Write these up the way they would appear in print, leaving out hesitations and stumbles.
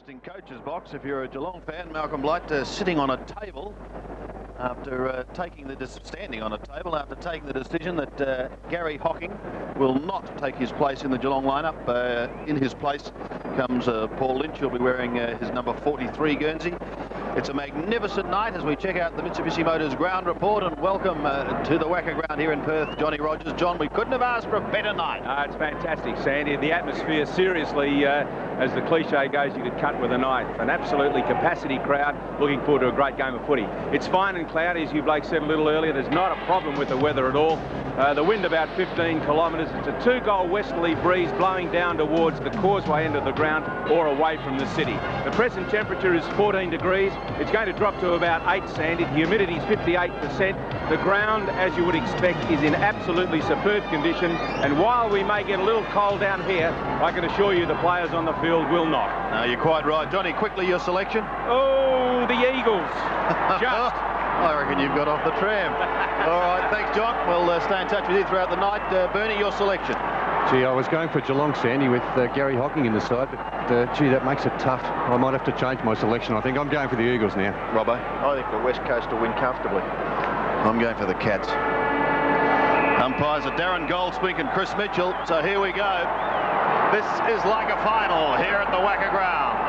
interesting coach's box if you're a Geelong fan. Malcolm Blight sitting on a table after standing on a table after taking the decision that Gary Hocking will not take his place in the Geelong lineup. In his place comes Paul Lynch. He'll be wearing his number 43 Guernsey. It's a magnificent night as we check out the Mitsubishi Motors ground report, and welcome to the WACA ground here in Perth, Johnny Rogers. John, we couldn't have asked for a better night. It's fantastic, Sandy. The atmosphere, seriously, as the cliche goes, you could cut with a knife. An absolutely capacity crowd looking forward to a great game of footy. It's fine and cloudy, as you, Blake, said a little earlier. There's not a problem with the weather at all. The wind about 15 kilometres. It's a 2-goal westerly breeze blowing down towards the causeway end of the ground or away from the city. The present temperature is 14 degrees. It's going to drop to about 8, Sandy. The humidity is 58%. The ground, as you would expect, is in absolutely superb condition. And while we may get a little cold down here, I can assure you the players on the field will not. No, you're quite right. Johnny, quickly, your selection? Oh, the Eagles. Just. I reckon you've got off the tram. All right, thanks, John. We'll stay in touch with you throughout the night. Bernie, your selection? Gee, I was going for Geelong, Sandy, with Gary Hocking in the side, but gee, that makes it tough. I might have to change my selection. I think I'm going for the Eagles now. Robbo? I think the West Coast will win comfortably. I'm going for the Cats. Umpires are Darren Goldsmith and Chris Mitchell, so here we go. This is like a final here at the WACA ground.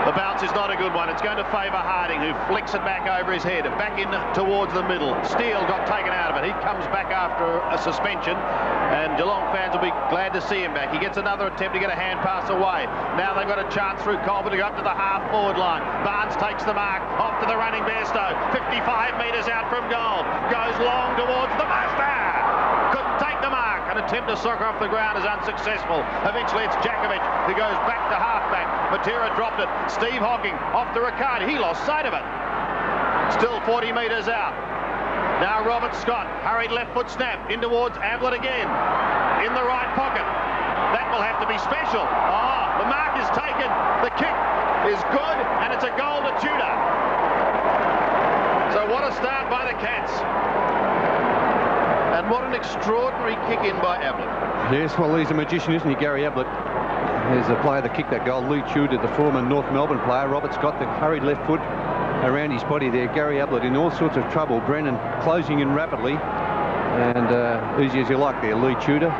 The bounce is not a good one. It's going to favour Harding, who flicks it back over his head, back in towards the middle. Steele got taken out of it. He comes back after a suspension, and Geelong fans will be glad to see him back. He gets another attempt to get a hand pass away. Now they've got a chance through Colbert to go up to the half-forward line. Barnes takes the mark, off to the running Bairstow. 55 metres out from goal. Goes long towards the master. Couldn't take the mark. An attempt to soccer off the ground is unsuccessful. Eventually it's Jakovic who goes back to half-back. Matera dropped it. Steve Hocking off to Riccardi. He lost sight of it. Still 40 metres out. Now Robert Scott, hurried left foot snap in towards Ablett again. In the right pocket. That will have to be special. Oh, the mark is taken. The kick is good, and it's a goal to Tudor. So what a start by the Cats. And what an extraordinary kick in by Ablett. Yes, well, he's a magician, isn't he, Gary Ablett? There's a player that kicked that goal, Lee Tudor, the former North Melbourne player. Robert Scott, the hurried left foot around his body there. Gary Ablett in all sorts of trouble. Brennan closing in rapidly. And easy as you like there, Lee Tudor.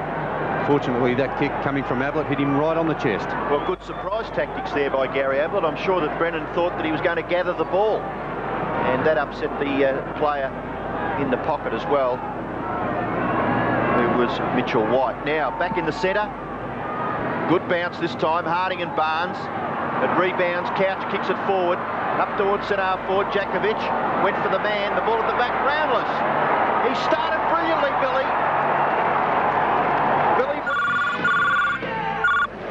Fortunately, that kick coming from Ablett hit him right on the chest. Well, good surprise tactics there by Gary Ablett. I'm sure that Brennan thought that he was going to gather the ball. And that upset the player in the pocket as well, who was Mitchell White. Now, back in the centre. Good bounce this time, Harding and Barnes. It rebounds, Couch kicks it forward. Up towards centre half forward, Jakovic went for the man, the ball at the back, groundless. He started brilliantly, Billy.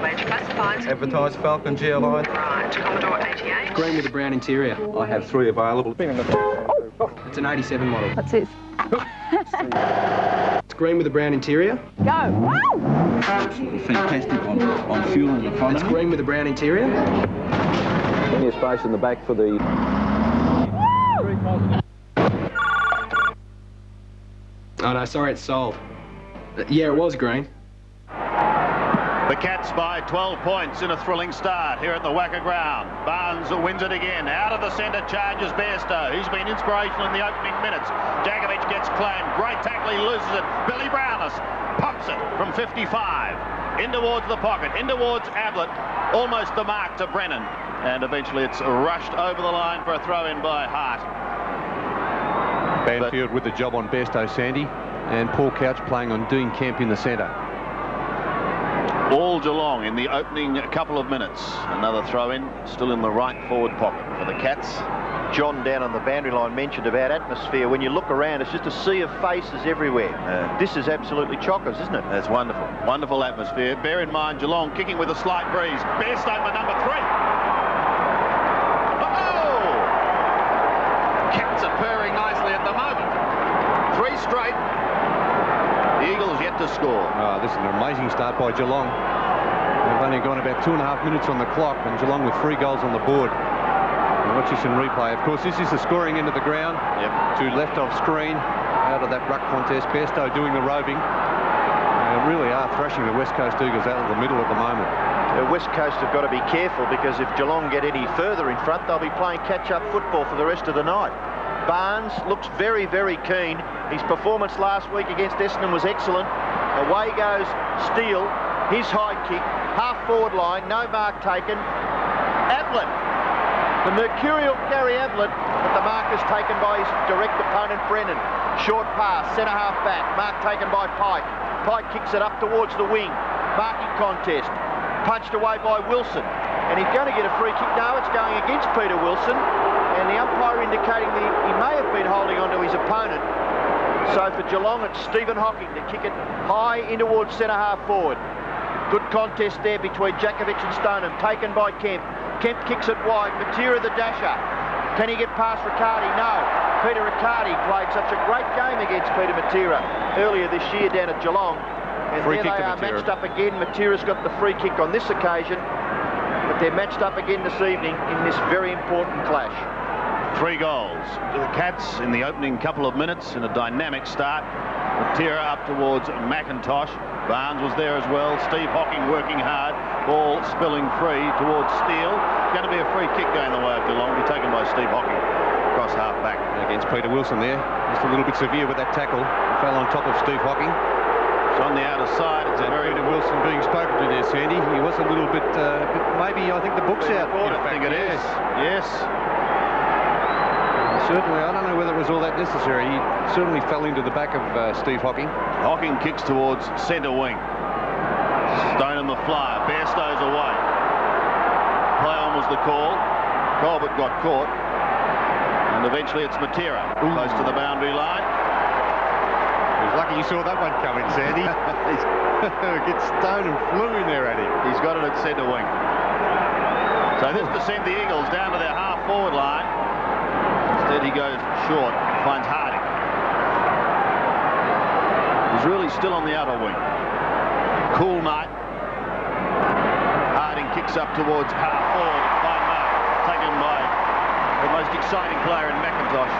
Wage classified. Advertised Falcon GLI. Right, Commodore 88. Green with a brown interior. I have 3 available. It's an 87 model. What's this? It's green with a brown interior. Go! Absolutely fantastic on fuel in the front. It's green with a brown interior. Plenty of space in the back for the... Oh no, sorry, it's sold. Yeah, it was green. The Cats by 12 points in a thrilling start here at the WACA ground. Barnes wins it again. Out of the centre charges Bairstow. He's been inspirational in the opening minutes. Jakovic gets claimed. Great tackle, he loses it. Billy Brownless pumps it from 55. In towards the pocket, in towards Ablett. Almost the mark to Brennan. And eventually it's rushed over the line for a throw-in by Hart. Banfield with the job on Bairstow, Sandy. And Paul Couch playing on Dean Kemp in the centre. All Geelong in the opening couple of minutes. Another throw-in, still in the right forward pocket for the Cats. John down on the boundary line mentioned about atmosphere. When you look around, it's just a sea of faces everywhere. This is absolutely chockers, isn't it? That's wonderful. Wonderful atmosphere. Bear in mind, Geelong kicking with a slight breeze. Bairstow for number 3. Oh! Cats are purring nicely at the moment. 3 straight. The Eagles yet to score. Oh, this is an amazing start by Geelong. They've only gone about 2.5 minutes on the clock, and Geelong with 3 goals on the board. And watch this in replay. Of course, this is the scoring end of the ground. Yep. To left off screen, out of that ruck contest. Bairstow doing the roving. Really are thrashing the West Coast Eagles out of the middle at the moment. West Coast have got to be careful, because if Geelong get any further in front, they'll be playing catch-up football for the rest of the night. Barnes looks very, very keen. His performance last week against Essendon was excellent. Away goes Steele. His high kick, half-forward line, no mark taken. Ablett, the mercurial Gary Ablett, but the mark is taken by his direct opponent, Brennan. Short pass, centre-half back, mark taken by Pike. Pike kicks it up towards the wing. Marking contest, punched away by Wilson. And he's going to get a free kick. No, it's going against Peter Wilson. And the umpire indicating that he may have been holding on to his opponent. So for Geelong, it's Stephen Hocking to kick it high in towards centre-half forward. Good contest there between Jakovic and Stoneham, taken by Kemp. Kemp kicks it wide. Matera the dasher. Can he get past Riccardi? No. Peter Riccardi played such a great game against Peter Matera earlier this year down at Geelong. And there they are matched up again. Matera's got the free kick on this occasion, but they're matched up again this evening in this very important clash. 3 goals to the Cats in the opening couple of minutes in a dynamic start. Matera up towards McIntosh. Barnes was there as well. Steve Hocking working hard. Ball spilling free towards Steele. Going to be a free kick going the way of Geelong. Be taken by Steve Hocking across half back. Against Peter Wilson there. Just a little bit severe with that tackle. He fell on top of Steve Hocking. It's on the outer side. It's very Peter Wilson being spoken to there, Sandy. He was a little bit, maybe I think the book's out. I think it is. Yes. Certainly, I don't know whether it was all that necessary. He certainly fell into the back of Steve Hocking. Hocking kicks towards centre wing. Stoneham the flyer. Bairstow's away. Play on was the call. Colbert got caught. And eventually it's Matera. Close to the boundary line. He was lucky you saw that one coming, Sandy. Gets stoned and flew in there at him. He's got it at centre wing. So this to send the Eagles down to their half-forward line. Instead he goes short, finds Harding. He's really still on the outer wing. Cool night. Harding kicks up towards half-forward. Fine mark. Taken by the most exciting player in McIntosh.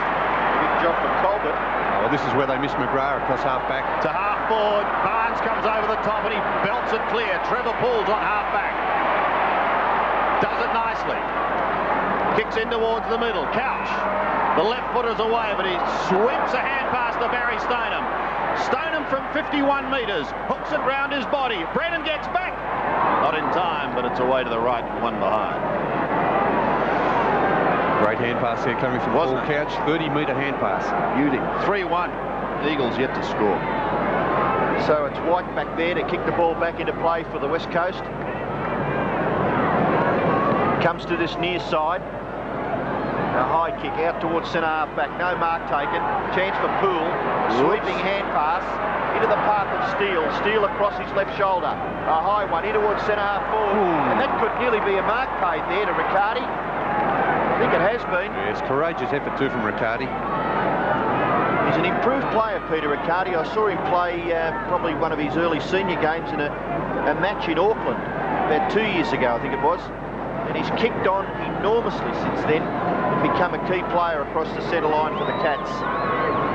Big job from Colbert. Oh, well, this is where they miss McGrath across half-back. To half-forward. Barnes comes over the top and he belts it clear. Trevor Poole's on half-back. Does it nicely. Kicks in towards the middle. Couch. The left footer's away, but he sweeps a hand pass to Barry Stoneham. Stoneham from 51 metres. Hooks it round his body. Brennan gets back. Not in time, but it's away to the right, one behind. Great hand pass there coming from Paul Couch. 30-metre hand pass. Beauty. 3-1. Eagles yet to score. So it's White back there to kick the ball back into play for the West Coast. Comes to this near side. A high kick out towards centre-half back. No mark taken. Chance for Poole. Sweeping hand pass into the path of Steele. Steele across his left shoulder. A high one in towards centre-half forward. And that could nearly be a mark paid there to Riccardi. I think it has been. Yes, courageous effort too from Riccardi. He's an improved player, Peter Riccardi. I saw him play probably one of his early senior games in a match in Auckland about 2 years ago, I think it was. And he's kicked on enormously since then and become a key player across the centre line for the Cats.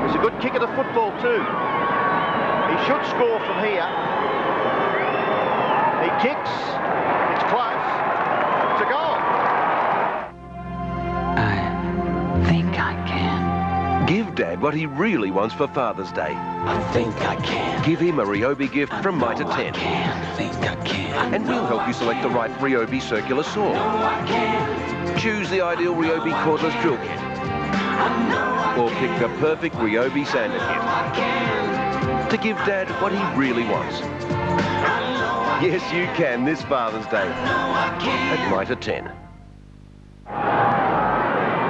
He's a good kick of the football too. He should score from here. He kicks. It's close. It's a goal. I think I can. Give Dad what he really wants for Father's Day. I think I can. Give him a Ryobi gift from Mitre 10. I can. I think I can. And we'll help you select the right Ryobi circular saw. I can. Choose the ideal Ryobi cordless drill kit. Or pick the perfect Ryobi sander kit. To give Dad what he really wants. Yes, you can this Father's Day at Mitre 10.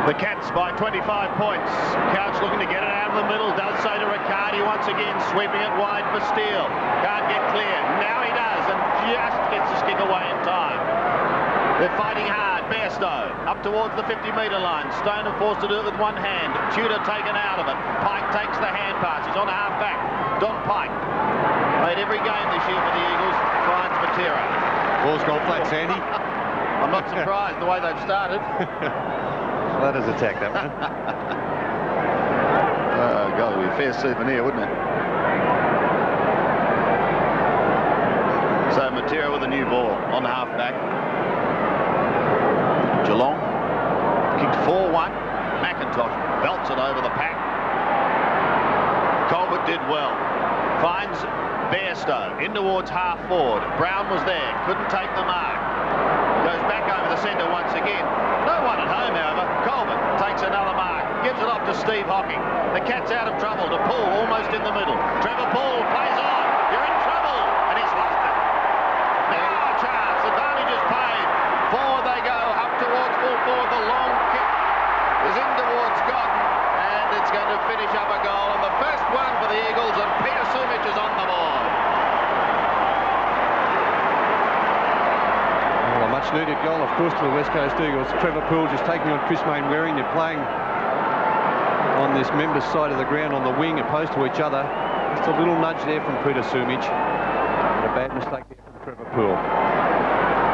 The Cats by 25 points. Couch looking to get it out of the middle. Does so to Riccardi once again. Sweeping it wide for Steele. Can't get clear. Now he does and just gets his kick away in time. They're fighting hard. Bairstow up towards the 50-metre line. Stoneham forced to do it with one hand. Tudor taken out of it. Pike takes the hand pass. He's on half back. Don Pike played every game this year for the Eagles. Finds Matera. Ball's gone flat, Sandy. I'm not surprised the way they've started. Well, that is attack, that one. God, it would be a fair souvenir, wouldn't it? So Matera with a new ball on half-back. Geelong kicked 4-1. McIntosh belts it over the pack. Colbert did well. Finds Bairstow in towards half-forward. Brown was there, couldn't take the mark. Goes back over the centre once again. No one at home, however. Colbert takes another mark. Gives it off to Steve Hocking. The Cats out of trouble to Poole, almost in the middle. Trevor Poole plays on. You're in trouble. And he's lost it. Now a chance. Advantage is paid. Forward they go. Up towards full forward. The long kick is in towards Godden. And it's going to finish up a goal. And the first one for the Eagles. And Peter Sumich is on the board. Well, a much-needed goal, of course, to the West Coast Eagles. Trevor Poole just taking on Chris Mainwaring. They're playing on this members' side of the ground on the wing opposed to each other. Just a little nudge there from Peter Sumich. And a bad mistake there from Trevor Poole.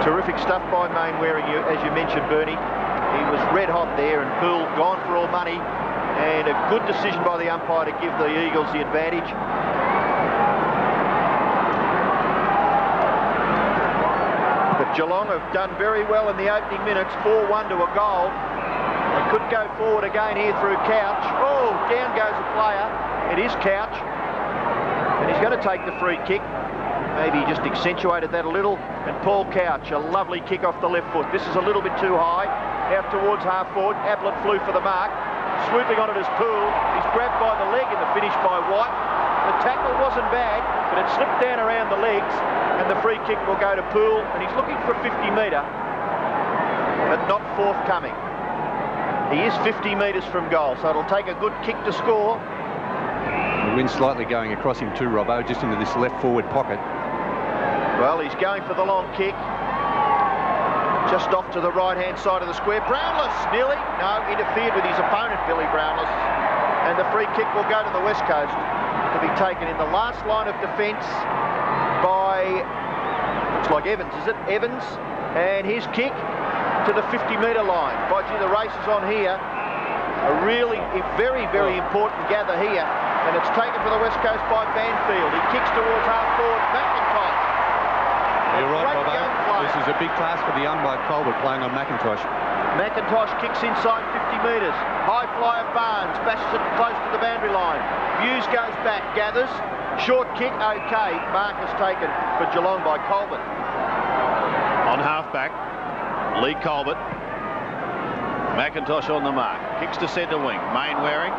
Terrific stuff by Mainwaring, as you mentioned, Bernie. He was red hot there, and Poole gone for all money. And a good decision by the umpire to give the Eagles the advantage. But Geelong have done very well in the opening minutes, 4-1 to a goal. They could go forward again here through Couch. Oh, down goes a player. It is Couch. And he's going to take the free kick. Maybe he just accentuated that a little. And Paul Couch, a lovely kick off the left foot. This is a little bit too high. Out towards half forward. Ablett flew for the mark. Swooping on it is Poole. He's grabbed by the leg in the finish by White. The tackle wasn't bad, but it slipped down around the legs. And the free kick will go to Poole. And he's looking for a 50-metre, but not forthcoming. He is 50 metres from goal, so it'll take a good kick to score. The wind slightly going across him too, Robbo, just into this left forward pocket. Well, he's going for the long kick. Just off to the right-hand side of the square. Brownless, nearly. No, interfered with his opponent, Billy Brownless. And the free kick will go to the West Coast to be taken in the last line of defence by, looks like Evans, is it? Evans. And his kick to the 50-metre line. By gee, the race is on here. A really, very, very important gather here. And it's taken for the West Coast by Banfield. He kicks towards half-forward. McIntosh. You're right, Robbo. This is a big task for the umpire Colbert playing on McIntosh. McIntosh kicks inside 50 metres. High flyer Barnes bashes it close to the boundary line. Hughes goes back, gathers. Short kick, okay. Mark is taken for Geelong by Colbert. On half-back. Lee Colbert. McIntosh on the mark. Kicks to centre wing. Mainwaring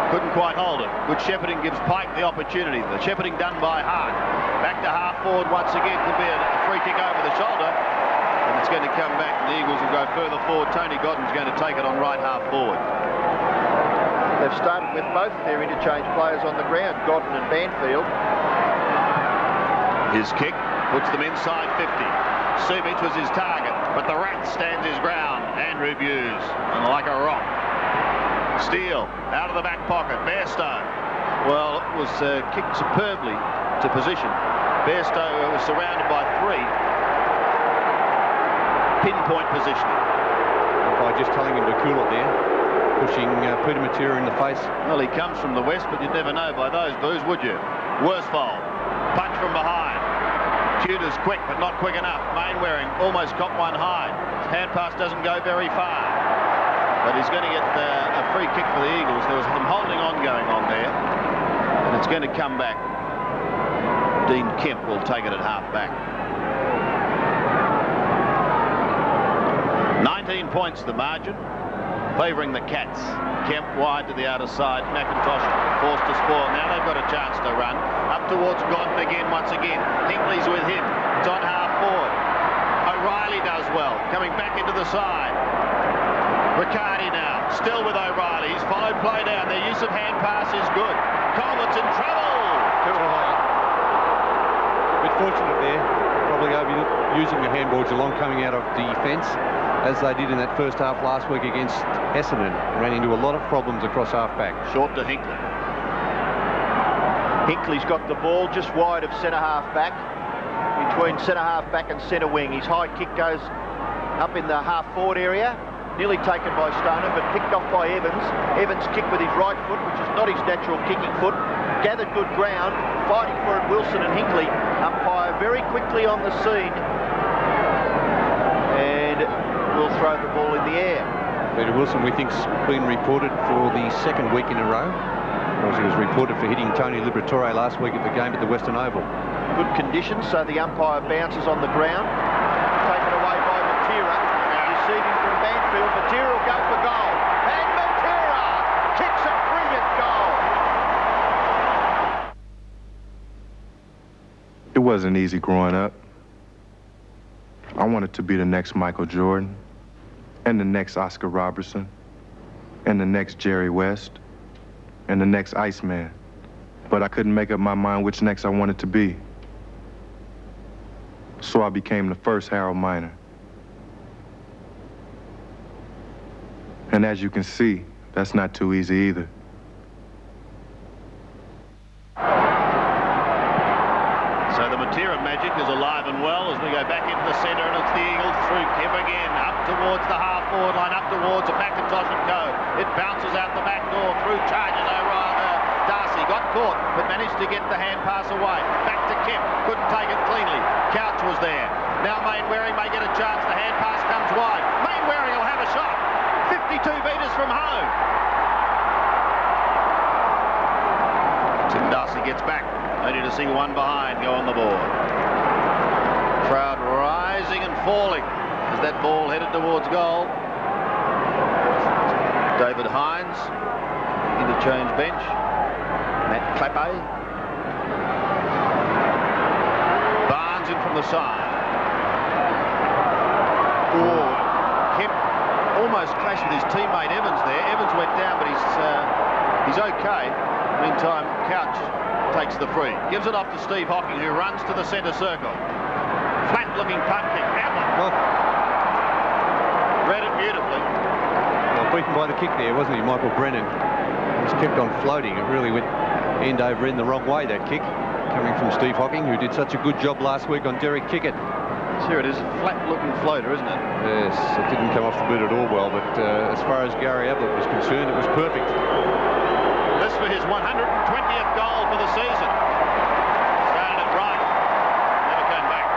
couldn't quite hold it. Good shepherding gives Pike the opportunity. The shepherding done by Hart. Back to half forward once again. Could be a free kick over the shoulder. And it's going to come back. The Eagles will go further forward. Tony Godden's going to take it on right half forward. They've started with both their interchange players on the ground, Godden and Banfield. His kick puts them inside 50. Sumich was his target, but the Rat stands his ground. Andrew Hughes, and like a rock. Steele out of the back pocket. Bairstow. Well, it was kicked superbly to position. Bairstow was surrounded by three. Pinpoint positioning. By just telling him to cool it there, pushing Peter Matera in the face. Well, he comes from the west, but you'd never know by those boos, would you? Worsfold. Punch from behind. Tudor's quick, but not quick enough. Mainwaring almost caught one high. His hand pass doesn't go very far. But he's going to get a free kick for the Eagles. There was some holding on going on there. And it's going to come back. Dean Kemp will take it at half-back. 19 points the margin, favouring the Cats. Kemp wide to the outer side. McIntosh forced to spoil. Now they've got a chance to run. Up towards Godden again, once again. Hinkley's with him. It's on half forward. O'Reilly does well. Coming back into the side. Riccardi now. Still with O'Reilly. He's followed play down. Their use of hand pass is good. Colbert's in trouble. Too high. Bit fortunate there. Probably overusing the handball. Geelong coming out of defence, as they did in that first half last week against Essendon. Ran into a lot of problems across half-back. Short to Hinkley. Hinkley's got the ball just wide of centre half-back, between centre half-back and centre wing. His high kick goes up in the half-forward area, nearly taken by Stoner, but picked off by Evans. Evans kicked with his right foot, which is not his natural kicking foot. Gathered good ground, fighting for it, Wilson and Hinkley. Umpire very quickly on the scene and will throw the ball in the air. Peter Wilson, we think, has been reported for the second week in a row. Because he was reported for hitting Tony Liberatore last week at the game at the Western Oval. Good conditions, so the umpire bounces on the ground. Taken away by Matera. Receiving from Banfield. Matera will go for goal. And Matera kicks a brilliant goal. It wasn't easy growing up. I wanted to be the next Michael Jordan, and the next Oscar Robertson, and the next Jerry West, and the next Iceman. But I couldn't make up my mind which next I wanted to be. So I became the first Harold Miner. And as you can see, that's not too easy either. So the Matera magic is alive and well as we go back into the centre, and it's the Eagles through Kemp again, up towards the half-forward line, up towards McIntosh and co. It bounces out the back door, through charges Darcy, got caught, but managed to get the hand pass away. Back to Kemp, couldn't take it cleanly. Couch was there. Now Mainwaring may get a chance, the hand pass comes wide. Mainwaring will have a shot. 52 metres from home. Tim Darcy gets back, only to see one behind go on the board. Crowd rising and falling as that ball headed towards goal. David Hines, interchange bench. Matt Clappe. Barnes in from the side. Oh, Kemp almost clashed with his teammate Evans there. Evans went down, but he's okay. Meantime, Couch takes the free. Gives it off to Steve Hocking, who runs to the centre circle. Flat-looking punt kick. Read it beautifully. Well, beaten by the kick there, wasn't he, Michael Brennan? He's kept on floating. It really went end over end the wrong way, that kick, coming from Steve Hocking, who did such a good job last week on Derek Kickett. Here it is, a flat-looking floater, isn't it? Yes, it didn't come off the boot at all well, but as far as Gary Ablett was concerned, it was perfect. This for his 120th goal for the season. Started it right, never came back.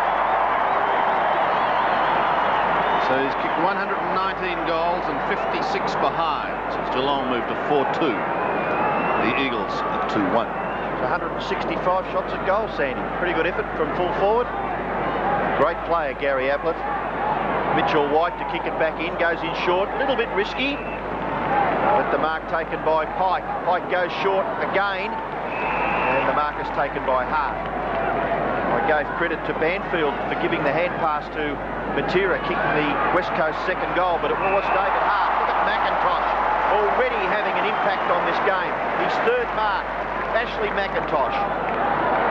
So he's kicked 119 goals and 56 behind since Geelong moved to 4-2. The Eagles at 2-1. 165 shots at goal, Sandy. Pretty good effort from full forward. Great player, Gary Ablett. Mitchell White to kick it back in, goes in short. A little bit risky, but the mark taken by Pike. Pike goes short again, and the mark is taken by Hart. I gave credit to Banfield for giving the hand pass to Matera, kicking the West Coast second goal, but it was David Hart. Look at McIntosh, already having an impact on this game. His third mark, Ashley McIntosh.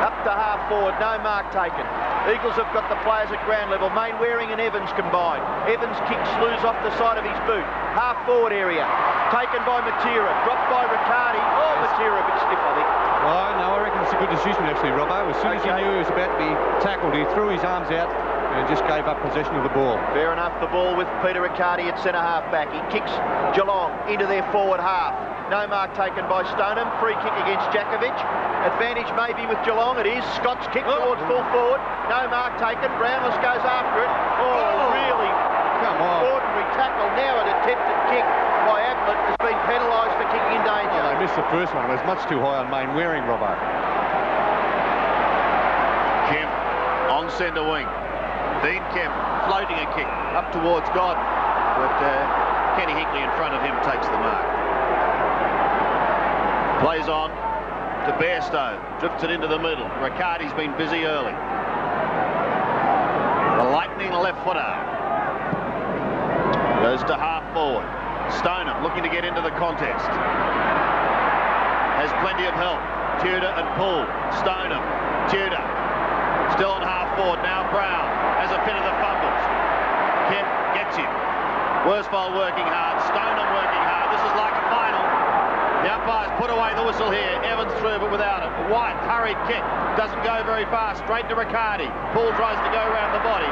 Up to half forward, no mark taken. Eagles have got the players at ground level. Mainwaring and Evans combined. Evans kicks loose off the side of his boot. Half forward area. Taken by Matera. Dropped by Riccardi. Oh, Matera a bit stiff, I think. Oh, no, I reckon it's a good decision, actually, Robbo. As soon as he knew he was about to be tackled, he threw his arms out and just gave up possession of the ball. Fair enough, the ball with Peter Riccardi at centre-half back. He kicks Geelong into their forward half. No mark taken by Stoneham. Free kick against Jakovic. Advantage maybe with Geelong. It is. Scott's kick towards full forward. No mark taken. Brownless goes after it. Oh, really? Come on. Ordinary tackle. Now an attempted kick by Ablett has been penalised for kicking in danger. Well, they missed the first one. It was much too high on Mainwaring, Robbo. Kemp on centre wing. Dean Kemp floating a kick up towards God, but Kenny Hinkley in front of him takes the mark. Plays on to Bairstow, drifts it into the middle. Riccardi's been busy early. The lightning left footer goes to half forward. Stoneham looking to get into the contest. Has plenty of help. Tudor and Poole. Stoneham. Tudor. Still on half forward. Now Brown has a bit of the fumbles. Kemp gets him. Worsfold working hard. Stoneham working hard. This is like a final. The umpires put away the whistle here. Evans through, but without it. White, hurried kick. Doesn't go very fast. Straight to Riccardi. Poole tries to go around the body.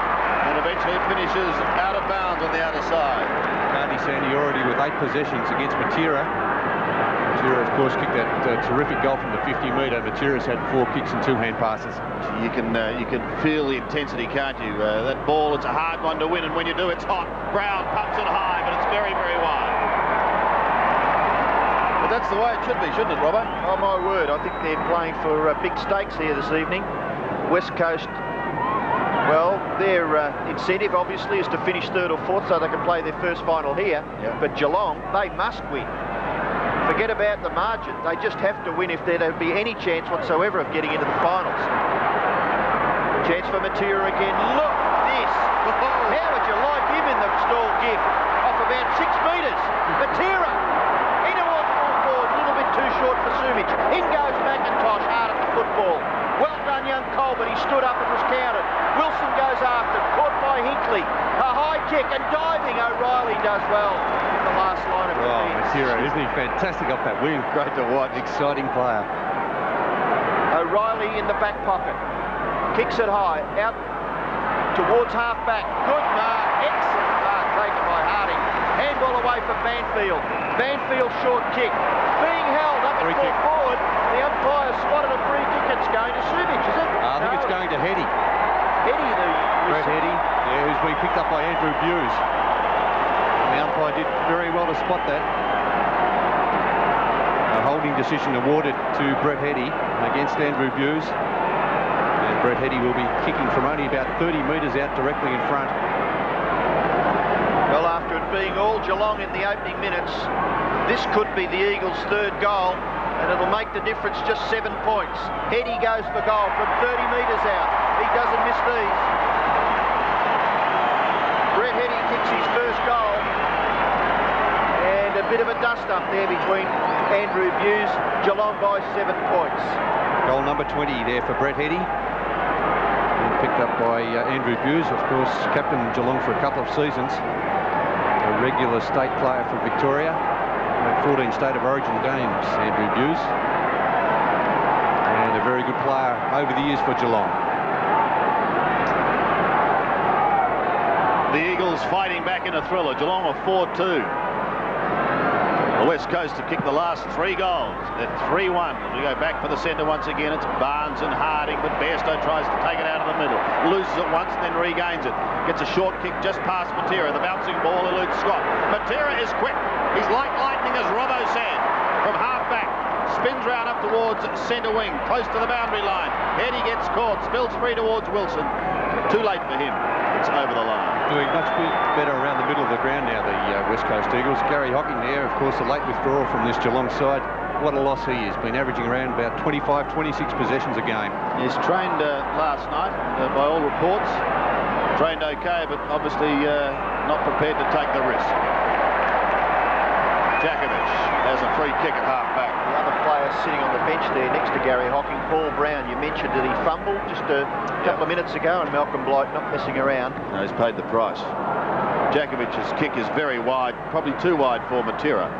And eventually it finishes out of bounds on the outer side. Riccardi, Sandy, already with 8 possessions against Matera. Matera, of course, kicked that terrific goal from the 50-metre. Matera's had 4 kicks and 2 hand passes. You can feel the intensity, can't you? That ball, it's a hard one to win, and when you do, it's hot. Brown pumps it high, but it's very, very wide. But that's the way it should be, shouldn't it, Robbo? Oh, my word. I think they're playing for big stakes here this evening. West Coast, well, their incentive, obviously, is to finish 3rd or 4th so they can play their first final here. Yeah. But Geelong, they must win. Forget about the margin. They just have to win if there'd be any chance whatsoever of getting into the finals. Chance for Matera again. Look this. How would you like him in the stall gig? Off about 6 metres. Matera. Into on full forward. A little bit too short for Sumich. In goes McIntosh hard at the football. Well done, young Colbert. He stood up and was counted. Wilson goes after. Caught by Hinkley. A high kick and diving. O'Reilly does well in the last line of defence. Matera, isn't he fantastic off that wing? Great to watch. Exciting player. O'Reilly in the back pocket. Kicks it high. Out towards half-back. Good mark. Excellent mark taken by Harding. Handball away for Banfield. Banfield short kick. Being held up at full forward. The umpire spotted a free kick. It's going to Sumich, is it? I think it's going to Heady. Heady, Brett Heady, yeah, who's been picked up by Andrew Buse. The umpire did very well to spot that. A holding decision awarded to Brett Heady against Andrew Buse. And Brett Heady will be kicking from only about 30 metres out directly in front. Well, after it being all Geelong in the opening minutes, this could be the Eagles' 3rd goal, and it'll make the difference just 7 points. Heady goes for goal from 30 metres out. He doesn't miss these. Brett Heady kicks his first goal, and a bit of a dust-up there between Andrew Buse. Geelong by 7 points. Goal number 20 there for Brett Heady. And picked up by Andrew Buse, of course, captain Geelong for a couple of seasons. A regular state player for Victoria. 14 State of Origin games, Andrew Buse. And a very good player over the years for Geelong. The Eagles fighting back in a thriller. Geelong are 4-2. The West Coast have kicked the last 3 goals. They're 3-1. As we go back for the centre once again, it's Barnes and Harding, but Bairstow tries to take it out of the middle. Loses it once and then regains it. Gets a short kick just past Matera. The bouncing ball eludes Scott. Matera is quick. He's like lightning, as Robbo said. From half-back. Spins round up towards centre wing, close to the boundary line. Heady gets caught, spills free towards Wilson. Too late for him. It's over the line. Doing much better around the middle of the ground now, the West Coast Eagles. Gary Hocking there, of course, a late withdrawal from this Geelong side. What a loss he is. Been averaging around about 25, 26 possessions a game. He's trained last night, by all reports. Trained okay, but obviously not prepared to take the risk. Jakovic has a free kick at half-back. The other player sitting on the bench there next to Gary Hocking, Paul Brown. You mentioned that he fumbled just a couple of minutes ago, and Malcolm Blight not messing around. No, he's paid the price. Jakovic's kick is very wide, probably too wide for Matera,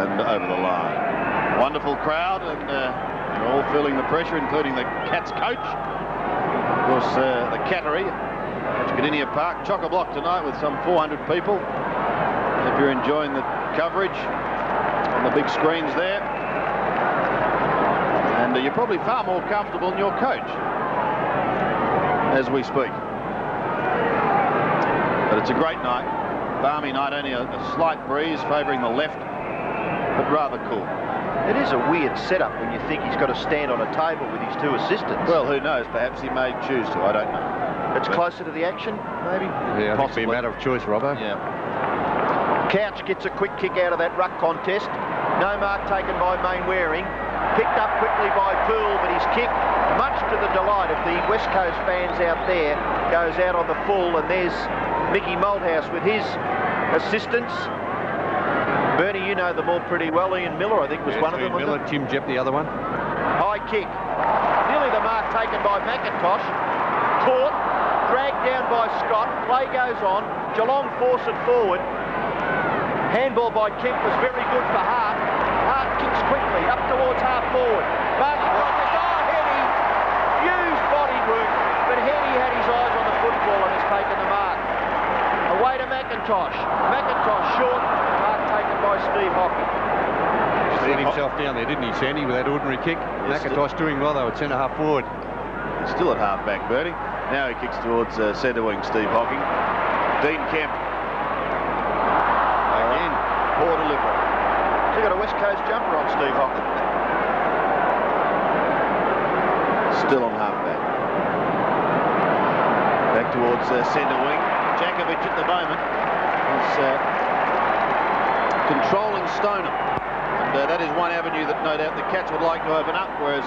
and over the line. Wonderful crowd, and they're all feeling the pressure, including the Cats coach. Of course, the Cattery at Gadinia Park, chock-a-block tonight with some 400 people. If you're enjoying the coverage on the big screens there, and you're probably far more comfortable in your coach as we speak. But it's a great night, balmy night, only a slight breeze favouring the left, but rather cool. It is a weird setup when you think he's got to stand on a table with his 2 assistants. Well, who knows? Perhaps he may choose to. I don't know. It's closer to the action, maybe? Yeah, I think it'll be a matter of choice, Robbo. Yeah. Couch gets a quick kick out of that ruck contest. No mark taken by Mainwaring. Picked up quickly by Poole, but his kick, much to the delight of the West Coast fans out there, goes out on the full, and there's Mickey Malthouse with his assistants. Bernie, you know them all pretty well. Ian Miller, I think, was one of them. Miller, Tim Jepp, the other one. High kick. Nearly the mark taken by McIntosh. Caught, dragged down by Scott. Play goes on. Geelong force it forward. Handball by Kemp was very good for Hart. Hart kicks quickly up towards half forward. Bartley contest. Oh, Heady! Huge body work, but Heady had his eyes on the football and has taken the mark. Away to McIntosh. McIntosh short. Mark taken by Steve Hocking. Let himself down there, didn't he, Sandy, with that ordinary kick? Yes, McIntosh doing well, though, at centre-half forward. He's still at half-back, Bertie. Now he kicks towards centre wing, Steve Hocking. Dean Kemp. Again, poor delivery. He's got a West Coast jumper on, Steve Hocking. Still on half-back. Back towards centre wing. Jakovic at the moment is controlling Stoneham. And that is one avenue that no doubt the Cats would like to open up, whereas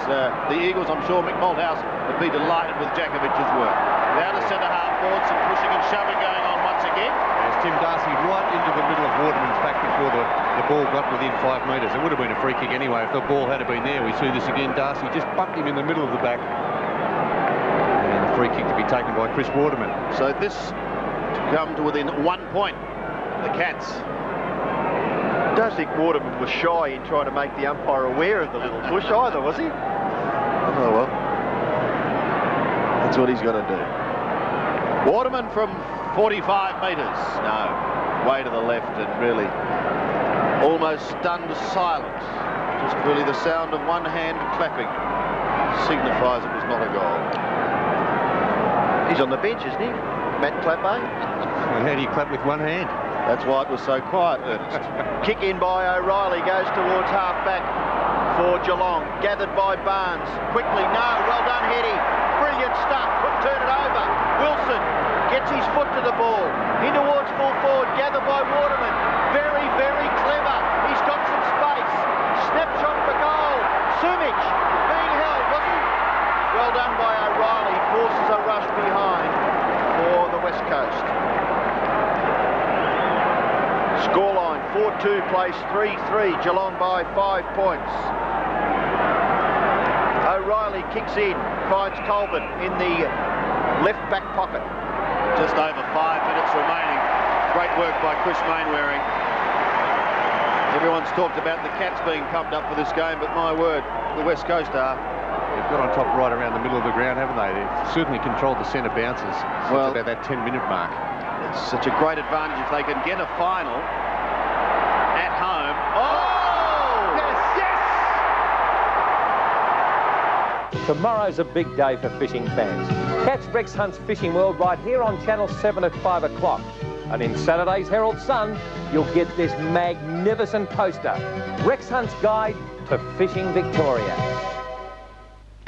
the Eagles, I'm sure Mick Malthouse would be delighted with Jakovic's work. Now the centre-half forward, some pushing and shoving going on once again. There's Tim Darcy right into the middle of Waterman's back before the ball got within 5 metres. It would have been a free kick anyway if the ball had been there. We see this again. Darcy just bumped him in the middle of the back. And a free kick to be taken by Chris Waterman. So this to come to within 1 point. The Cats. I don't think Waterman was shy in trying to make the umpire aware of the little push either, was he? Oh, well. That's what he's got to do. Waterman from 45 metres. No. Way to the left and really almost stunned to silence. Just really the sound of one hand clapping signifies it was not a goal. He's on the bench, isn't he? Matt Clappe. And how do you clap with one hand? That's why it was so quiet, Ernest. Kick in by O'Reilly, goes towards half-back for Geelong. Gathered by Barnes. Quickly, no, well done, Hetty. Brilliant stuff, turn it over. Wilson gets his foot to the ball. In towards full forward, gathered by Waterman. Very, very clever. He's got some space. Snapshot for goal. Sumich being held, was he? Well done by O'Reilly. Forces a rush behind for the West Coast. Scoreline 4-2, place 3-3. Geelong by 5 points. O'Reilly kicks in, finds Colvin in the left back pocket. Just over 5 minutes remaining. Great work by Chris Mainwaring. Everyone's talked about the Cats being pumped up for this game, but my word, the West Coast are. They've got on top right around the middle of the ground, haven't they? They've certainly controlled the centre bounces since about that 10-minute mark. It's such a great advantage if they can get a final at home. Oh! Yes, yes! Tomorrow's a big day for fishing fans. Catch Rex Hunt's Fishing World right here on Channel 7 at 5 o'clock. And in Saturday's Herald Sun, you'll get this magnificent poster, Rex Hunt's Guide to Fishing Victoria.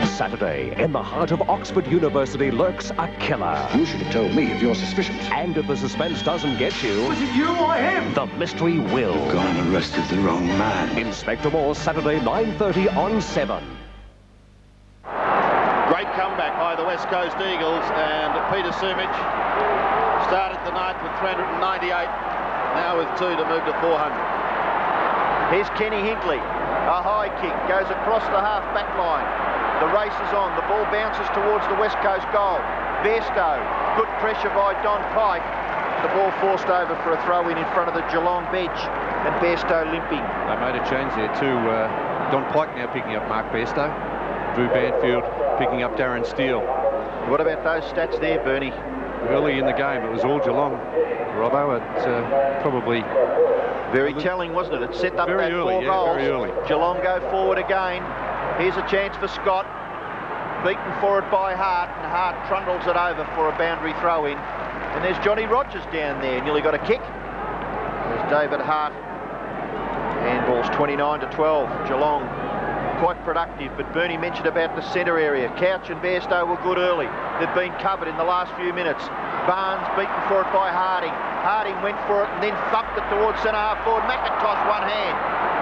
Saturday, in the heart of Oxford University lurks a killer. You should have told me of your suspicions. And if the suspense doesn't get you... Was it you or him? The mystery will. You've gone and arrested the wrong man. Inspector Morse, Saturday, 9:30 on 7. Great comeback by the West Coast Eagles, and Peter Sumich started the night with 398, now with 2 to move to 400. Here's Kenny Hinkley. A high kick goes across the half-back line. The race is on. The ball bounces towards the West Coast goal. Bairstow, good pressure by Don Pike. The ball forced over for a throw-in in front of the Geelong bench, and Bairstow limping. They made a change there too. Don Pike now picking up Mark Bairstow. Drew Banfield picking up Darren Steele. What about those stats there, Bernie? Early in the game, it was all Geelong. Robbo, it's probably... Very telling, wasn't it? It set up that early, 4 goals. Very early. Geelong go forward again. Here's a chance for Scott. Beaten for it by Hart, and Hart trundles it over for a boundary throw-in. And there's Johnny Rogers down there. Nearly got a kick. There's David Hart. Handball's 29 to 12. Geelong quite productive, but Bernie mentioned about the centre area. Couch and Bairstow were good early. They've been covered in the last few minutes. Barnes beaten for it by Harding. Harding went for it and then thumped it towards centre-half forward. McIntosh one hand.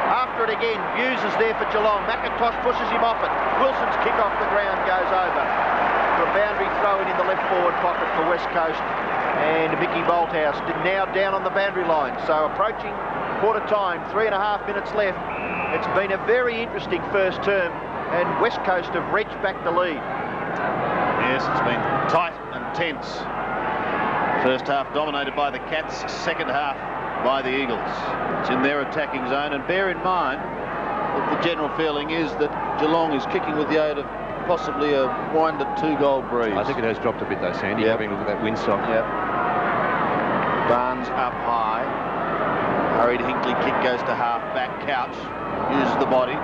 After it again, Hughes is there for Geelong. McIntosh pushes him off it. Wilson's kick off the ground goes over. For a boundary throw-in in the left forward pocket for West Coast. And Mickey Bolthouse now down on the boundary line. So approaching quarter time, 3.5 minutes left. It's been a very interesting first term, and West Coast have reached back the lead. Yes, it's been tight and tense. First half dominated by the Cats, second half by the Eagles. It's in their attacking zone, and bear in mind that the general feeling is that Geelong is kicking with the aid of possibly a 1 to 2 goal breeze. I think it has dropped a bit though, Sandy, having a look at that windsock. Yep. Barnes up high. Hurried Hinkley kick goes to half back. Couch uses the body.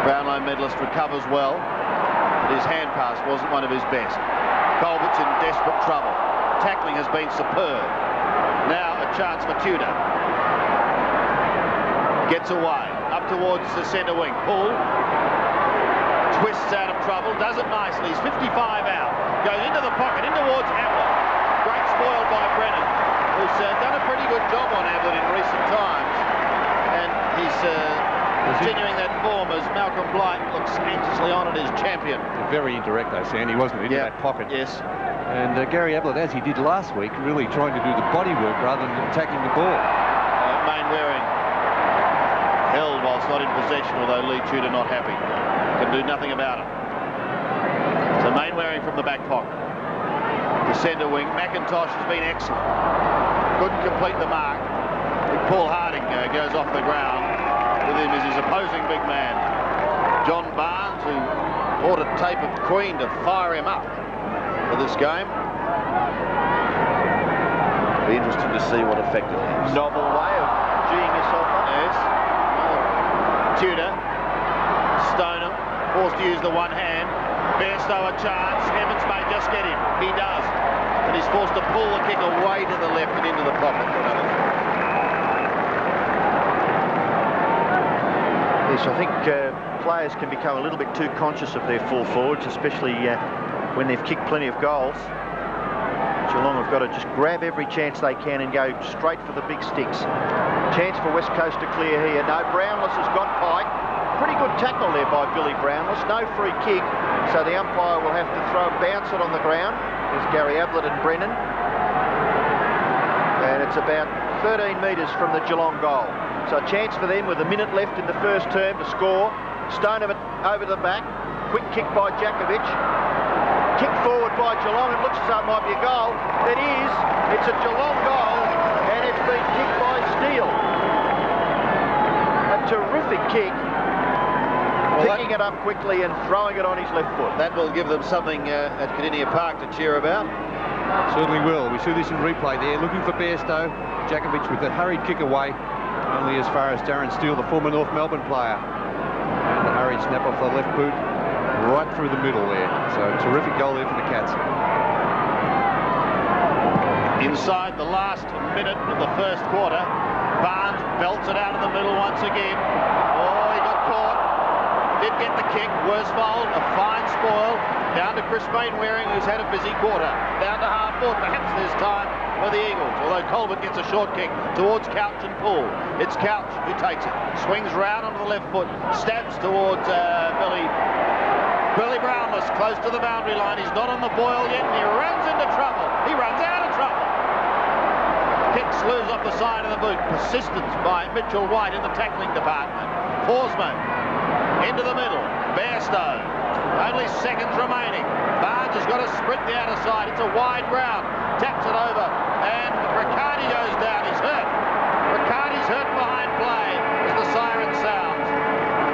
Brownlow medalist recovers well, but his hand pass wasn't one of his best. Colbert's in desperate trouble. Tackling has been superb. Now a chance for Tudor. Gets away, up towards the centre wing. Pull. Twists out of trouble, does it nicely. He's 55 out. Goes into the pocket, in towards Ablett. Great spoil by Brennan, who's done a pretty good job on Ablett in recent times. And he's continuing that form as Malcolm Blight looks anxiously on at his champion. Very indirect though, Sandy, wasn't it? Into that pocket. Yes. And Gary Ablett, as he did last week, really trying to do the body work rather than attacking the ball. Mainwaring held whilst not in possession, although Lee Tudor not happy. Can do nothing about it. So Mainwaring from the back pocket. The centre wing, McIntosh has been excellent. Couldn't complete the mark. Paul Harding goes off the ground. With him is his opposing big man, John Barnes, who bought a tape of Queen to fire him up for this game. Be interesting to see what effect it has. Novel way of geeing yourself up. Yes. Tudor, Stoneham, forced to use the one hand. Bairstow a chance. Evans may just get him. He does. And he's forced to pull the kick away to the left and into the pocket for another. Yes, I think players can become a little bit too conscious of their full forwards, especially when they've kicked plenty of goals. Geelong have got to just grab every chance they can and go straight for the big sticks. Chance for West Coast to clear here. No, Brownless has got Pike. Pretty good tackle there by Billy Brownless. No free kick, so the umpire will have to bounce it on the ground. There's Gary Ablett and Brennan. And it's about 13 metres from the Geelong goal. So a chance for them with a minute left in the first term to score. Stoneham over the back. Quick kick by Jakovic. Kick forward by Geelong. It looks as though it might be a goal. It is. It's a Geelong goal, and it's been kicked by Steele. A terrific kick. Picking it up quickly and throwing it on his left foot. That will give them something at Cardinia Park to cheer about. Certainly will. We see this in replay there. Looking for Bairstow. Jakovic with a hurried kick away. Only as far as Darren Steele, the former North Melbourne player. And the hurried snap off the left boot. Right through the middle there. So terrific goal there for the Cats. Inside the last minute of the first quarter, Barnes belts it out of the middle once again. Oh, he got caught. Did get the kick. Worsfold, a fine spoil. Down to Chris Mainwaring, who's had a busy quarter. Down to half forward. Perhaps there's time for the Eagles, although Colbert gets a short kick towards Couch and Poole. It's Couch who takes it. Swings round onto the left foot. Stabs towards Billy Brownless, close to the boundary line. He's not on the boil yet, and he runs into trouble. He runs out of trouble. Kick slews off the side of the boot. Persistence by Mitchell White in the tackling department. Forsman into the middle. Bairstow. Only seconds remaining. Barnes has got to sprint the outer side. It's a wide ground. Taps it over. And Riccardi goes down. He's hurt. Riccardi's hurt behind play as the siren sounds.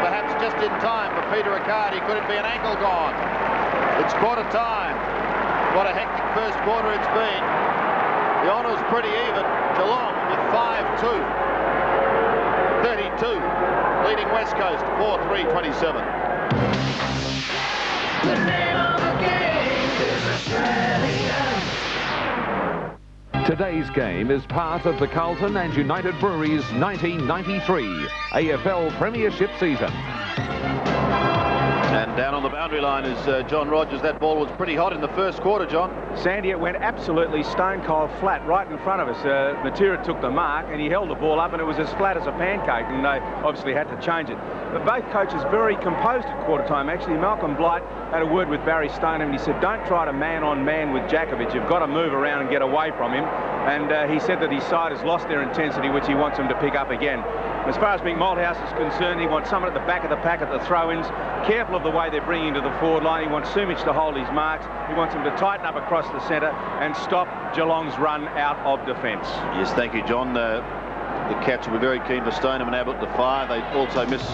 Perhaps just in time for Peter Riccardi. Could it be an ankle gone? It's quarter time. What a hectic first quarter it's been. The honour's pretty even. Geelong with 5-2. 32. Leading West Coast 4-3-27. The name of the game is Australia. Today's game is part of the Carlton and United Breweries 1993 AFL Premiership season. And down on the boundary line is John Rogers. That ball was pretty hot in the first quarter, John. Sandy, it went absolutely stone cold flat right in front of us. Matera took the mark and he held the ball up and it was as flat as a pancake, and they obviously had to change it. But both coaches very composed at quarter time. Actually, Malcolm Blight had a word with Barry Stoneham and he said, don't try to man-on-man with Jakovic. You've got to move around and get away from him. And he said that his side has lost their intensity, which he wants them to pick up again. As far as Mick Malthouse is concerned, he wants someone at the back of the pack at the throw-ins, careful of the way they're bringing to the forward line. He wants Sumich to hold his marks. He wants him to tighten up across the centre and stop Geelong's run out of defence. Yes, thank you, John. The Cats will be very keen for Stoneham and Ablett to fire. They also miss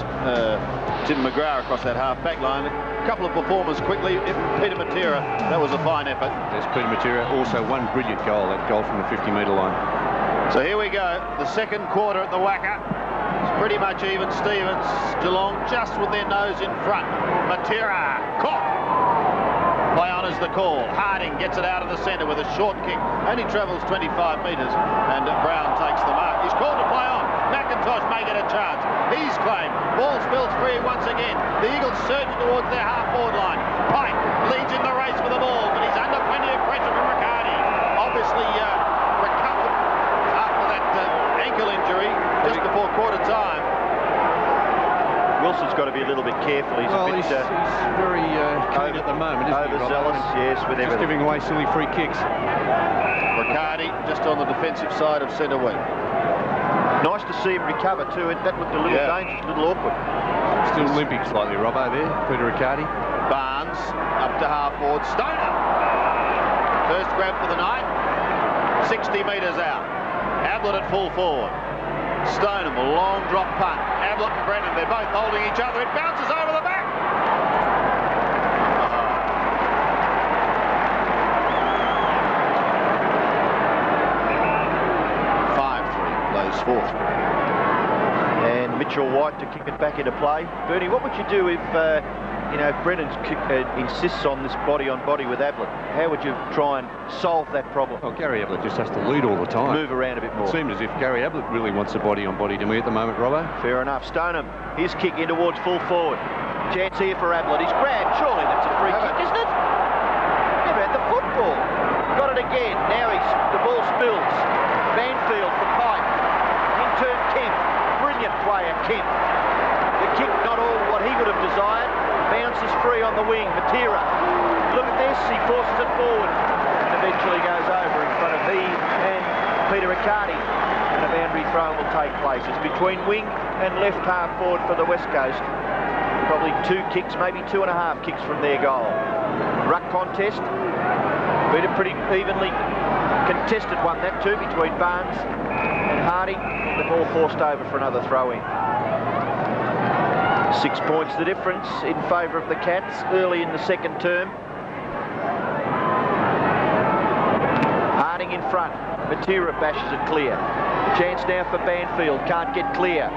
Tim McGrath across that half-back line. A couple of performers quickly. Peter Matera, that was a fine effort. There's Peter Matera, also one brilliant goal, that goal from the 50-metre line. So here we go, the second quarter at the WACA. It's pretty much even Stevens. Geelong just with their nose in front. Matera, caught. Play on is the call. Harding gets it out of the centre with a short kick. Only travels 25 metres, and Brown takes the mark. He's called to play on. McIntosh may get a chance. He's claimed. Ball spills free once again. The Eagles surge towards their half-forward line. Pike leads in the race for the ball, but he's under plenty of pressure from Riccardi. Obviously recovered after that ankle injury just before quarter time. Wilson's got to be a little bit careful. He's he's very keen at the moment, isn't he, overzealous, yes, with everything. Just giving away silly free kicks. Riccardi just on the defensive side of centre wing. Nice to see him recover too. That looked a little dangerous, a little awkward. Still limping slightly, Robbo, there, Peter Riccardi. Barnes up to half forward. Stoner. First grab for the night. 60 metres out. Ablett at full forward. Stoneham, a long drop punt. Ablett and Brennan, they're both holding each other. It bounces over the back. 5-3 plays fourth. And Mitchell White to kick it back into play. Bernie, what would you do if, if Brennan insists on this body-on-body with Ablett? How would you try and solve that problem? Well, Gary Ablett just has to lead all the time. Move around a bit more. It seemed as if Gary Ablett really wants a body-on-body to me at the moment, Robbo. Fair enough. Stoneham, his kick in towards full forward. Chance here for Ablett. He's grabbed. Surely that's a free kick, isn't it? Never had the football. Got it again. Now the ball spills. Banfield for Pike. In turn, Kemp. Brilliant player, Kemp. The kick not all what he would have desired. Bounces free on the wing. Matera. Look at this. He forces it forward. And eventually goes over in front of he and Peter Riccardi. And a boundary throw will take place. It's between wing and left half forward for the West Coast. Probably 2 kicks, maybe 2.5 kicks from their goal. Ruck contest. Been a pretty evenly contested one, that too, between Barnes and Harding. The ball forced over for another throw-in. 6 points the difference in favour of the Cats early in the second term. Harding in front. Matera bashes it clear. Chance now for Banfield. Can't get clear.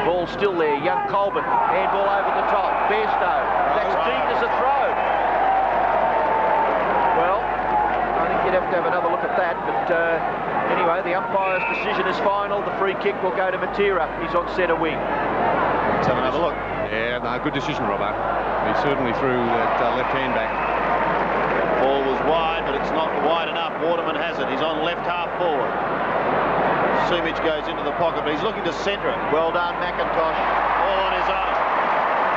Ball still there. Young Colbert. Handball over the top. Bairstow. That's deep as a throw. Well, I think you'd have to have another look at that. But anyway, the umpire's decision is final. The free kick will go to Matera. He's on centre wing. Let's have another look. Yeah, no, good decision, Robbo. He certainly threw that left hand back. Ball was wide, but it's not wide enough. Waterman has it. He's on left half forward. Sumich goes into the pocket, but he's looking to centre it. Well done, McIntosh. All on his own.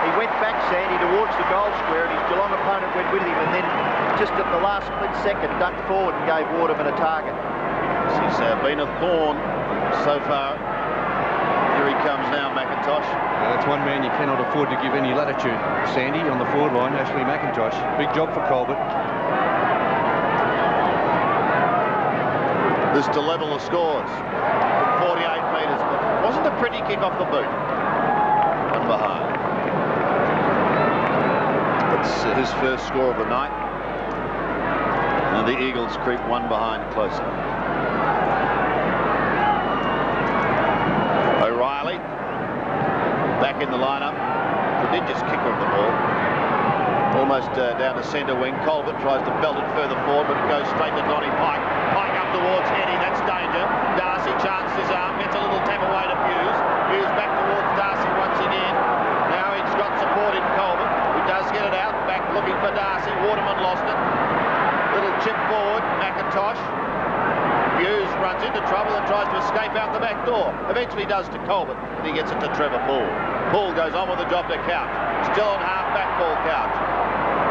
He went back, Sandy, towards the goal square, and his Geelong opponent went with him, and then just at the last split second, ducked forward and gave Waterman a target. He's been a thorn so far. Here he comes now, McIntosh. That's one man you cannot afford to give any latitude. Sandy on the forward line, Ashley McIntosh. Big job for Colbert. This to level the scores. 48 metres. Wasn't a pretty kick off the boot. One behind. That's his first score of the night. And the Eagles creep one behind closer. O'Reilly back in the lineup. Prodigious kicker of the ball. Almost down to centre wing. Colbert tries to belt it further forward, but it goes straight to Donny Pike. Pike up towards Eddie. That's danger. Darcy chances his arm. Gets a little tap away to Hughes. Hughes back towards Darcy once again. Now he's got support in Colbert, who does get it out. Back looking for Darcy. Waterman lost it. Little chip forward. McIntosh. Hughes runs into trouble and tries to escape out the back door. Eventually does to Colbert, and he gets it to Trevor Poole. Poole goes on with the job to Couch. Still on half-back ball, Couch.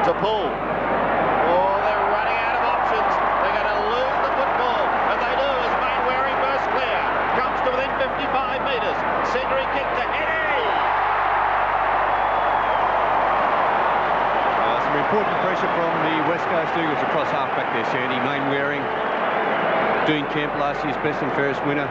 To Poole. Oh, they're running out of options. They're going to lose the football, and they do as Mainwaring bursts clear. Comes to within 55 metres. Centering kick to Eddie. Some important pressure from the West Coast Eagles across half-back there, Sandy. Mainwaring. Dean Kemp, last year's best and fairest winner.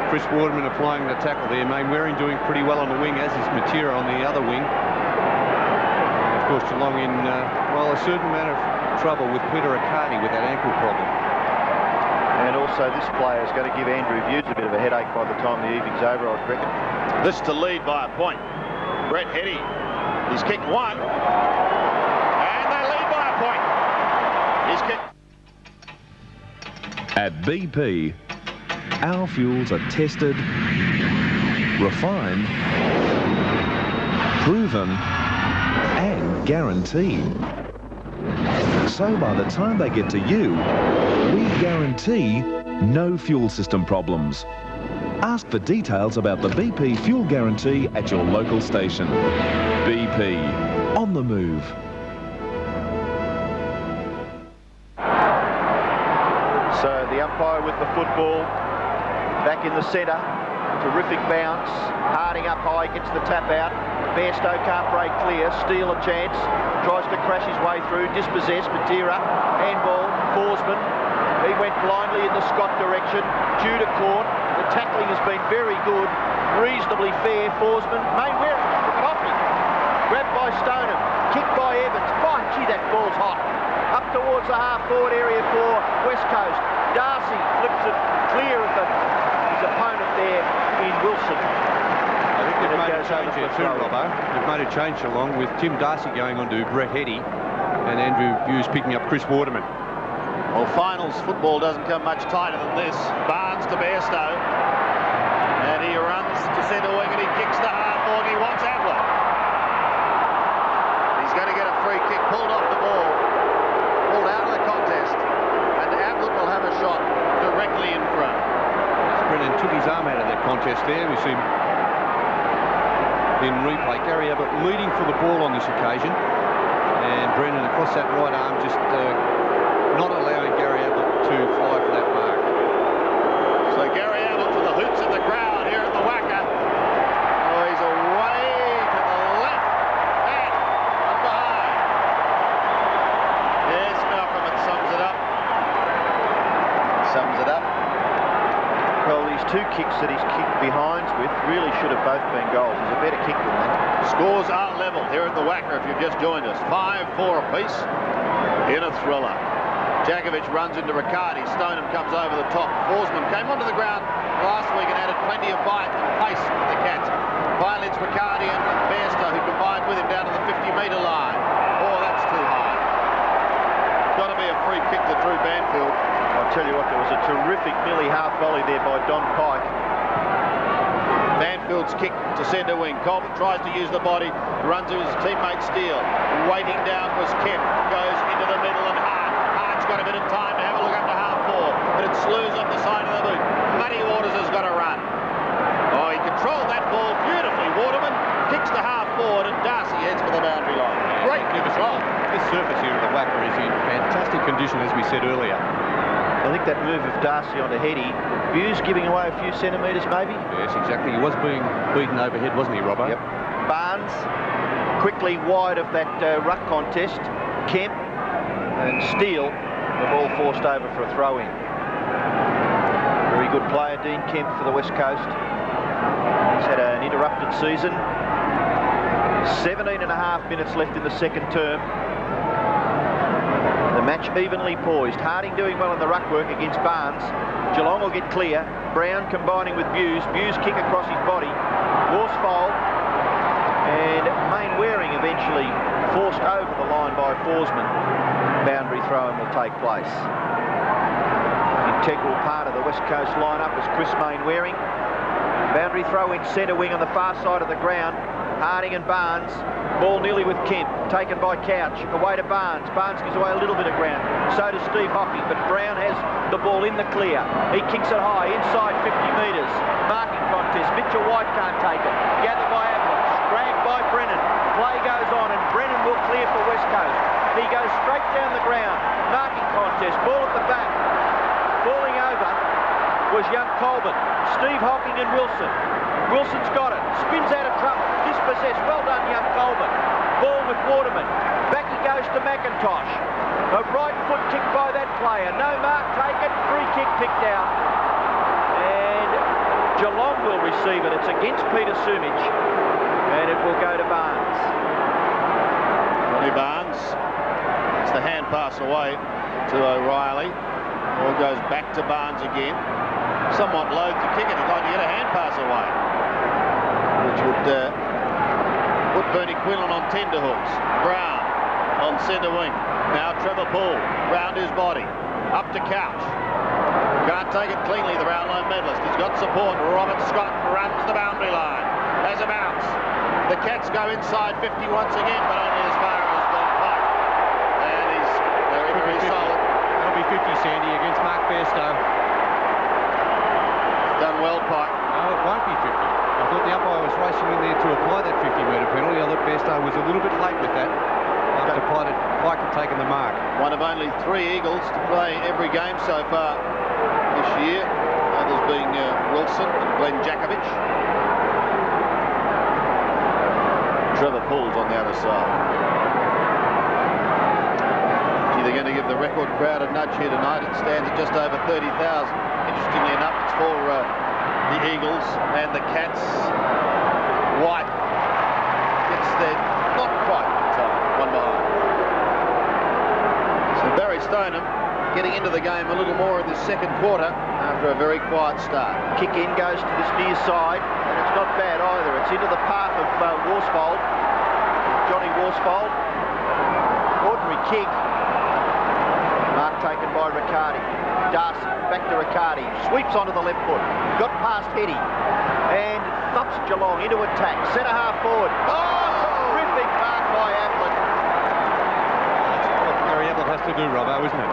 Chris Waterman applying the tackle there. Mainwaring doing pretty well on the wing, as is Matera on the other wing. Of course, Geelong in, a certain amount of trouble with Peter Riccardi with that ankle problem. And also this player is going to give Andrew Hughes a bit of a headache by the time the evening's over, I reckon. This to lead by a point. Brett Hetty, he's kicked one, and they lead by a point. He's kicked. At BP, our fuels are tested, refined, proven, and guaranteed. So by the time they get to you, we guarantee no fuel system problems. Ask for details about the BP fuel guarantee at your local station. BP, on the move. So the umpire with the football, back in the centre, terrific bounce, Harding up high, gets the tap out, Bairstow can't break clear, Steele a chance, tries to crash his way through, dispossessed, Matera, handball, Forsman, he went blindly in the Scott direction, due to court, the tackling has been very good, reasonably fair, Forsman, Mainwaring, took it off him, grabbed by Stoneham, kicked by Evans, my gee that ball's hot, up towards the half-forward area for West Coast, Darcy flips it clear of his opponent there in Wilson. I think they've made a change here too, Robbo. They've made a change along with Tim Darcy going on to Brett Hetty and Andrew Hughes picking up Chris Waterman. Well, finals football doesn't come much tighter than this. Barnes to Bairstow, and he runs to centre wing and he kicks the half-forward. He wants Ablett. He's going to get a free kick, pulled off the ball, pulled out of the contest, and Ablett will have a shot directly in front. Brennan took his arm out of that contest there. We see him in replay. Gary Ablett leading for the ball on this occasion, and Brennan across that right arm just not allowing Gary Ablett to fly for that mark. So Gary Ablett to the hoots of the crowd here at the WACA. Oh, he's away to the left and behind. Yes, Malcolm, it sums it up. Sums it up. Well, these two kicks that he's kicked behinds with really should have both been goals. He's a better kick than that. Scores are level here at the WACA if you've just joined us. 5-4 apiece in a thriller. Jakovic runs into Riccardi. Stoneham comes over the top. Forsman came onto the ground last week and added plenty of bite and pace for the Cats. Finally, it's Riccardi and Bairstow who combined with him down to the 50-metre line. Oh, that's too high. Got to be a free kick to Drew Banfield. I'll tell you what, there was a terrific nearly half volley there by Don Pike. Banfield's kick to centre wing. Colton tries to use the body, runs to his teammate Steele. Waiting down was Kemp, goes into the middle and Hart's got a bit of time to have a look up to half-forward, but it slews off the side of the boot. Muddy Waters has got to run. Oh, he controlled that ball beautifully. Waterman kicks to half-forward and Darcy heads for the boundary line. Great control. This surface here at the WACA is in fantastic condition, as we said earlier. I think that move of Darcy onto Hetty, Hughes giving away a few centimetres maybe? Yes, exactly. He was being beaten overhead, wasn't he, Robbo? Yep. Barnes quickly wide of that ruck contest. Kemp and Steele, the ball forced over for a throw-in. Very good player, Dean Kemp, for the West Coast. He's had an interrupted season. 17.5 minutes left in the second term. The match evenly poised. Harding doing well in the ruck work against Barnes. Geelong will get clear. Brown combining with Buse. Buse kick across his body. Worsfold and Mainwaring eventually forced over the line by Forsman. Boundary throw-in will take place. Integral part of the West Coast lineup was Chris Mainwaring. Boundary throw-in centre wing on the far side of the ground. Harding and Barnes. Ball nearly with Kemp, taken by Couch, away to Barnes. Barnes gives away a little bit of ground. So does Steve Hocking, but Brown has the ball in the clear. He kicks it high, inside 50 metres. Marking contest, Mitchell White can't take it. Gathered by Ablett, dragged by Brennan. Play goes on and Brennan will clear for West Coast. He goes straight down the ground. Marking contest, ball at the back. Falling over was young Coleman. Steve Hocking and Wilson. Wilson's got it, spins out of trouble, dispossessed, well done young Coleman. Ball with Waterman, back he goes to McIntosh. A right foot kick by that player, no mark taken, free kick picked out. And Geelong will receive it, it's against Peter Sumich, and it will go to Barnes. Ronnie Barnes, it's the hand pass away to O'Reilly. Ball goes back to Barnes again. Somewhat loath to kick it. He'd like to get a hand pass away, which would put Bernie Quinlan on tenterhooks. Brown on centre wing. Now Trevor Poole round his body. Up to Couch. Can't take it cleanly, the Brownlow medalist. He's got support. Robert Scott runs the boundary line. Has a bounce. The Cats go inside 50 once again, but only as far as Don Pike. And they're in very solid. That'll be 50, Sandy, against Mark Bairstow. Done well, Pike. No, it won't be 50. I thought the umpire was racing in there to apply that 50-metre penalty. I thought Bairstow was a little bit late with that. After Pike had taken the mark. One of only 3 Eagles to play every game so far this year. Others being Wilson and Glenn Jakovich. Trevor Poole's on the other side. Gee, they're going to give the record crowd a nudge here tonight. It stands at just over 30,000. Interestingly enough, it's for the Eagles and the Cats. White gets there, not quite one behind. So Barry Stoneham getting into the game a little more in the second quarter after a very quiet start. Kick in goes to this near side, and it's not bad either. It's into the path of Worsfold, Johnny Worsfold. Ordinary kick. Mark taken by Riccardi. Darcy back to Riccardi. Sweeps onto the left foot. Got past Hetty. And thumps Geelong into attack. Centre half forward. Oh, terrific mark by Ablett. That's what Gary Ablett has to do, Robbo, isn't it?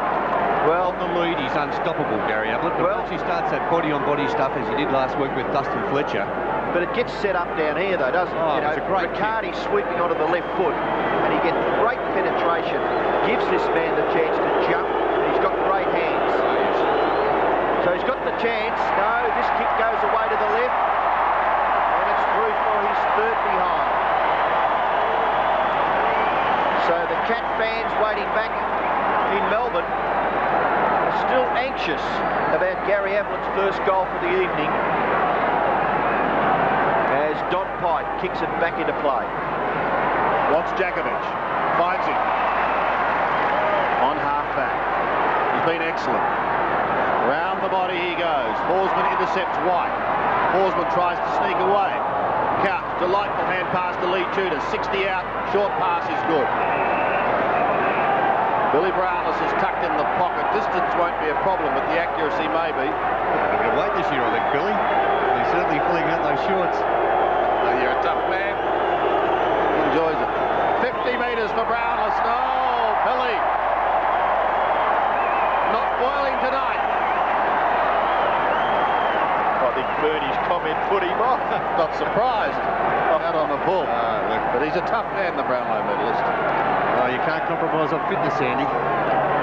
Well, on the lead, he's unstoppable, Gary Ablett. But once he starts that body-on-body stuff, as he did last week with Dustin Fletcher. But it gets set up down here, though, doesn't it? Oh, it's a great Riccardi sweeping onto the left foot, and he gets great penetration. Gives this man the chance to jump, and he's got great hands. Oh, yes. So he's got the chance. No, this kick goes away to the left, and it's through for his third behind. So the Cat fans waiting back in Melbourne are still anxious about Gary Ablett's first goal for the evening, as Don Pike kicks it back into play. Wants Jakovich. Finds him. On half-back. He's been excellent. Round the body he goes. Forsman intercepts White. Forsman tries to sneak away. Couch, delightful hand pass to Lee Tudor. 60 out, short pass is good. Billy Brownless is tucked in the pocket. Distance won't be a problem, but the accuracy may be. A bit of weight this year, I think, Billy. He's certainly filling out those shorts. Oh, you're a tough man. He enjoys it. 50 metres for Brownless. No, Billy. Not boiling tonight. I think Bernie's comment put him off. Not surprised. Out on the ball. But he's a tough man, the Brownlow medalist. Oh, you can't compromise on fitness, Andy.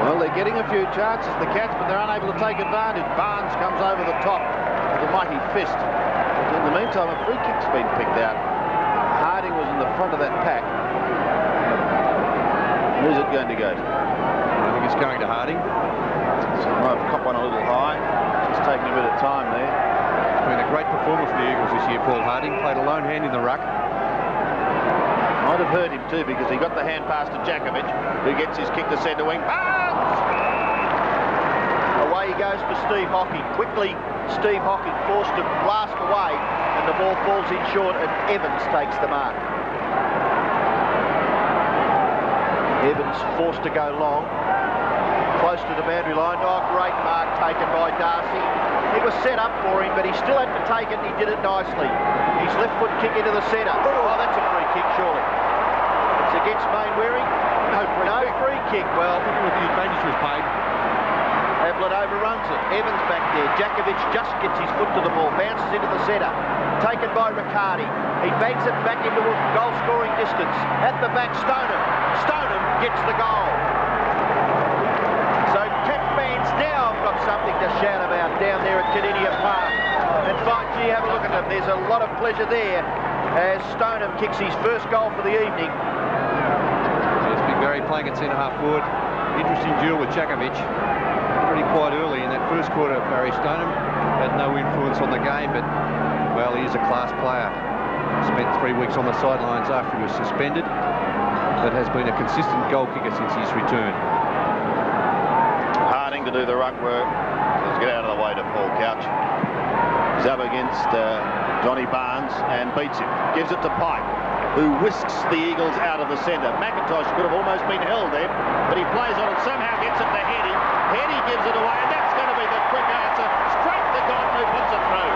Well, they're getting a few chances, the Cats, but they're unable to take advantage. Barnes comes over the top with a mighty fist. But in the meantime, a free kick's been picked out. Harding was in the front of that pack. Who's it going to go to? I think it's going to Harding. So might have copped one a little high. Just taking a bit of time there. It's been a great performance for the Eagles this year, Paul Harding. Played a lone hand in the ruck. Might have hurt him too, because he got the hand pass to Jakovich, who gets his kick to centre wing. Barnes! Away he goes for Steve Hocking. Quickly, Steve Hocking forced to blast away, and the ball falls in short, and Evans takes the mark. Evans forced to go long, close to the boundary line. Oh, great mark taken by Darcy. It was set up for him, but he still had to take it, and he did it nicely. His left foot kick into the centre. Oh, that's a free kick, surely. It's against Mainwaring. No free kick. Well, I think the advantage was paid. Ablett overruns it. Evans back there. Jakovich just gets his foot to the ball. Bounces into the centre. Taken by Riccardi. He bangs it back into a goal-scoring distance. At the back, Stoneham. Stoneham gets the goal. So Cat fans now have got something to shout about down there at Cadinia Park. And fine, gee, have a look at them. There's a lot of pleasure there as Stoneham kicks his first goal for the evening. It's Big Barry playing at centre-half forward. Interesting duel with Jakovich. Pretty quiet early in that first quarter. Barry Stoneham had no influence on the game, but, well, he is a class player. Spent 3 weeks on the sidelines after he was suspended, but has been a consistent goal kicker since his return. Harding to to do the ruck work. Let's get out of the way to Paul Couch. He's up against Johnny Barnes and beats him. Gives it to Pike, who whisks the Eagles out of the centre. McIntosh could have almost been held there, but he plays on it, somehow gets it to Heady. Heady gives it away, and that's going to be the quick answer. Straight to Don, who puts it through.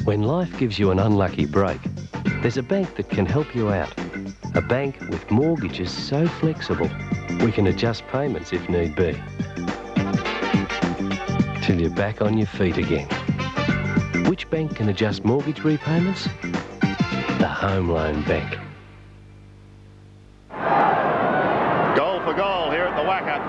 When life gives you an unlucky break, there's a bank that can help you out. A bank with mortgages so flexible, we can adjust payments if need be. Till you're back on your feet again. Which bank can adjust mortgage repayments? The Home Loan Bank. Goal for goal here at the WACA.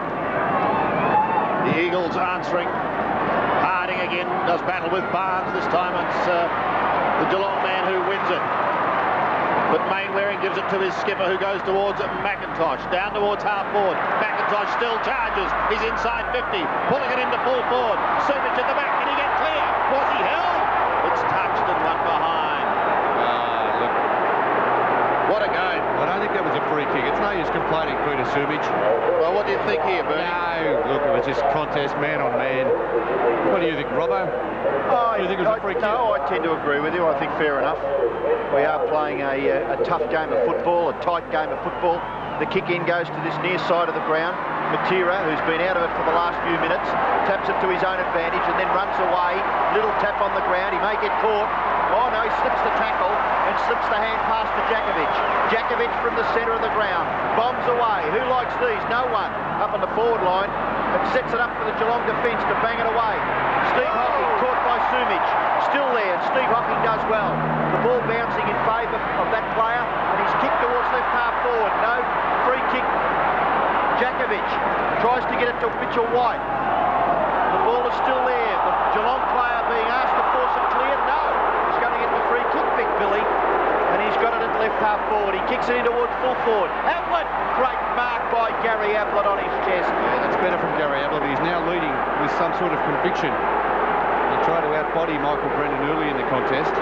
The Eagles answering. Harding again does battle with Barnes. This time it's the Geelong man who wins it. But Mainwaring gives it to his skipper, who goes towards McIntosh, down towards half forward. McIntosh still charges. He's inside 50, pulling it into full forward. Sumich at the back. Can he get clear? Was he held? It's touched and one behind. Look. What a game. I don't think that was a free kick. It's no use complaining, Peter Sumich. Well, what do you think here, Bernie? No, look, it was just contest, man on man. What do you think, Robbo? Do you think it was a free kick? No, I tend to agree with you. I think fair enough. We are playing a tough game of football, a tight game of football. The kick-in goes to this near side of the ground. Matera, who's been out of it for the last few minutes, taps it to his own advantage and then runs away. Little tap on the ground. He may get caught. Oh, no, he slips the tackle and slips the hand pass to Jakovic. Jakovic from the centre of the ground. Bombs away. Who likes these? No one. Up on the forward line. It sets it up for the Geelong defence to bang it away. Steve Hocking caught by Sumich. Still there, and Steve Hocking does well. The ball bouncing in favour of that player, and he's kicked towards left half forward. No, free kick. Jakovic tries to get it to Mitchell White. The ball is still there. The Geelong player being asked to force it clear. No, he's going to get the free kick, Big Billy, and he's got it at left half forward. He kicks it in towards full forward. Ablett, great mark by Gary Ablett on his chest. Yeah, that's better from Gary Ablett. He's now leading with some sort of conviction. He tried to outbody Michael Brennan early in the contest.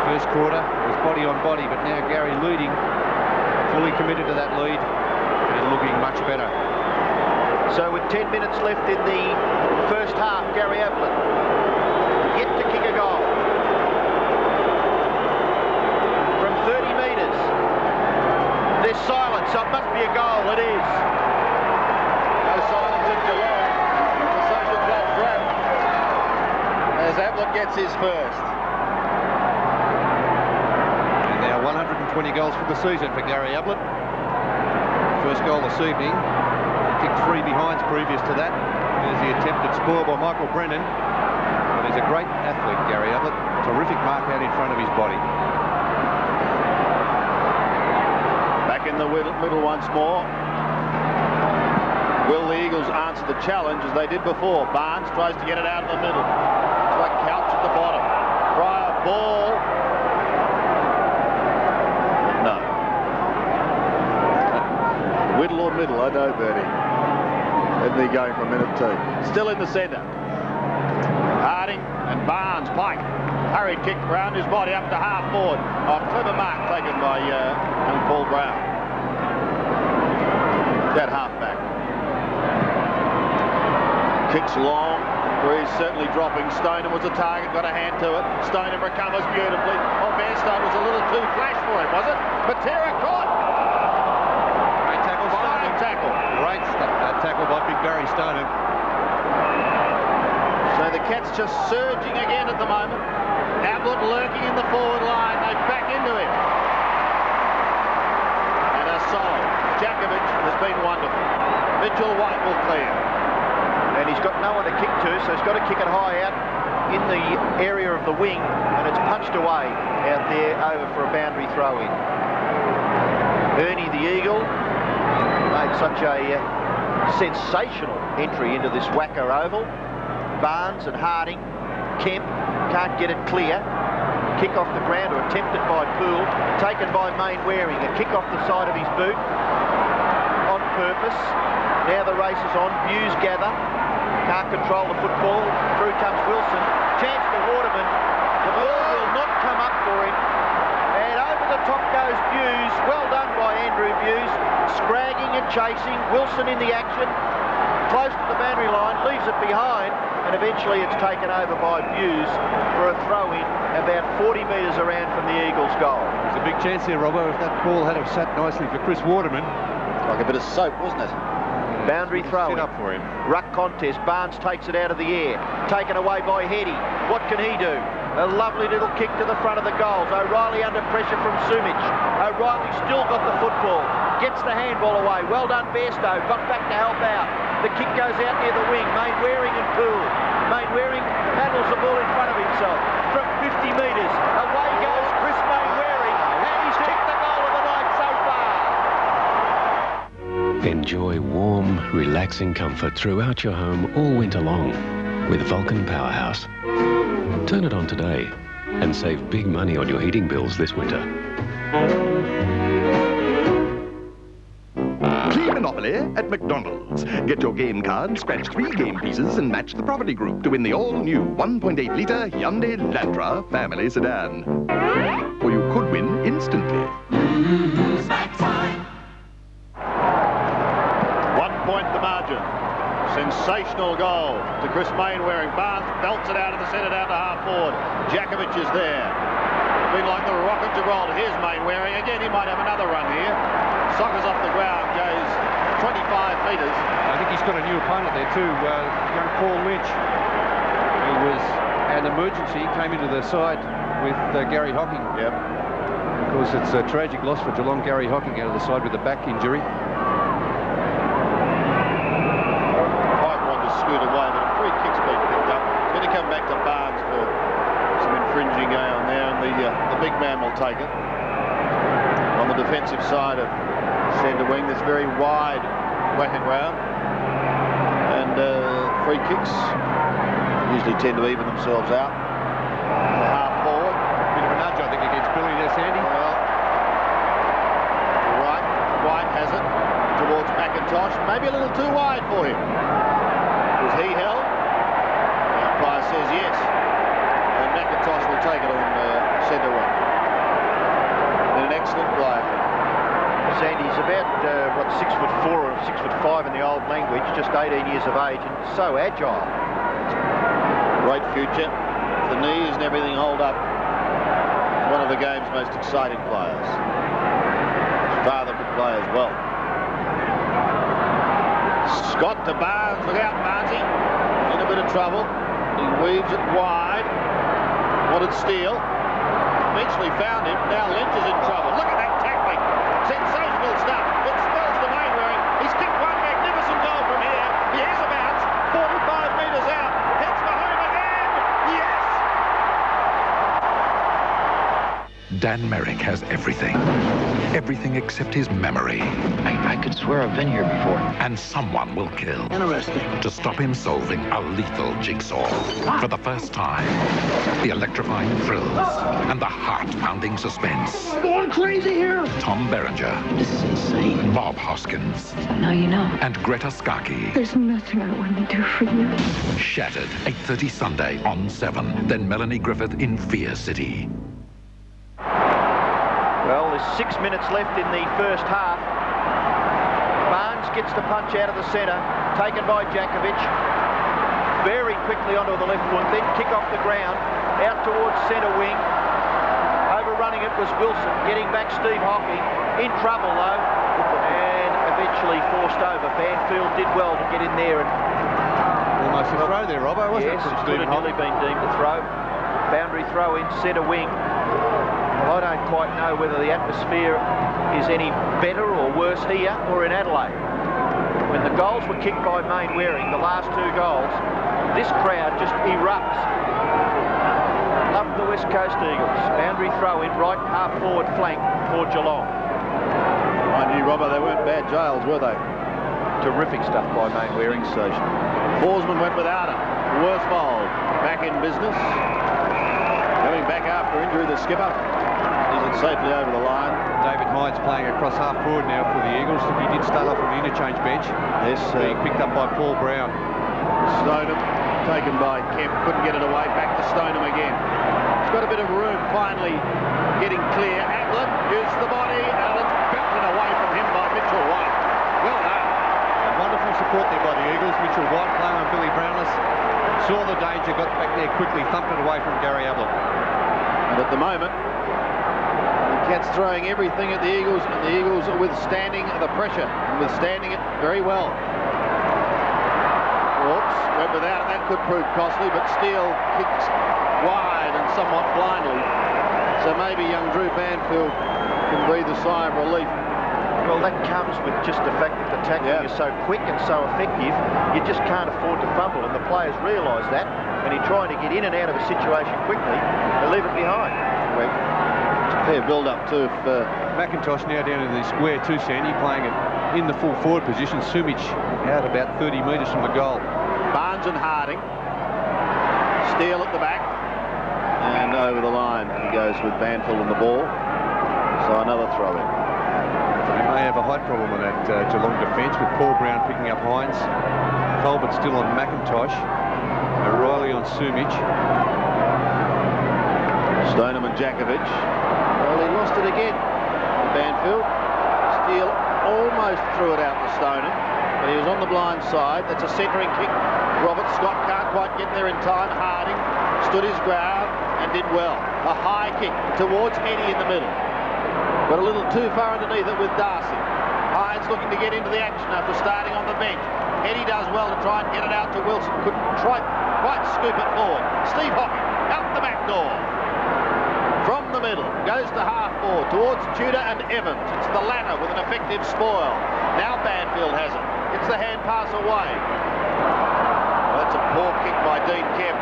First quarter was body on body, but now Gary leading, fully committed to that lead, and looking much better. So with 10 minutes left in the first half, Gary Ablett yet to kick a goal. From 30 metres, there's silence, so it must be a goal. It is. No silence in Geelong. It's a social club grab as Ablett gets his first. And now 120 goals for the season for Gary Ablett. First goal this evening. He kicked 3 behinds previous to that. There's the attempted spoil by Michael Brennan. But he's a great athlete, Gary Ablett. Terrific mark out in front of his body. Back in the middle once more. Will the Eagles answer the challenge as they did before? Barnes tries to get it out of the middle. It's like Couch at the bottom. Pryor, ball. No. Whittle or middle, I know, Bertie. Isn't he going for a minute too? Still in the centre. Harding and Barnes, Pike. Hurried kick round his body up to half forward. Oh, clever mark taken by young Paul Brown. That half back. Kicks long, where he's certainly dropping. Stoneham was a target, got a hand to it. Stoneham recovers beautifully. Oh, Bairstow was a little too flash for him, was it? Matera caught. Great tackle, Stoneham. Tackle. Great tackle by Big Barry Stoneham. So the Cats just surging again at the moment. Ablett lurking in the forward line. They back into him. And a solo. Jakovic has been wonderful. Mitchell White will clear. And he's got no one to kick to, so he's got to kick it high out in the area of the wing, and it's punched away out there over for a boundary throw-in. Ernie the Eagle made such a sensational entry into this WACA oval. Barnes and Harding, Kemp can't get it clear. Kick off the ground, or attempted by Poole, taken by Mainwaring. A kick off the side of his boot on purpose. Now the race is on. Views gather. Can't control the football. Through comes Wilson. Chance for Waterman. The ball will not come for him. And over the top goes Buse. Well done by Andrew Buse. Scragging and chasing. Wilson in the action. Close to the boundary line. Leaves it behind. And eventually it's taken over by Buse for a throw-in about 40 metres around from the Eagles' goal. There's a big chance here, Robbo, if that ball had have sat nicely for Chris Waterman. Like a bit of soap, wasn't it? Boundary throw-in. Up for him. Ruck contest. Barnes takes it out of the air. Taken away by Heady. What can he do? A lovely little kick to the front of the goals. O'Reilly under pressure from Sumich. O'Reilly still got the football. Gets the handball away. Well done, Bairstow. Got back to help out. The kick goes out near the wing. Mainwaring and Poole. Mainwaring handles the ball in front of himself. From 50 metres. Away goes Chris Mainwaring. And he's kicked the goal of the night so far. Enjoy warm, relaxing comfort throughout your home all winter long with Vulcan Powerhouse. Turn it on today and save big money on your heating bills this winter. Play Monopoly at McDonald's. Get your game card, scratch 3 game pieces and match the property group to win the all-new 1.8-litre Hyundai Elantra family sedan. Or you could win instantly. 1 point the margin. Sensational goal to Chris Mainwaring. Barnes belts it out of the centre down to half forward. Jakovic is there. Been like the Rock of Gibraltar. Here's Mainwaring again. He might have another run here. Soccers off the ground, goes 25 metres. I think he's got a new opponent there too, young Paul Lynch, who was an emergency, came into the side with Gary Hocking. Yep. Of course, it's a tragic loss for Geelong. Gary Hocking out of the side with a back injury. Scoot away, but a free kick's been picked up. It's going to come back to Barnes for some infringing going on there, and the big man will take it. On the defensive side of centre wing, this very wide WACA ground, and free kicks usually tend to even themselves out. Half forward. Bit of a nudge, I think, against Billy there, Sandy. Well, White has it towards McIntosh. Maybe a little too wide for him. Was he held? The umpire says yes. And McIntosh will take it on centre wing. An excellent player. Sandy's about, 6'4" or 6'5" in the old language, just 18 years of age, and so agile. Great future. The knees and everything hold up. One of the game's most exciting players. His father could play as well. Scott to Barnes, look out Barnesy, in a bit of trouble. He weaves it wide, wanted Steele, eventually found him, now Lynch is in trouble. Look at that tackling, sensational stuff. It spells the Mainwaring. He's kicked one magnificent goal from here. He has a bounce, 45 metres out, heads for home again, yes! Dan Merrick has everything. Everything except his memory. I could swear I've been here before. And someone will kill. Interesting. To stop him solving a lethal jigsaw. For the first time, the electrifying thrills and the heart-pounding suspense. Am I going crazy here? Tom Berenger. This is insane. Bob Hoskins. Now you know. And Greta Scacchi. There's nothing I wouldn't do for you. Shattered, 8:30 Sunday on 7. Then Melanie Griffith in Fear City. Well, there's 6 minutes left in the first half. Barnes gets the punch out of the centre, taken by Jakovic. Very quickly onto the left foot, then kick off the ground, out towards centre wing. Overrunning it was Wilson, getting back Steve Hocking. In trouble though, and eventually forced over. Banfield did well to get in there and... Almost a throw there, Robbo, wasn't it? Yes, it could have nearly been deemed a throw. Boundary throw in centre wing. Well, I don't quite know whether the atmosphere is any better or worse here or in Adelaide. When the goals were kicked by Mainwaring, the last 2 goals, this crowd just erupts. Love the West Coast Eagles. Boundary throw in right half forward flank for Geelong. Mind you, Robbo, they weren't bad jails, were they? Terrific stuff by Mainwaring station. Forsman went without him. Worthfold back in business. Coming back after injury, the skipper. Is it safely over the line? David Hines playing across half forward now for the Eagles. He did start off on the interchange bench. Yes. Being picked up by Paul Brown. Stoneham taken by Kemp. Couldn't get it away. Back to Stoneham again. It's got a bit of room finally getting clear. Ablett used the body and it's belted away from him by Mitchell White. Well done. And wonderful support there by the Eagles. Mitchell White playing on Billy Brownless. Saw the danger, got back there quickly, thumped it away from Gary Ablett. And at the moment, the Cats throwing everything at the Eagles, and the Eagles are withstanding the pressure, and withstanding it very well. Oops, went without it. That could prove costly, but Steele kicks wide and somewhat blindly. So maybe young Drew Banfield can breathe a sigh of relief. Well, that comes with just the fact that the tackling is so quick and so effective, you just can't afford to fumble, and the players realise that, and in trying to get in and out of a situation quickly, they leave it behind. Well, it's a fair build-up too. McIntosh now down in the square too, Sandy, playing it in the full forward position. Sumich out about 30 metres from the goal. Barnes and Harding. Steele at the back. And over the line he goes with Banfield and the ball. So another throw-in. They may have a height problem on that Geelong defence, with Paul Brown picking up Hines. Colbert still on McIntosh. O'Reilly on Sumich. Stoneham and Jakovic. Well, he lost it again. Banfield. Steele almost threw it out to Stoneham, but he was on the blind side. That's a centering kick. Robert Scott can't quite get there in time. Harding stood his ground and did well. A high kick towards Eddie in the middle. Got a little too far underneath it with Darcy. Hines looking to get into the action after starting on the bench. Eddie does well to try and get it out to Wilson. Couldn't quite scoop it forward. Steve Hocking out the back door. From the middle, goes to half forward towards Tudor and Evans. It's the latter with an effective spoil. Now Banfield has it. It's the hand pass away. Well, that's a poor kick by Dean Kemp.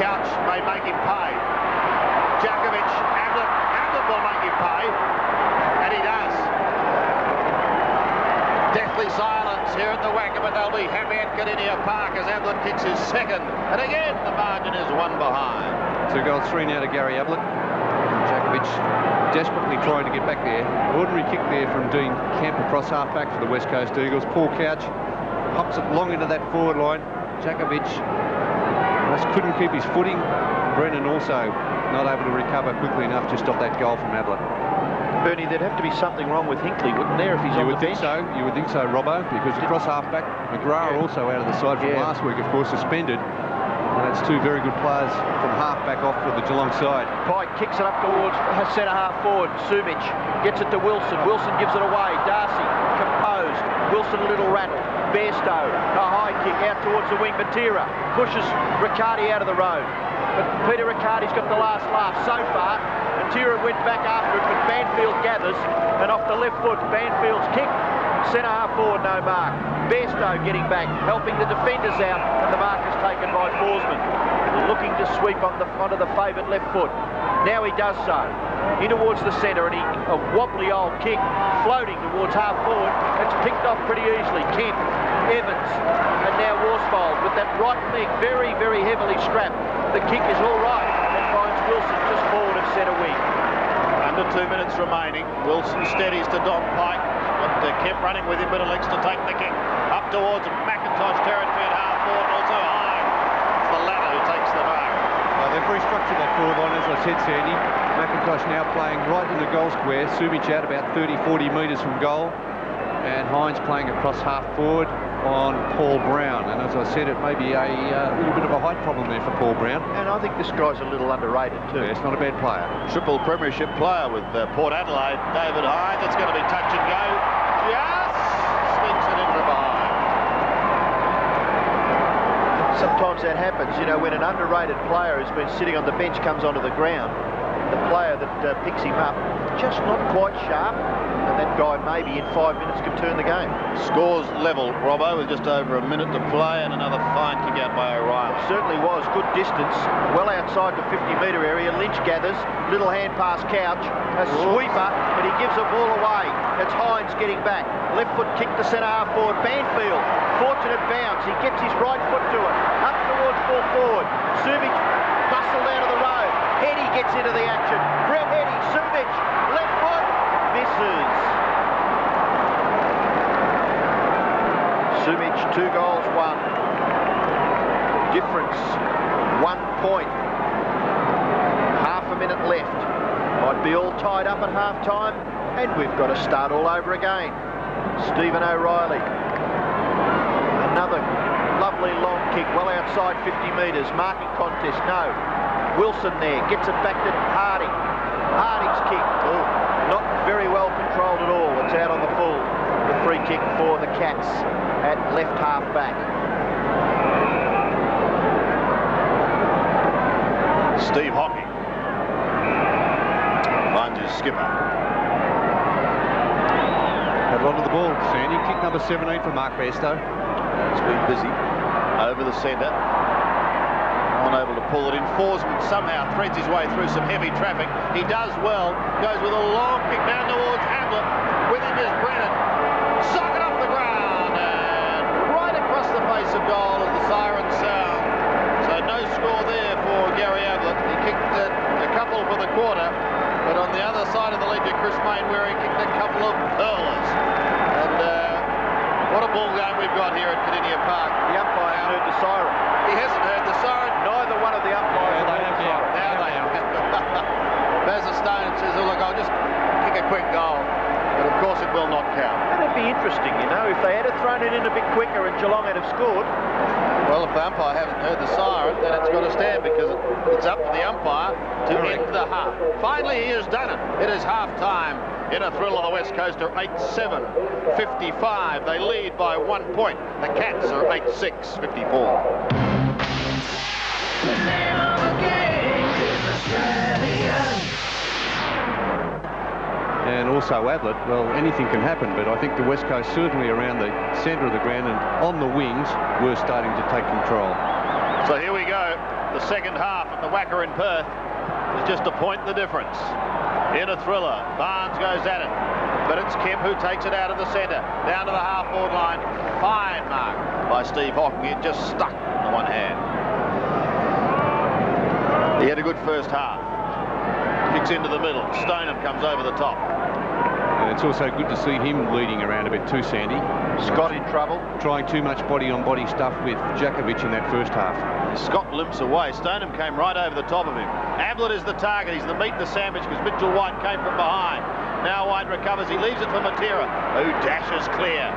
Couch may make him pay. Jakovic, Ablett will make him pay, and he does. Deathly silence here at the WACA, but they'll be happy at Cardinia Park as Ablett kicks his second, and again the margin is one behind. 2 goals, 3 now to Gary Ablett. Jakovic desperately trying to get back there. Ordinary kick there from Dean Kemp across half back for the West Coast Eagles. Paul Couch pops it long into that forward line. Jakovic just couldn't keep his footing. Brennan also not able to recover quickly enough to stop that goal from Ablett. Bernie, there'd have to be something wrong with Hinckley, wouldn't there, if he's on the bench? You would think so, Robbo, because across half-back, McGrath also out of the side from last week, of course, suspended. And that's 2 very good players from half-back off for the Geelong side. Pike kicks it up towards centre-half forward. Sumich gets it to Wilson. Wilson gives it away. Darcy, composed. Wilson a little rattled. Bairstow, a high kick out towards the wing. Matera pushes Riccardi out of the road. But Peter Riccardi's got the last laugh so far. Matera went back after it, but Banfield gathers, and off the left foot, Banfield's kick. Centre-half forward, no mark. Bairstow getting back, helping the defenders out, and the mark is taken by Forsman, looking to sweep onto the favoured left foot. Now he does so. In towards the centre, and a wobbly old kick, floating towards half forward. It's picked off pretty easily. Kemp, Evans, and now Worsfold with that right leg very, very heavily strapped. The kick is all right and finds Wilson just forward of centre wing. Under 2 minutes remaining. Wilson steadies to Don Pike, but Kemp running with him, bit of legs to take the kick. Up towards McIntosh territory at half forward, and also high. It's the latter who takes the mark. They've restructured that forward line, as I said, Sandy. McIntosh now playing right in the goal square. Sumich out about 30-40 metres from goal. And Hines playing across half forward on Paul Brown. And as I said, it may be a little bit of a height problem there for Paul Brown. And I think this guy's a little underrated too. Yeah, it's not a bad player. Triple premiership player with Port Adelaide. David Hines, it's going to be touch and go. Just sneaks it in from behind. Sometimes that happens, you know, when an underrated player who's been sitting on the bench comes onto the ground. The player that picks him up, just not quite sharp, and that guy maybe in 5 minutes could turn the game. Scores level, Robbo, with just over a minute to play, and another fine kick out by O'Reilly. Certainly was, good distance, well outside the 50-metre area. Lynch gathers, little hand pass Couch, a sweeper, but he gives the ball away. It's Hines getting back, left foot kick to centre-half forward. Banfield, fortunate bounce, he gets his right foot to it, up towards full forward. Sumich bustled out of the road. Heady gets into the action. Brett Heady, Sumich, left foot, misses. Sumich, 2 goals, 1. Difference, 1 point. minute left. Might be all tied up at half-time, and we've got to start all over again. Stephen O'Reilly. Another lovely long kick, well outside 50 metres. Marking contest, no. Wilson there, gets it back to Harding. Harding's kick, not very well controlled at all. It's out on the full. The free kick for the Cats at left half back. Steve Hocking finds his skipper. Had a lot of the ball, Sandy. Kick number 17 for Mark Bairstow. He's been busy over the centre. Unable to pull it in. Forsman somehow threads his way through some heavy traffic. He does well. Goes with a long kick down towards Hamlet. With him is Brennan. Sock it off the ground and right across the face of goal as the siren sound. So no score there for Gary Ablett. He kicked a couple for the quarter, but on the other side of the ledger, Chris Mainwaring kicked a couple of hurlers. And what a ball game we've got here at Cardinia Park. The umpire heard the siren. He hasn't heard the siren. Neither one of the umpires have heard the siren. Now they have. Bazza Stone says, oh, look, I'll just kick a quick goal. But of course it will not count. That'd be interesting, you know, if they had thrown it in a bit quicker and Geelong had have scored. Well, if the umpire hasn't heard the siren, then it's got to stand because it's up to the umpire to end the half. Finally, he has done it. It is half-time in a thrill of the West Coast are 8-7, 55. They lead by 1 point. The Cats are 8-6, 54. The name of the game is Australia. And also Ablett, well, anything can happen, but I think the West Coast, certainly around the centre of the ground and on the wings, were starting to take control. So here we go. The second half of the WACA in Perth is just a point the difference. In a thriller, Barnes goes at it, but it's Kemp who takes it out of the centre, down to the half-forward line. Fine mark by Steve Hocking. It just stuck in the one hand. He had a good first half. Kicks into the middle. Stoneham comes over the top. And it's also good to see him leading around a bit too, Sandy. Scott in trouble. Trying too much body-on-body stuff with Jakovic in that first half. Scott limps away. Stoneham came right over the top of him. Ablett is the target. He's the meat in the sandwich because Mitchell White came from behind. Now White recovers. He leaves it for Matera, who dashes clear.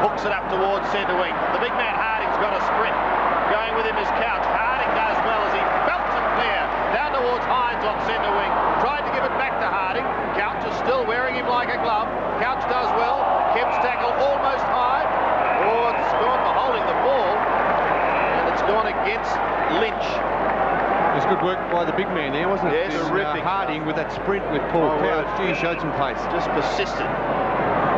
Hooks it up towards centre wing. The big man Harding's got a sprint. Going with him is Couch. Harding does well as he belts it clear. Down towards Hines on centre wing. Tried to give it back to Harding. Couch is still wearing him like a glove. Couch does well. Kemp's tackle almost high. Oh, it's gone for holding the ball. And it's gone against Lynch. It was good work by the big man there, wasn't it? Yes, terrific. Harding with that sprint with Paul Couch. Gee, he showed some pace. Just persistent.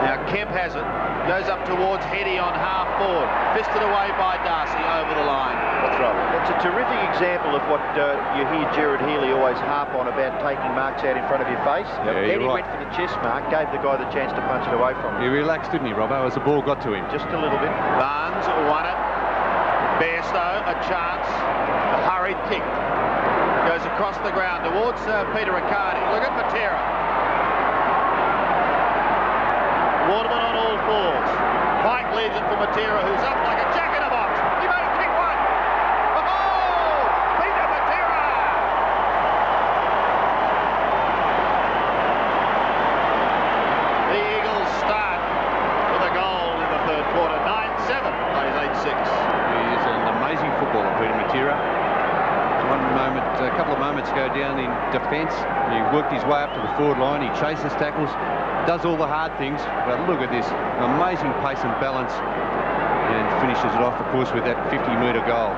Now Kemp has it. Goes up towards Heady on half forward. Fisted away by Darcy over the line. The throw. It's a terrific example of what you hear Gerard Healy always harp on about taking marks out in front of your face. Yeah, Then he right. went for the chest mark, gave the guy the chance to punch it away from him. He relaxed, didn't he, Robbo, as the ball got to him? Just a little bit. Barnes won it. Bairstow, a chance. A hurried kick. Goes across the ground towards Peter Riccardi. Look at Matera. Waterman on all fours. Pike leaves it for Matera, who's up like a jack in a box. He may kick one. Oh! Peter Matera! The Eagles start with a goal in the third quarter. 9-7, plays 8-6. He is an amazing footballer, Peter Matera. A couple of moments ago down in defence, he worked his way up to the forward line, he chases tackles, does all the hard things, but look at this, amazing pace and balance, and finishes it off, of course, with that 50-metre goal.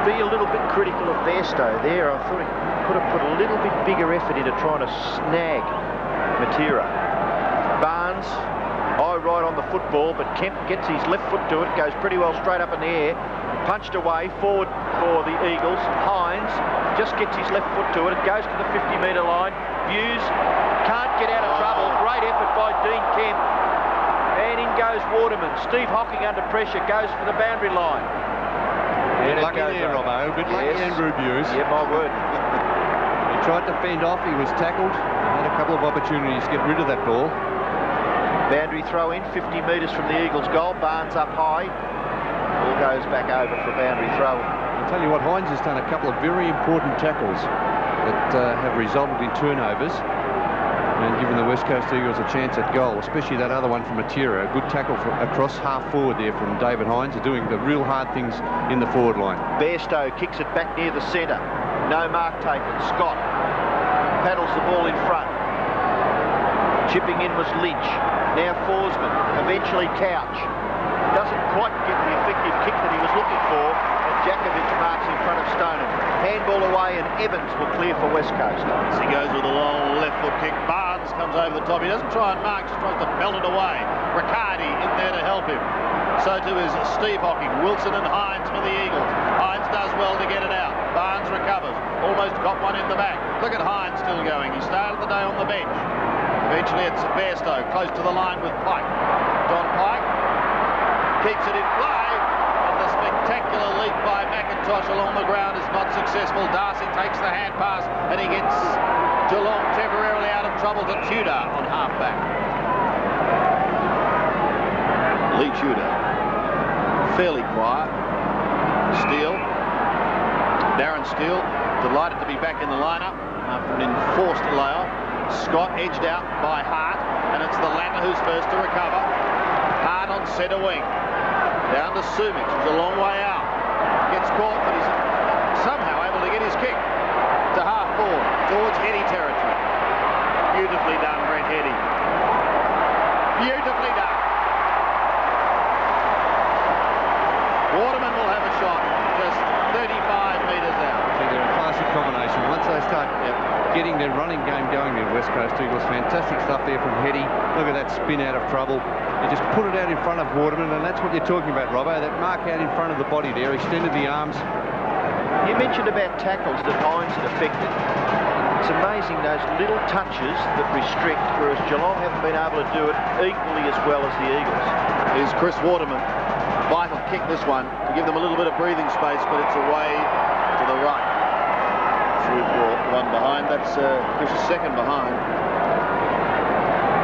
Be a little bit critical of Bairstow there. I thought he could have put a little bit bigger effort into trying to snag Matera. Barnes, eye right on the football, but Kemp gets his left foot to it, goes pretty well straight up in the air, punched away, forward for the Eagles. Hines just gets his left foot to it. It goes to the 50-metre line. Views can't get out of trouble. Great effort by Dean Kemp. And in goes Waterman. Steve Hocking under pressure goes for the boundary line. A bit lucky there, Robbo. A bit lucky, Andrew Views. Yeah, my word. He tried to fend off. He was tackled. He had a couple of opportunities to get rid of that ball. Boundary throw in, 50 metres from the Eagles' goal. Barnes up high. Ball goes back over for a boundary throw. I'll tell you what, Hines has done a couple of very important tackles that have resulted in turnovers and given the West Coast Eagles a chance at goal, especially that other one from Matera. A good tackle across half forward there from David Hines. They're doing the real hard things in the forward line. Bairstow kicks it back near the centre. No mark taken. Scott paddles the ball in front. Chipping in was Lynch. Now Forsman. Eventually Couch. Doesn't quite get the effective kick that he was looking for. And Jakovic marks in front of Stoneham. Handball away and Evans will clear for West Coast. As he goes with a long left foot kick. Barnes comes over the top. He doesn't try and mark, just tries to belt it away. Riccardi in there to help him. So too is Steve Hocking. Wilson and Hines for the Eagles. Hines does well to get it out. Barnes recovers. Almost got one in the back. Look at Hines still going. He started the day on the bench. Eventually it's Bairstow close to the line with Pike. Don Pike keeps it in play. And the spectacular leap by McIntosh along the ground is not successful. Darcy takes the hand pass and he gets Geelong temporarily out of trouble to Tudor on half-back. Lee Tudor, fairly quiet. Steele, Darren Steele, delighted to be back in the lineup after an enforced layoff. Scott edged out by Hart, and it's the latter who's first to recover. Hart on centre wing. Down to Sumich, who's a long way out. Gets caught, but he's somehow able to get his kick to half forward, towards Heady territory. Beautifully done, Brent Heady. Beautifully done. Waterman will have a shot, just 35 metres out. They're a classic combination. Once they start getting their running game going there, West Coast Eagles, fantastic stuff there from Heady. Look at that spin out of trouble. They just put it out in front of Waterman, and that's what you're talking about, Robbo. That mark out in front of the body there, extended the arms. You mentioned about tackles that Hines had affected. It's amazing those little touches that restrict, whereas Geelong haven't been able to do it equally as well as the Eagles. Here's Chris Waterman. Vital kick this one to give them a little bit of breathing space, but it's away to the right. Through for one behind. That's Chris's second behind.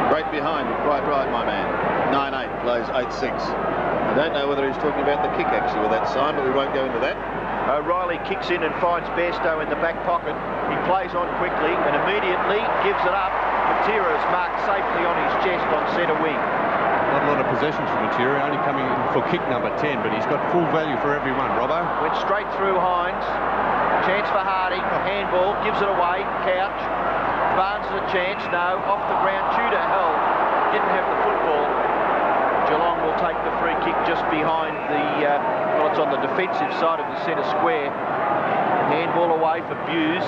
Great behind, you're quite right, my man. 9-8 plays 8-6. I don't know whether he's talking about the kick actually with that sign, but we won't go into that. O'Reilly kicks in and finds Bairstow in the back pocket. He plays on quickly and immediately gives it up. Matera is marked safely on his chest on centre wing. Not a lot of possessions for Matera, only coming in for kick number 10, but he's got full value for everyone, Robbo. Went straight through Hines. Chance for Hardy. Handball. Gives it away. Couch. Barnes has a chance. No. Off the ground. Tudor held. Didn't have the football. Geelong will take the free kick just behind the... well, it's on the defensive side of the centre square. Handball away for Buse.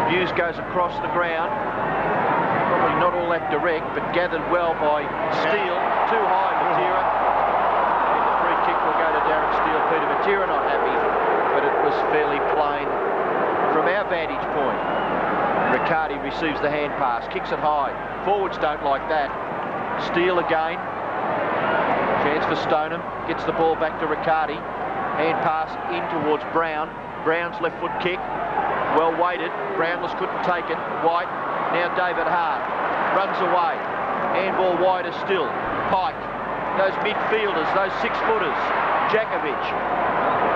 Buse goes across the ground. Probably not all that direct, but gathered well by Steele. Too high, Matera. And the free kick will go to Darren Steele. Peter Matera not happy, but it was fairly plain from our vantage point. Riccardi receives the hand pass, kicks it high. Forwards don't like that. Steele again. Chance for Stoneham. Gets the ball back to Riccardi. Hand pass in towards Brown. Brown's left foot kick. Well weighted. Brownless couldn't take it. White. Now David Hart. Runs away. Handball wider still. Pike. Those midfielders, those 6-footers. Jakovic.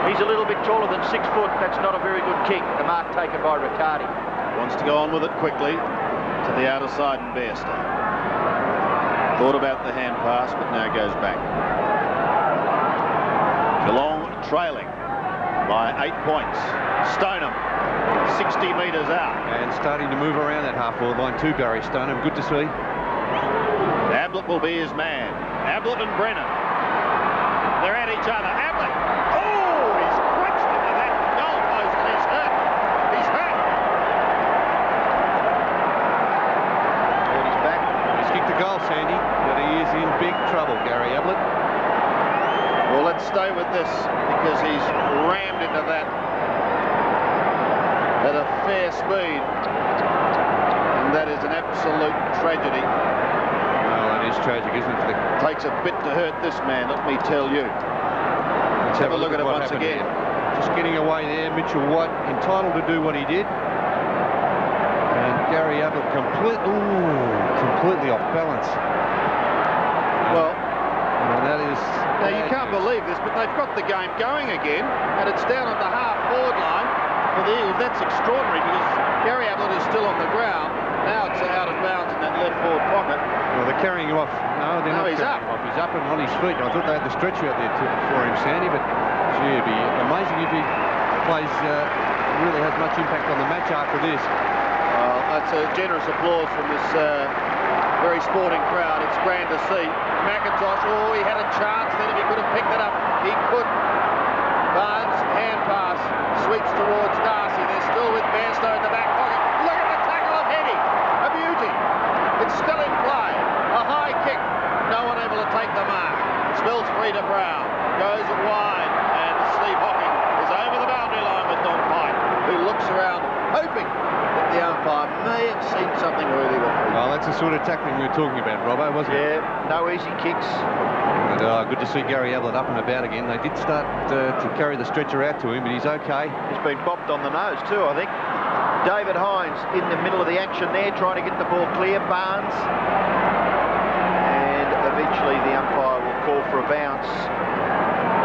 He's a little bit taller than 6 foot. That's not a very good kick. The mark taken by Riccardi. Wants to go on with it quickly to the outer side and Bairstow. Thought about the hand pass, but now goes back. Geelong trailing by 8 points. Stoneham 60 metres out. And starting to move around that half-forward line too, Barry Stoneham. Good to see. Ablett will be his man. Ablett and Brennan. They're at each other. Ablett. Oh, he's crunched into that goal post and he's hurt. He's hurt. And he's back. He's kicked the goal, Sandy, but he is in big trouble, Gary Ablett. Well, let's stay with this because he's rammed into that at a fair speed. And that is an absolute tragedy. Well, it is tragic, isn't it? Takes a bit to hurt this man, let me tell you. Let's have a look at it once again. There. Just getting away there. Mitchell White entitled to do what he did. And Gary Ablett completely off balance. Well, that is... Now, you can't believe this, but they've got the game going again, and it's down on the half-forward line. for the Eagles. That's extraordinary because Gary Ablett is still on the ground. Now it's out of bounds in that left forward pocket. Well, they're carrying him off. No, they're not he's carrying him off. He's up and on his feet. I thought they had the stretcher out there for him, Sandy, but gee, it'd be amazing if he plays, really has much impact on the match after this. Well, that's a generous applause from this very sporting crowd. It's grand to see. McIntosh, oh, he had a chance then if he could have picked it up. He couldn't. Barnes, hand pass, sweeps towards Darcy. They're still with Bairstow in the back pocket. Look at the tackle of Heady. A beauty. It's still in play. A high kick. No one able to take the mark. Spills free to Brown. Goes wide. And Steve Hocking is over the boundary line with Don Pike, who looks around hoping that the umpire may have seen something really good. Well, that's the sort of tackling we were talking about, Robbo, wasn't it? Yeah, no easy kicks. And, good to see Gary Ablett up and about again. They did start to carry the stretcher out to him, but he's okay. He's been bopped on the nose too, I think. David Hines in the middle of the action there, trying to get the ball clear. Barnes. And eventually the umpire will call for a bounce.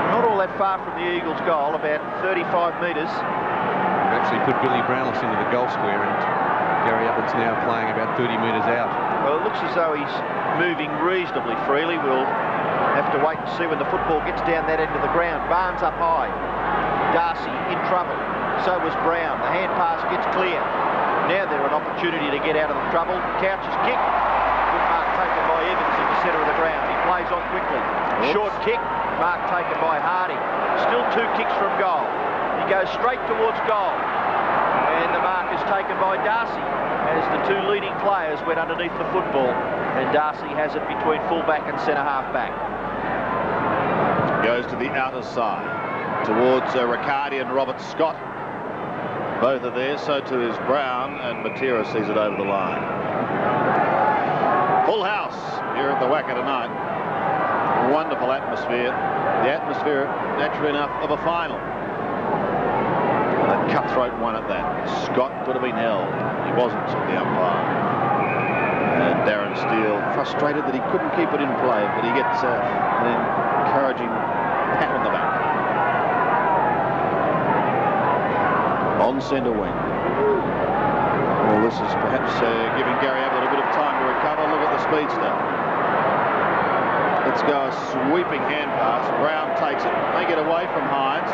Not all that far from the Eagles' goal, about 35 metres. They've actually put Billy Brownless into the goal square, and Gary Ablett's now playing about 30 metres out. Well, it looks as though he's moving reasonably freely. We'll have to wait and see when the football gets down that end of the ground. Barnes up high. Darcy in trouble. So was Brown. The hand pass gets clear. Now they're an opportunity to get out of the trouble. Couch's kick. Good mark taken by Evans in the centre of the ground. He plays on quickly. Oops. Short kick. Mark taken by Hardy. Still 2 kicks from goal. He goes straight towards goal. And the mark is taken by Darcy as the 2 leading players went underneath the football. And Darcy has it between full-back and centre-half back. Goes to the outer side towards Riccardi and Robert Scott. Both are there, so too is Brown, and Matera sees it over the line. Full house here at the WACA tonight. Wonderful atmosphere. The atmosphere, naturally enough, of a final. A cutthroat one at that. Scott could have been held. He wasn't, said the umpire. And Darren Steele frustrated that he couldn't keep it in play, but he gets an encouraging pat on the back. On centre wing. Well, this is perhaps giving Gary Ablett a bit of time to recover. Look at the speedster. Let's go a sweeping hand pass. Brown takes it. They get away from Hines.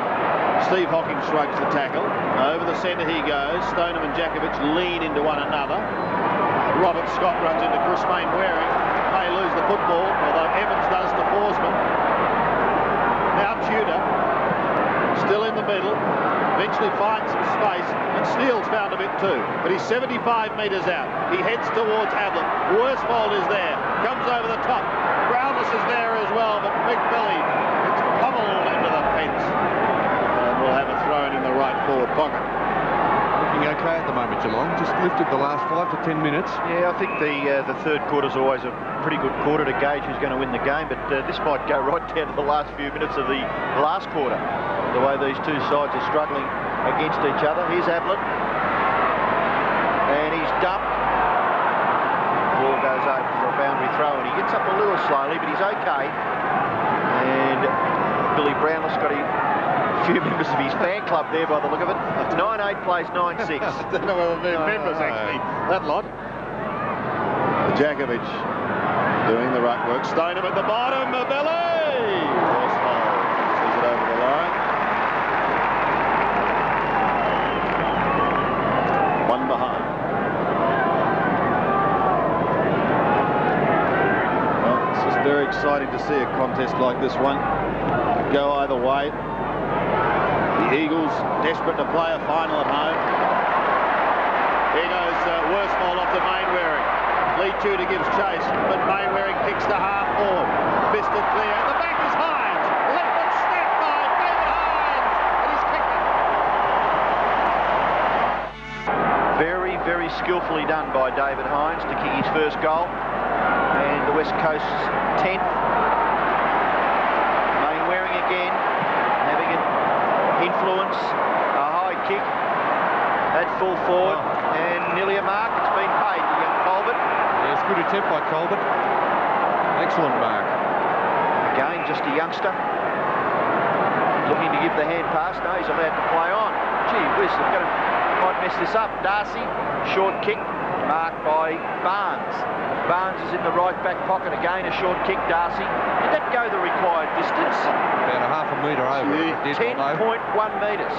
Steve Hocking shrugs the tackle. Over the centre he goes. Stoneham and Jakovic lean into one another. Robert Scott runs into Chris Mainwaring. May lose the football, although Evans does to Forsman. Now Tudor, still in the middle. Eventually finds some space, and Steele's found a bit too. But he's 75 metres out. He heads towards Ablett. Worsfold is there. Comes over the top. Brownless is there as well, but Big Billy gets pummeled into the fence. And we'll have a throw in the right forward pocket. Looking okay at the moment, Geelong. Just lifted the last 5 to 10 minutes. Yeah, I think the third quarter's always a pretty good quarter to gauge who's going to win the game, but this might go right down to the last few minutes of the last quarter, the way these two sides are struggling against each other. Here's Ablett. And he's dumped. Ball goes over for a boundary throw, and he gets up a little slowly, but he's okay. And Billy Brownless got a few members of his fan club there by the look of it. 9-8 plays 9-6. I don't know whether they're members, actually, that lot. Jakovic doing the right work. Stoneham at the bottom. Billy! Worsfold sees it over the line. One behind. Well, it's just very exciting to see a contest like this one go either way. The Eagles desperate to play a final at home. Here goes Worsfold off to Mainwaring. Lee Tudor gives chase, but Mainwaring kicks to half forward. Fisted clear. The back is Hines. Left foot snap by David Hines. And he's kicked it. Very, very skillfully done by David Hines to kick his first goal. And the West Coast's 10th. Mainwaring again, having an influence. A high kick at full forward. And nearly a mark. It's been paid to young Colbert. Yes, good attempt by Colbert. Excellent mark. Again, just a youngster. Looking to give the hand pass. No, he's allowed to play on. gee whiz, might mess this up. Darcy, short kick, marked by Barnes. Barnes is in the right back pocket again, a short kick, Darcy. Did that go the required distance? About a half a metre over. 10.1 metres.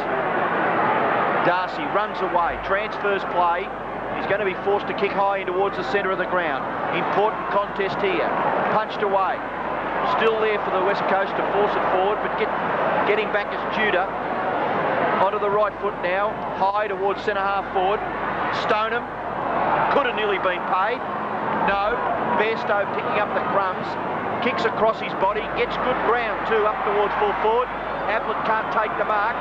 Darcy runs away, transfers play. He's going to be forced to kick high in towards the centre of the ground. Important contest here. Punched away. Still there for the West Coast to force it forward, but getting back is Judah. Onto the right foot now. High towards centre half forward. Stoneham. Could have nearly been paid. No. Bairstow picking up the crumbs. Kicks across his body. Gets good ground too up towards full forward. Ablett can't take the mark.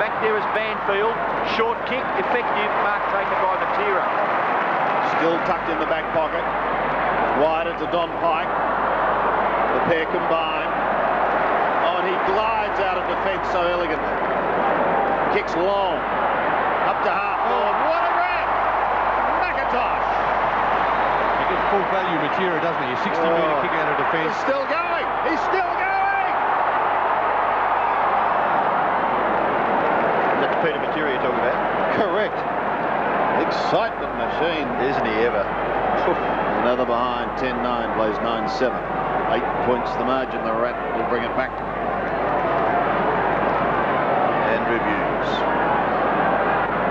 Back there is Banfield. Short kick, effective. Mark taken by Matera. Still tucked in the back pocket. Wide into Don Pike. The pair combine. Oh, and he glides out of defence so elegantly. Kicks long. Up to half forward. What a grab! McIntosh. He gets full value, Matera, doesn't he? A 60-metre kick out of defence. He's still going. He's still going. That's Peter Matera you're talking about? Correct. Excitement machine. Isn't he ever? Another behind. 10-9 plays 9-7. 8 points the margin. The Rat will bring it back. And reviews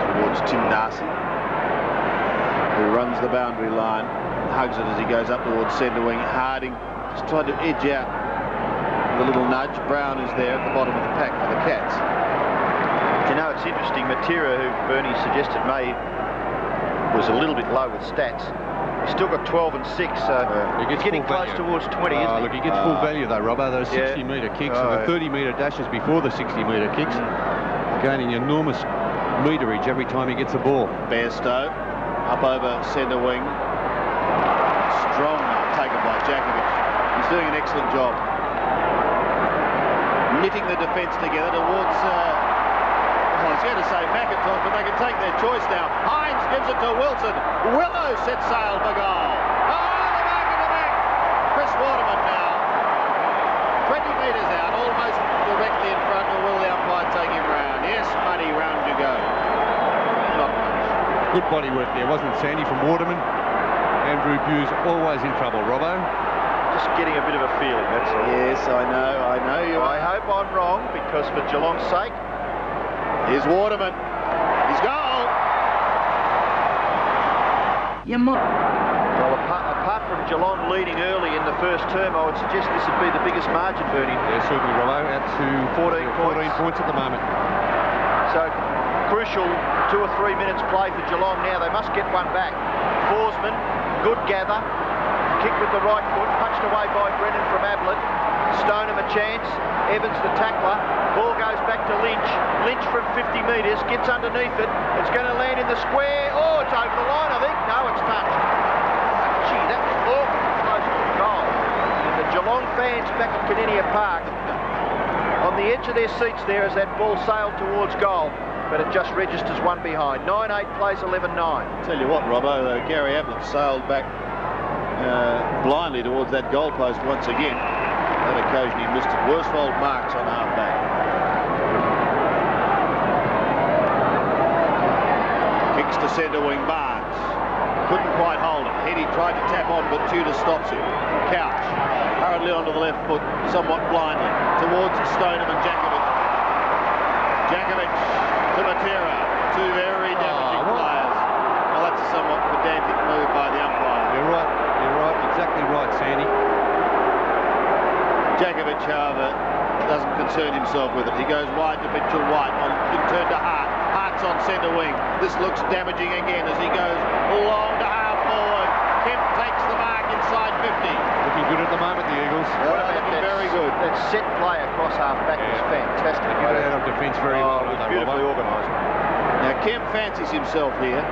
towards Tim Darcy, who runs the boundary line, hugs it as he goes up towards centre wing. Harding just tried to edge out the little nudge. Brown is there at the bottom of the pack for the Cats. You know, it's interesting. Matera, who Bernie suggested was a little bit low with stats. He's still got 12 and 6, so he's getting close towards 20, isn't he? Look, he gets full value though, Robbo. Those 60-metre kicks and the 30-metre dashes before the 60-metre kicks, gaining enormous meterage every time he gets the ball. Bairstow up over centre wing. Strong taken by Jakovic. He's doing an excellent job. Knitting the defence together towards... I was going to say McIntosh, but they can take their choice now. Hines gives it to Wilson. Willow sets sail for goal. Oh, the back of the back. Chris Waterman now. 20 metres out, almost directly in front. Or will the umpire take him round? Yes, Muddy, round you go. Not much. Good body work there, wasn't it, Sandy, from Waterman? Andrew Hughes always in trouble, Robbo. Just getting a bit of a feeling, that's all. Yes, I know you I hope I'm wrong, because for Geelong's sake. Here's Waterman. He's goal. Well, apart from Geelong leading early in the first term, I would suggest this would be the biggest margin, Bernie. Yeah, certainly, Robbo. Out to 14 points at the moment. So, crucial 2 or 3 minutes play for Geelong now. They must get one back. Forsman, good gather. Kick with the right foot, punched away by Brennan from Ablett. Stoneham a chance. Evans the tackler. Ball goes back to Lynch. Lynch from 50 metres, gets underneath it. It's going to land in the square. Oh, it's over the line, I think. No, it's touched. Gee, that was awful close to the goal. And the Geelong fans back at Caninier Park, on the edge of their seats there as that ball sailed towards goal, but it just registers one behind. 9-8 plays 11-9. Tell you what, Robbo, Gary Ablett sailed back blindly towards that goalpost once again. That occasion he missed it. Worsfold marks on half-back. Kicks to centre wing, Barnes. Couldn't quite hold it. Heady tried to tap on, but Tudor stops him. Couch hurriedly onto the left foot, somewhat blindly, towards Stoneham and Jakovic. Jakovic to Matera. Two very damaging players. Well, that's a somewhat pedantic move by the umpire. You're right. Exactly right, Sandy. Jakovic, however, doesn't concern himself with it. He goes wide to Mitchell White, in turn to Hart. Hart's on centre wing. This looks damaging again as he goes long to half forward. Kemp takes the mark inside 50. Looking good at the moment, the Eagles. Looking very good. That set play across half-back was fantastic. Got out of defence very well. It was beautifully organised. Now, Kemp fancies himself here.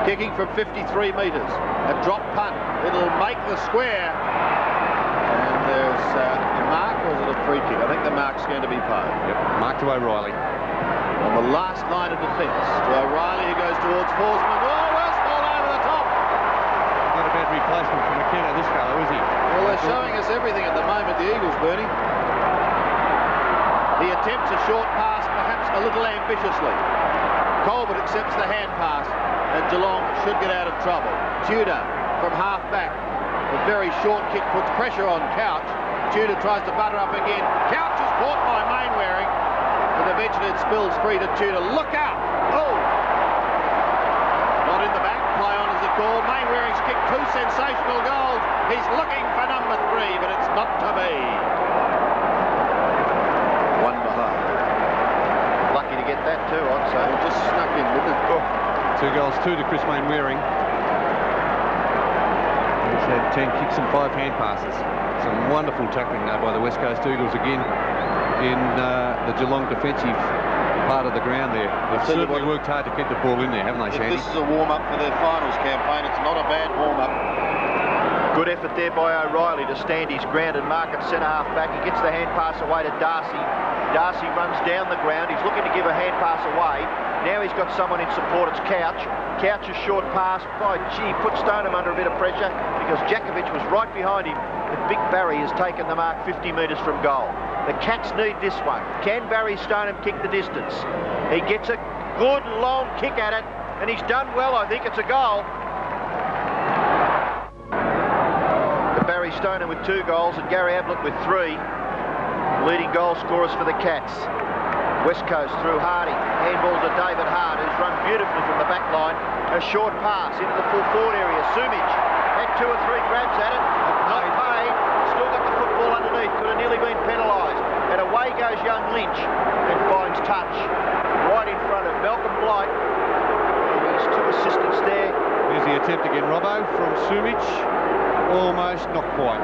Kicking from 53 metres. A drop punt. It'll make the square. And there's a mark, or is it a free kick? I think the mark's going to be paid. Yep, mark to O'Reilly. On the last line of defence. To O'Reilly, who goes towards Forsman. Oh, Worsfold over the top. Not a bad replacement for McKenna, this fellow, is he? Well, they're showing us everything at the moment, the Eagles, Bernie. He attempts a short pass, perhaps a little ambitiously. Colbert accepts the hand pass, and Geelong should get out of trouble. Tudor from half back. A very short kick puts pressure on Couch. Tudor tries to butter up again. Couch is caught by Mainwaring, and eventually it spills free to Tudor. Look out! Oh! Not in the back. Play on is the call. Mainwaring's kicked 2 sensational goals. He's looking for number 3, but it's not to be. 1 behind. Lucky to get that too, I'd say. It just snuck in, didn't it? Oh. 2 goals, 2 to Chris Mainwaring. He's had 10 kicks and 5 hand passes. Some wonderful tackling now by the West Coast Eagles again in the Geelong defensive part of the ground there. They've certainly worked hard to get the ball in there, haven't they, Sandy? If this is a warm-up for their finals campaign, it's not a bad warm-up. Good effort there by O'Reilly to stand his ground and mark at centre-half back. He gets the hand pass away to Darcy. Darcy runs down the ground. He's looking to give a hand pass away. Now he's got someone in support. It's Couch. Couch's short pass. By gee, put Stoneham under a bit of pressure because Jakovic was right behind him. But Big Barry has taken the mark 50 metres from goal. The Cats need this one. Can Barry Stoneham kick the distance? He gets a good long kick at it, and he's done well. I think it's a goal. Barry Stoneham with 2 goals and Gary Ablett with 3. Leading goal scorers for the Cats. West Coast through Hardy. Handball to David Hart, who's run beautifully from the back line. A short pass into the full forward area. Sumich had 2 or 3 grabs at it. Not paid. Still got the football underneath. Could have nearly been penalised. And away goes young Lynch and finds touch right in front of Malcolm Blight. And his 2 assistants there. Here's the attempt again, Robbo, from Sumich. Almost, not quite.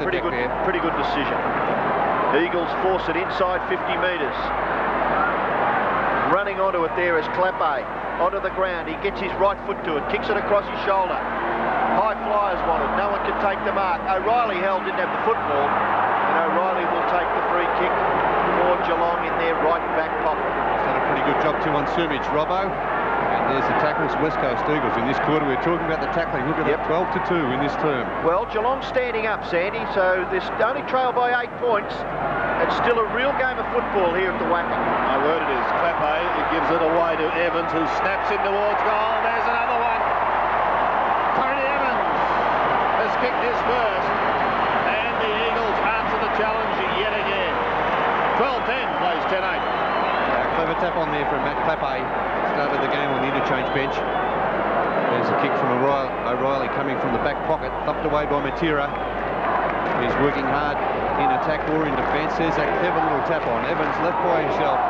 Pretty good decision. Eagles force it inside 50 metres. Running onto it there is Clappe. Onto the ground. He gets his right foot to it. Kicks it across his shoulder. High flyers wanted. No one can take the mark. O'Reilly held didn't have the football. And O'Reilly will take the free kick for Geelong in their right back pocket. He's done a pretty good job too on Sumich, Robbo. And there's the tackles, West Coast Eagles in this quarter. We're talking about the tackling. Look at that, 12 to 2 in this term. Well, Geelong standing up, Sandy, so they're only trailed by 8 points. It's still a real game of football here at the WACA. My word, it is. Clappe, it gives it away to Evans, who snaps in towards goal. There's another one. Tony Evans has kicked his first, and the Eagles answer the challenge yet again. 12-10 plays 10-8. Clever tap on there from Matt Clappe. Started the game on the interchange bench. There's a kick from O'Reilly coming from the back pocket, thumped away by Matera. He's working hard in attack or in defence. There's a clever little tap on. Evans left by himself.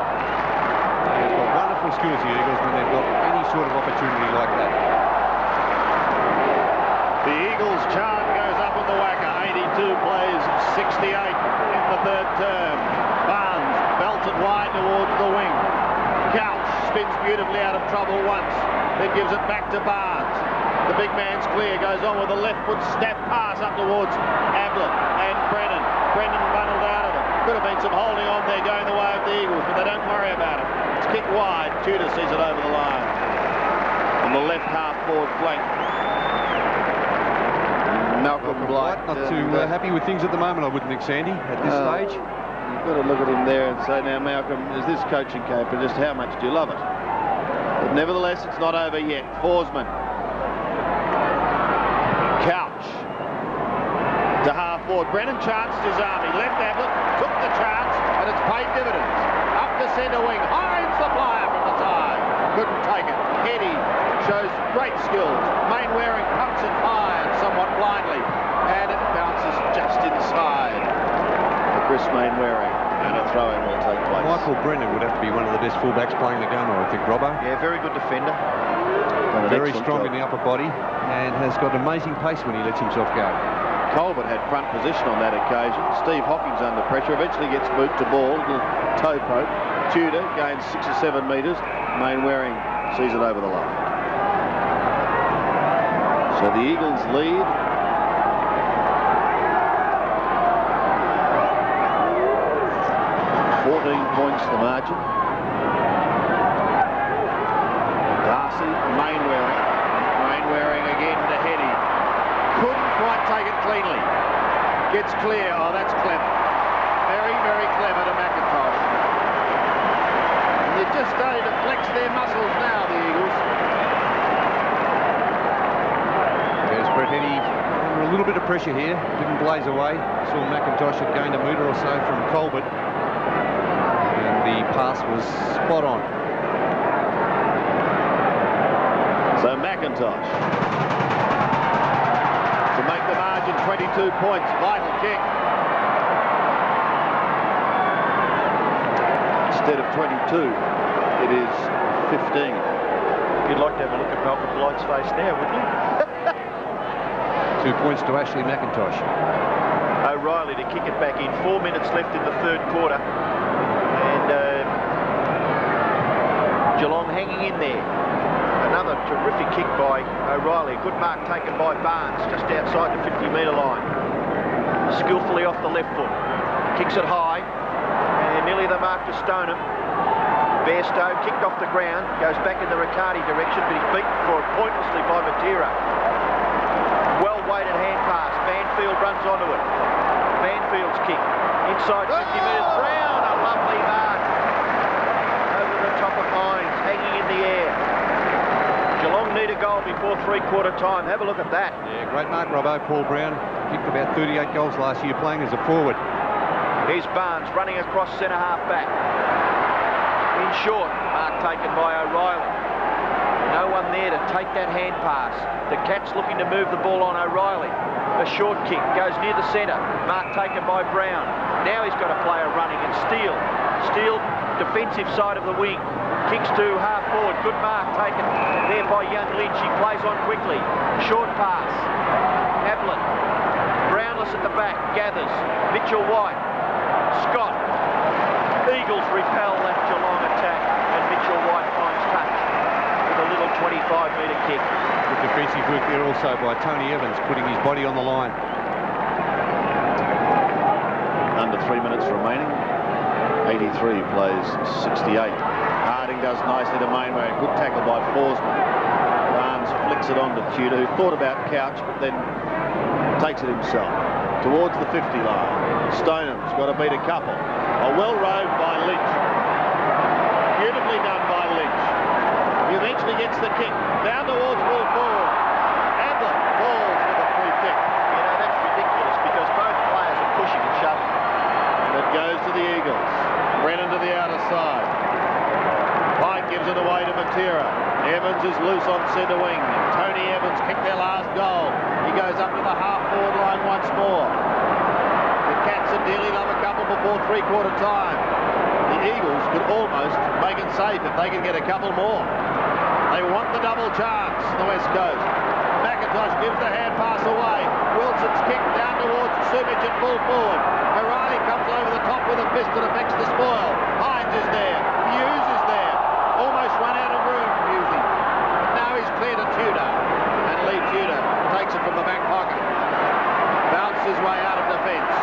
He's got wonderful skills, the Eagles, when they've got any sort of opportunity like that. The Eagles' chart goes up in the WACA. 82 plays 68 in the 3rd term. Barnes belts it wide towards the wing. Couch spins beautifully out of trouble once, then gives it back to Barnes. The big man's clear, goes on with a left foot snap pass up towards Ablett and Brennan. Brennan bundled out of it. Could have been some holding on there going the way of the Eagles, but they don't worry about it. It's kicked wide. Tudor sees it over the line. On the left half forward flank. Malcolm Blight. Not too happy with things at the moment, I wouldn't think, Sandy, at this stage. You've got to look at him there and say, now, Malcolm, is this coaching camp and just how much do you love it? But nevertheless, it's not over yet. Forsman. Couch. To half forward. Brennan chanced his arm. He left Ablett, took the chance, and it's paid dividends. Up the centre wing. Hides the flyer from the side. Couldn't take it. Eddie shows great skills. Mainwaring pumps it high and somewhat blindly. And it bounces just inside. Chris Mainwaring, and a throw-in will take place. Michael Brennan would have to be one of the best fullbacks playing the game, I think, Robbo. Yeah, very good defender. Very strong in the upper body and has got amazing pace when he lets himself go. Colbert had front position on that occasion. Steve Hocking's under pressure, eventually gets boot to ball, little toe poke. Tudor gains 6 or 7 metres. Mainwaring sees it over the line. So the Eagles lead. 14 points the margin. Darcy, Mainwaring. Mainwaring again to Heady. Couldn't quite take it cleanly. Gets clear. Oh, that's clever. Very, very clever to McIntosh. And they're just starting to flex their muscles now, the Eagles. There's Brett Henny under a little bit of pressure here. Didn't blaze away. Saw McIntosh had gained a metre or so from Colbert. And the pass was spot on. So McIntosh to make the margin 22 points. Vital kick. Instead of 22, it is 15. You'd like to have a look at Malcolm Blight's face now, wouldn't you? 2 points to Ashley McIntosh. O'Reilly to kick it back in. 4 minutes left in the third quarter. And Geelong hanging in there. Another terrific kick by O'Reilly. Good mark taken by Barnes just outside the 50-metre line. Skillfully off the left foot. Kicks it high. And nearly the mark to Stoneham. Bairstow kicked off the ground. Goes back in the Riccardi direction, but he's beaten for it pointlessly by Matera. Well-weighted hand pass. Banfield runs onto it. Banfield's kick. Inside 50 metres. Brown, a lovely mark. Over the top of Hines, hanging in the air. Geelong need a goal before three-quarter time. Have a look at that. Yeah, great mark, Robbo. Paul Brown kicked about 38 goals last year playing as a forward. Here's Barnes running across centre-half back. In short, mark taken by O'Reilly. No one there to take that hand pass. The Cats looking to move the ball on O'Reilly. A short kick goes near the centre. Mark taken by Brown. Now he's got a player running, and Steele. Steele, defensive side of the wing. Kicks to half forward. Good mark taken there by young Lynch. He plays on quickly. Short pass. Ablett. Brownless at the back. Gathers. Mitchell White. Scott. Eagles repel that Geelong attack, and Mitchell White finds touch with a little 25-metre kick. Good defensive work there also by Tony Evans, putting his body on the line. Under 3 minutes remaining. 83 plays 68. Harding does nicely to Mainway. Good tackle by Forsman. Barnes flicks it on to Tudor, who thought about Couch, but then takes it himself. Towards the 50 line. Stoneham's got to beat a couple. A well rowed by Lynch. Beautifully done by Lynch. He eventually gets the kick. Down towards full forward. Ablett falls with a free kick. You know, that's ridiculous because both players are pushing and shoving. That goes to the Eagles. Brennan to the outer side. Pike gives it away to Matera. Evans is loose on centre wing. Tony Evans kicked their last goal. He goes up to the half-forward line once more. The Cats are dealing up a couple before three-quarter time. The Eagles could almost make it safe if they can get a couple more. They want the double chance, the West Coast. McIntosh gives the hand pass away. Wilson's kick down towards Subic and full forward. O'Reilly comes over the top with a fist that affects the spoil. Hines is there. Hughes is there. Almost run out of room, Hughesy. Now he's clear to Tudor. And Lee Tudor takes it from the back pocket. Bounces his way out of defence.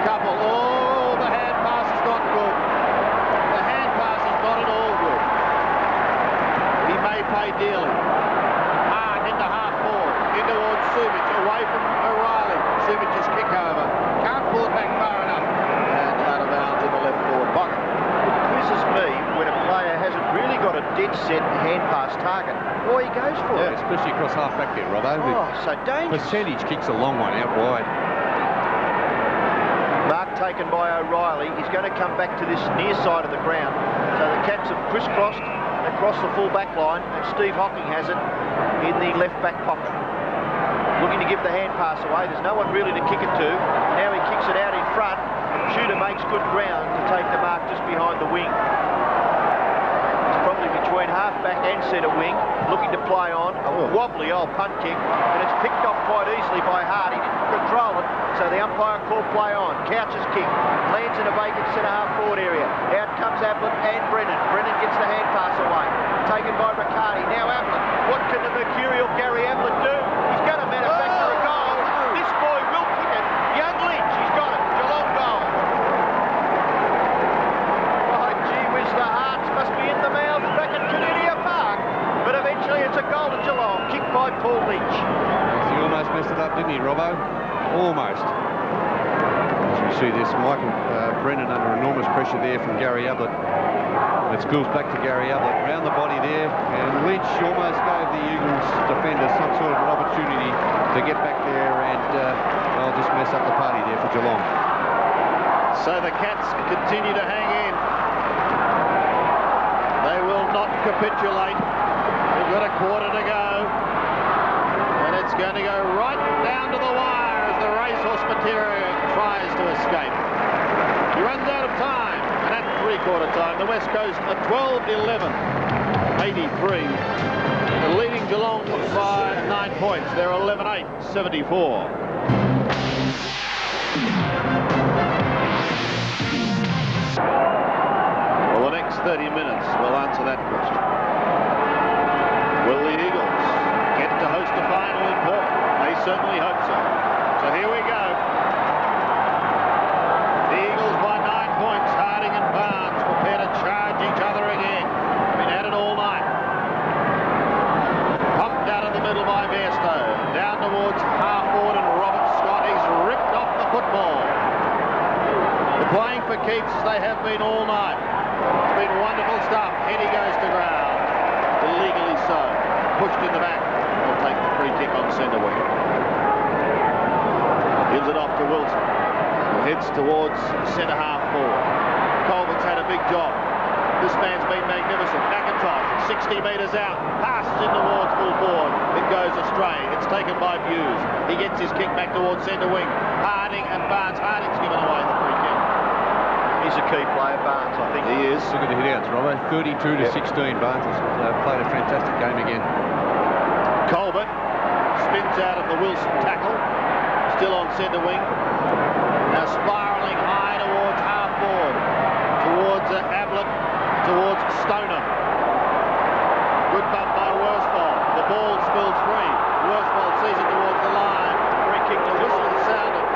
Couple. Oh, the hand pass is not good. The hand pass is not at all good. He may pay dearly. Hard into half forward. In towards Subic. Away from O'Reilly. Subic's kick over. Can't pull it back far enough. And out of bounds in the left forward pocket. It quizzes me when a player hasn't really got a dead set hand pass target. Boy, he goes for it. Especially across half back there, Robbo. Oh, so dangerous. Percentage kicks a long one out wide. Mark taken by O'Reilly. He's going to come back to this near side of the ground. So the Cats have crisscrossed across the full back line, and Steve Hocking has it in the left back pocket. Looking to give the hand pass away. There's no one really to kick it to. Now he kicks it out in front. Shooter makes good ground to take the mark just behind the wing. It's probably between half-back and centre wing, looking to play on. A wobbly old punt kick, and it's picked off quite easily by Hart. He didn't control it, so the umpire called play on. Couch's kick lands in a vacant centre-half forward area. Out comes Ablett and Brennan. Brennan gets the hand pass away. Taken by Riccardi. Now Ablett. What can the mercurial Gary Ablett do? He's going to manufacture a goal. This boy will kick it. Young Lynch, he's got it. Geelong goal. Oh, gee whiz, the Hearts must be in the mouths back at Canudia Park. But eventually it's a goal to Geelong, kicked by Paul Lynch. He almost messed it up, didn't he, Robbo? Almost. As we see this. Michael Brennan under enormous pressure there from Gary Ablett. It spills back to Gary Ablett, round the body there, and Lynch almost gave the Eagles defender some sort of an opportunity to get back there, and they'll just mess up the party there for Geelong. So the Cats continue to hang in. They will not capitulate. We've got a quarter to go, and it's going to go right down to the wire as the racehorse Materia tries to escape. He runs out of time, and at three-quarter time, the West Coast are 12-11, 83. They're leading Geelong by 9 points. They're 11-8, 74. Well, the next 30 minutes will answer that question. Will the Eagles get to host a final in Perth? They certainly hope so. So here we go. The Eagles by 9 points. Harding and Barnes prepare to charge each other again. Been at it all night. Pumped out of the middle by Bairstow. Down towards half-forward, and Robert Scott. He's ripped off the football. They're playing for keeps. They have been all night. It's been wonderful stuff. Heady goes to ground. Illegally so. Pushed in the back. They'll take the free kick on centre wing. Gives it off to Wilson, who heads towards centre half forward. Colbert's had a big job. This man's been magnificent. McIntosh, 60 metres out, passes in towards full forward. It goes astray. It's taken by Hughes. He gets his kick back towards centre wing. Harding and Barnes. Harding's given away the free kick. He's a key player, Barnes, I think. He is. Look at the hit-outs, Robbo. 32-16, Barnes has played a fantastic game again. Colbert spins out of the Wilson tackle. Still on centre wing. Now spiralling high towards half forward. Towards Ablett. Towards Stoner. Good bump by Worsfold. The ball spills free. Worsfold sees it towards the line. Free kick to whistle and sounded.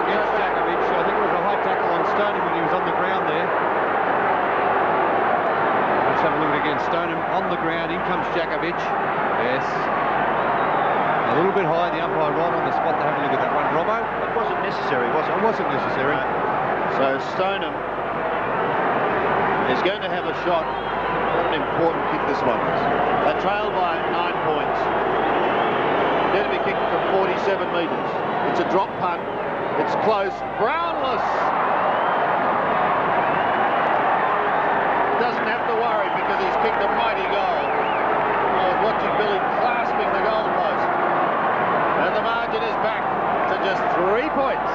Against Jakovic. I think it was a high tackle on Stoneham when he was on the ground there. Let's have a look again. Stoneham on the ground. In comes Jakovic. Yes. A little bit high. The umpire right on the spot to have a look at that one. Robbo? It wasn't necessary, was it? It wasn't necessary. So Stoneham is going to have a shot. What an important kick this one is. They trail by 9 points. Going to be kicked from 47 metres. It's a drop punt. It's close. Brownless. Doesn't have to worry because he's kicked a mighty goal. I was watching Billy clasping the goalpost. And the margin is back to just 3 points.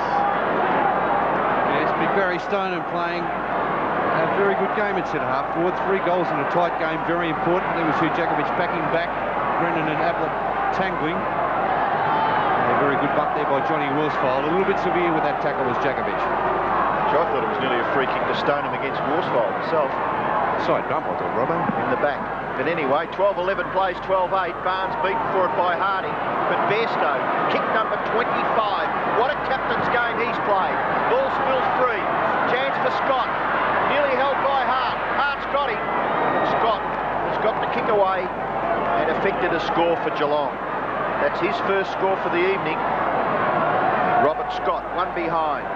Yes, Big Barry Stoneham playing a very good game at centre half forward. 3 goals in a tight game, very important. There was Jakovic backing back. Brennan and Ablett tangling. A very good butt there by Johnny Worsfold. A little bit severe with that tackle was Jakovic. I thought it was nearly a free kick to Stoneham against Worsfold himself. Side bump, I thought, Robbo. In the back. But anyway, 12-11 plays 12-8. Barnes beaten for it by Harding. But Bairstow, kick number 25. What a captain's game he's played. Ball spills free. Chance for Scott. Nearly held by Hart. Hart's got him. Scott has got the kick away and effected a score for Geelong. That's his first score for the evening. Robert Scott, one behind.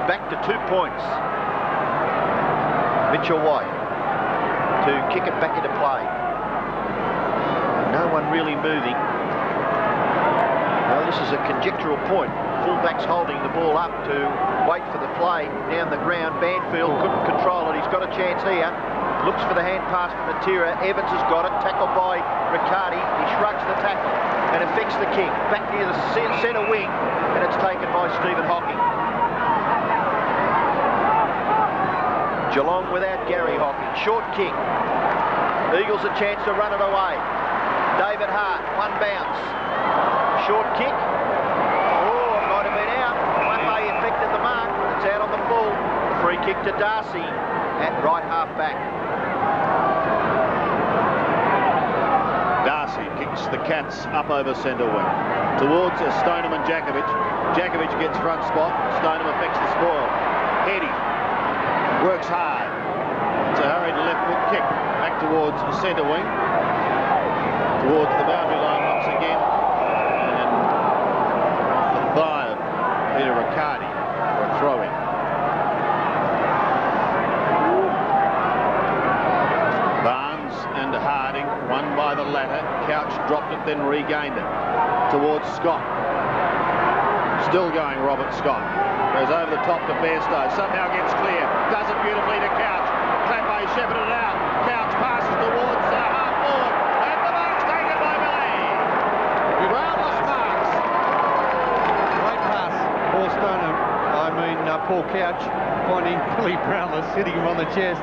Back to 2 points. Mitchell White to kick it back into play. No one really moving. Well, this is a conjectural point. Fullback's holding the ball up to wait for the play down the ground. Banfield couldn't control it. He's got a chance here. Looks for the hand pass from Matera. Evans has got it. Tackled by Riccardi. He shrugs the tackle and affects the kick. Back near the centre wing, and it's taken by Stephen Hocking. Geelong without Gary Hocking. Short kick. Eagles a chance to run it away. David Hart, one bounce. Short kick. Oh, it might have been out. One may affected the mark. It's out on the full. Free kick to Darcy at right half back. Darcy kicks the Cats up over centre wing. Towards Stoneham and Jakovic. Jakovic gets front spot. Stoneham affects the spoil. Heady works hard. It's a hurried left foot kick. Back towards centre wing. Towards the boundary line once again. And off the thigh of Peter Riccardi for a throw-in. Barnes and Harding, won by the latter. Couch dropped it, then regained it towards Scott. Still going, Robert Scott. Goes over the top to Bairstow. Somehow gets clear. Does it beautifully to Couch. Clappe shepherded it out. Couch passes towards half forward. And the mark's taken by Billy. Brownless marks. Great pass. Paul Couch finding Billy Brownless, hitting him on the chest.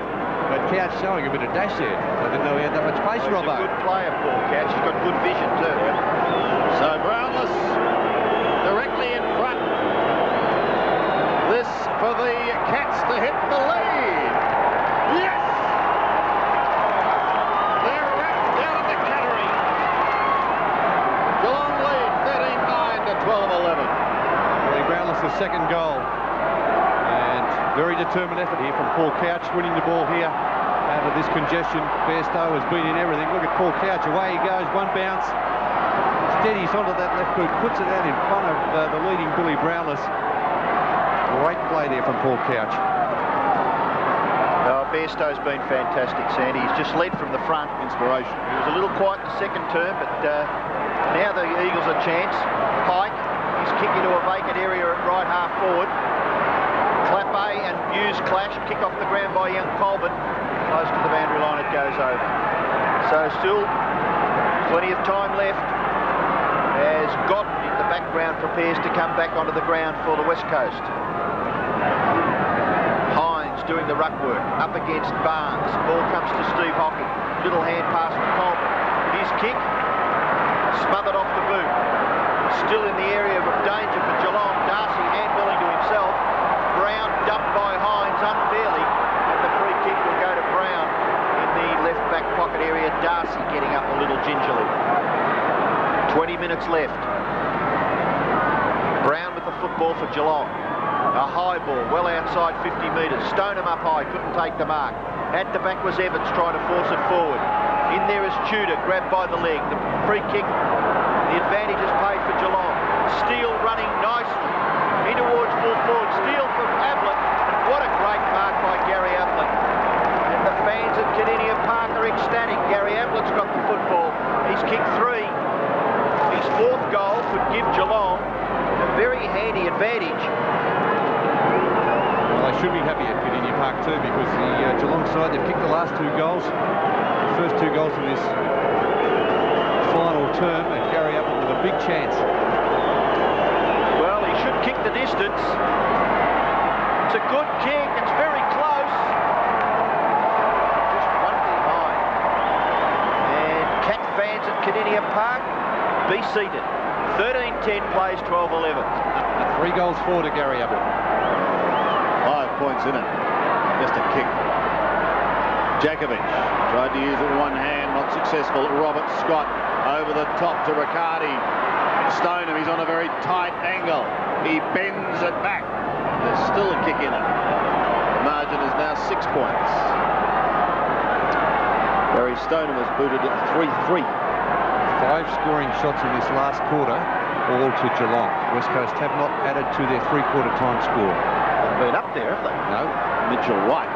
But Couch showing a bit of dash there. I didn't know he had that much pace, Robbo. He's a good player, Paul Couch. He's got good vision too. So Brownless directly in front. This for the Cats to hit the lead. Yes! They're wrapped down at the Cattery. Geelong lead 13-9 to 12-11. Billy Brownless' second goal. And very determined effort here from Paul Couch, winning the ball here out of this congestion. Bairstow has been in everything. Look at Paul Couch. Away he goes. One bounce. Steadies onto that left boot. Puts it out in front of the leading Billy Brownless. Great play there from Paul Couch. Bairstow's been fantastic, Sandy. He's just led from the front. Inspiration. He was a little quiet in the second term, but now the Eagles a chance. Pike, he's kicked into a vacant area at right half forward. Clappe and Hughes clash. Kick off the ground by young Colbert. Close to the boundary line it goes over. So still plenty of time left as Godden in the background prepares to come back onto the ground for the West Coast. Doing the ruck work up against Barnes. Ball comes to Steve Hockey. Little hand pass from Colbert. His kick smothered off the boot. Still in the area of danger for Geelong. Darcy handballing to himself. Brown dumped by Hines unfairly, and the free kick will go to Brown in the left back pocket area. Darcy getting up a little gingerly. 20 minutes left. Brown with the football for Geelong. A high ball, well outside 50 metres. Stoneham up high, couldn't take the mark. At the back was Evans trying to force it forward. In there is Tudor, grabbed by the leg. The free kick, the advantage is paid for Geelong. Steele running nicely. In towards full forward. Steele from Ablett. What a great mark by Gary Ablett. And the fans at Kardinia Park are ecstatic. Gary Ablett's got the football. He's kicked 3. His 4th goal could give Geelong a very handy advantage. They should be happy at Kardinia Park too, because the Geelong side, they've kicked the last 2 goals. The first 2 goals of this final term, and Gary Ablett with a big chance. Well, he should kick the distance. It's a good kick. It's very close. Just one behind. And Cat fans at Kardinia Park, be seated. 13-10 plays 12-11. 3 goals forward to Gary Ablett. 5 points in it. Just a kick. Jakovic tried to use it with one hand, not successful. Robert Scott over the top to Riccardi. Stoneham, he's on a very tight angle. He bends it back. There's still a kick in it. The margin is now 6 points. Barry Stoneham has booted at 3-3. 5 scoring shots in this last quarter, all to Geelong. West Coast have not added to their 3/4 time score. Been up there, have they? No. Mitchell White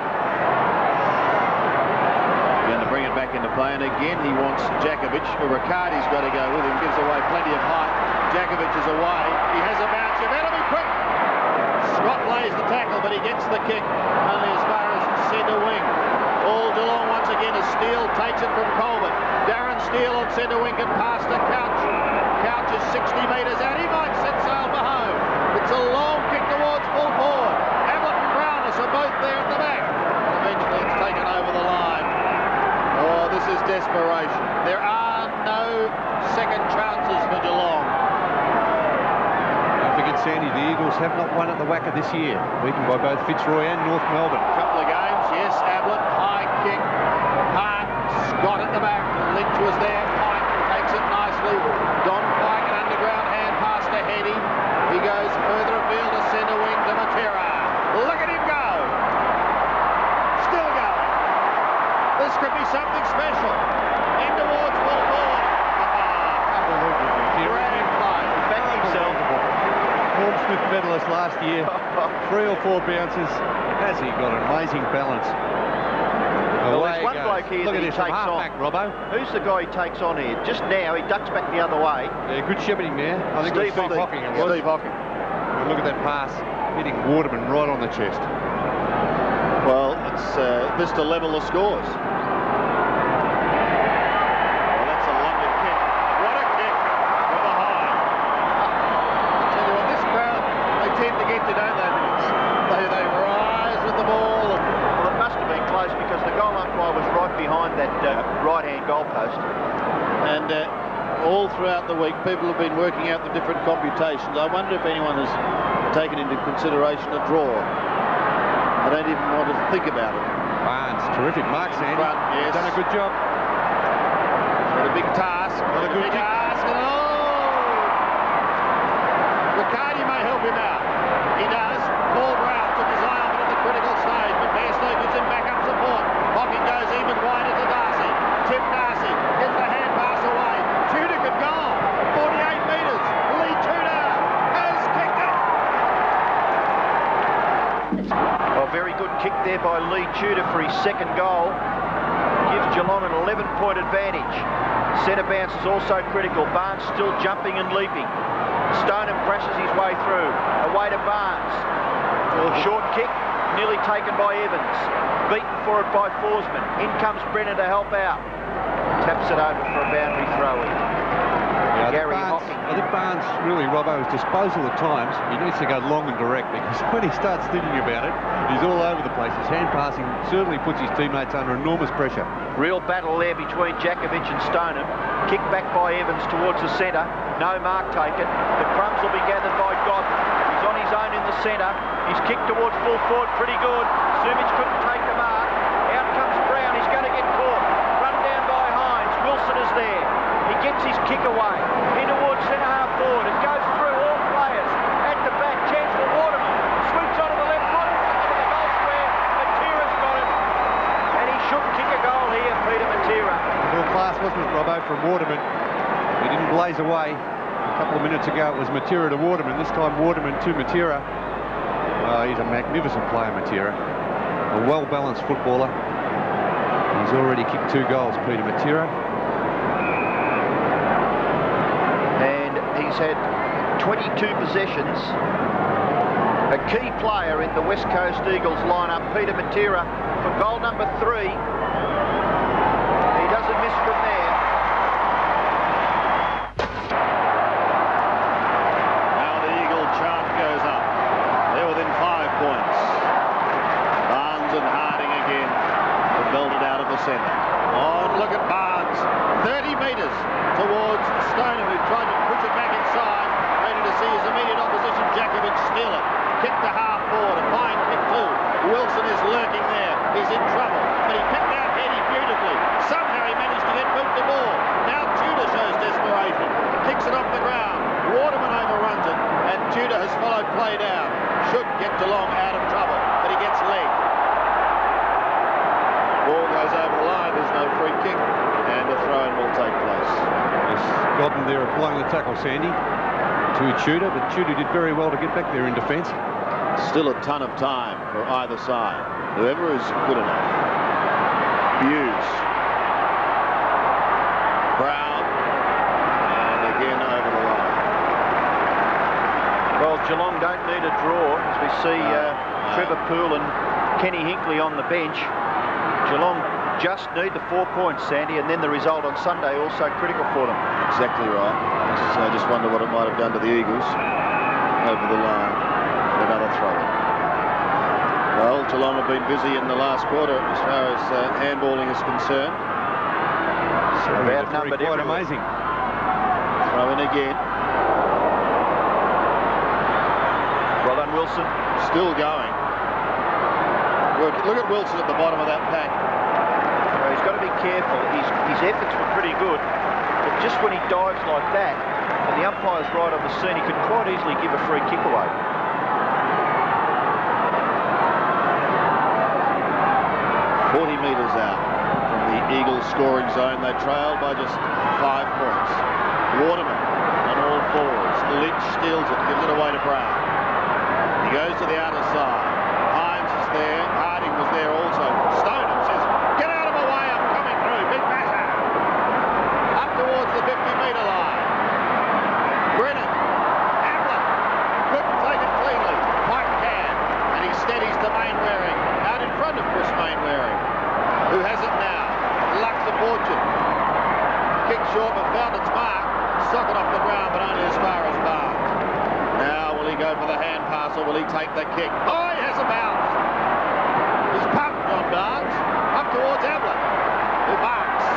going to bring it back into play, and again he wants Jakovic. Riccardi's got to go with him, gives away plenty of height. Jakovic is away. He has a bounce. You better be quick. Scott lays the tackle, but he gets the kick only as far as centre wing. All Geelong once again as Steele takes it from Colbert. Darren Steele on centre wing can pass to Couch. Couch is 60 metres out. He might set sail for home. It's a long kick towards full forward. Are both there at the back. Eventually it's taken over the line. Oh, this is desperation. There are no second chances for Geelong. Don't forget, Sandy, the Eagles have not won at the WACA this year, beaten by both Fitzroy and North Melbourne. Couple of games, yes. Ablett, high kick. Hart, Scott at the back. Lynch was there. Pike takes it nicely. Don Pike, an underground hand pass to Heady. He goes further afield to centre wing to Matera. Look at him go. Still going. This could be something special. In towards full forward. Unbelievable. Grand play. Back himself. Norm Smith medalist last year. 3 or 4 bounces. Has he got an amazing balance? Well, there's one bloke here that he takes on. Back, Robbo. Who's the guy he takes on here? Just now, he ducks back the other way. Yeah, good shepherding there. I think it was Steve Hocking. Steve Hocking. And look at that pass, hitting Waterman right on the chest. Well, it's this to level the scores. Well, that's a lovely kick. What a kick from behind. I tell you what, this crowd, they tend to get you, don't they? They rise with the ball. Well, it must have been close because the goal umpire was right behind that right-hand goalpost. And all throughout the week, people have been working out the different computations. I wonder if anyone has taken into consideration a draw. I don't even want to think about it. Barnes, terrific mark, Sandy. Front, yes. Done a good job. Got a big task. Got a good task. And Riccardi may help him out. He does. Paul Brown took his eye off it at the critical stage, but Bairstow gets him back up support. Hocking goes even wider to Darcy. Tim Darcy gets the hand pass away. Tudor could go. 48 metres. Lee Tudor has kicked it. Well, very good kick there by Lee Tudor for his second goal. Gives Geelong an 11-point advantage. Centre bounce is also critical. Barnes still jumping and leaping. Stoneham crashes his way through. Away to Barnes. Short kick, nearly taken by Evans. Beaten for it by Forsman. In comes Brennan to help out. Taps it over for a boundary throw-in. Gary Hocking. I think Barnes really, Robbo, is disposal at times. He needs to go long and direct because when he starts thinking about it, he's all over the place. His hand passing certainly puts his teammates under enormous pressure. Real battle there between Jakovic and Stoneham. Kick back by Evans towards the centre. No mark taken. The crumbs will be gathered by Godden. He's on his own in the centre. He's kicked towards full forward pretty good. Sumich couldn't take the mark. Out comes Brown. He's going to get caught. Run down by Hines. Wilson is there. He gets his kick away. In towards centre half forward. It goes through all players. At the back, chance for Waterman. Sweeps onto the left foot. Into the goal square. Matera's got it. And he should kick a goal here, Peter Matera. Full class, wasn't it, Robbo, from Waterman? He didn't blaze away. A couple of minutes ago, it was Matera to Waterman. This time, Waterman to Matera. He's a magnificent player, Matera. A well-balanced footballer. He's already kicked 2 goals, Peter Matera. And he's had 22 possessions. A key player in the West Coast Eagles lineup, Peter Matera, for goal number 3. He doesn't miss from there. Now the Eagle chant goes up. They're within 5 points. Barnes and Harding again. They're belted out of the centre. Oh, look at Barnes. 30 metres towards Stoneham, who tried to push it back inside. Ready to see his immediate opposition, Jakovic, steal it. Kick to half forward. A fine kick too. Wilson is lurking there. He's in trouble. But he picked out Eddie beautifully. Somehow he managed to get boot the ball. Now Tudor shows desperation. Kicks it off the ground. Waterman overruns it. And Tudor has followed play down. Should get Geelong out of trouble. But he gets leg. Ball goes over the line. There's no free kick. And the throw-in will take place. Yes, Godden there applying the tackle, Sandy, to Tudor, but Tudor did very well to get back there in defence. Still a ton of time for either side. Whoever is good enough. Hughes. Brown. And again over the line. Well, Geelong don't need a draw, as we see Trevor Poole and Kenny Hinkley on the bench. Geelong just need the 4 points, Sandy, and then the result on Sunday also critical for them. Exactly right. I just wonder what it might have done to the Eagles over the line. Another throw. Well, Geelong have been busy in the last quarter as far as handballing is concerned. So outnumbered quite amazing. Throw in again. Well done, Wilson. Still going. Look at Wilson at the bottom of that pack. Well, he's got to be careful. His efforts were pretty good, but just when he dives like that, and the umpire's right on the scene, he could quite easily give a free kick away. Metres out from the Eagles scoring zone. They trailed by just 5 points. Waterman on all fours. Lynch steals it, gives it away to Brown. goes to the outer side. Hines is there. Harding was there also. Stoneham says, get out of my way, I'm coming through. Big matter. Up towards the 50-metre line. Brennan. Hamlet. Couldn't take it cleanly. Mike can. And he steadies to Mainwaring. Out in front of Chris Mainwaring, who has it now. Luck's a fortune. Kick short but found its mark. Socket off the ground, but only as far as Barnes. Now will he go for the hand pass or will he take the kick? Oh, he has a bounce. He's pumped, John Barnes. Up towards Ablett, who marks.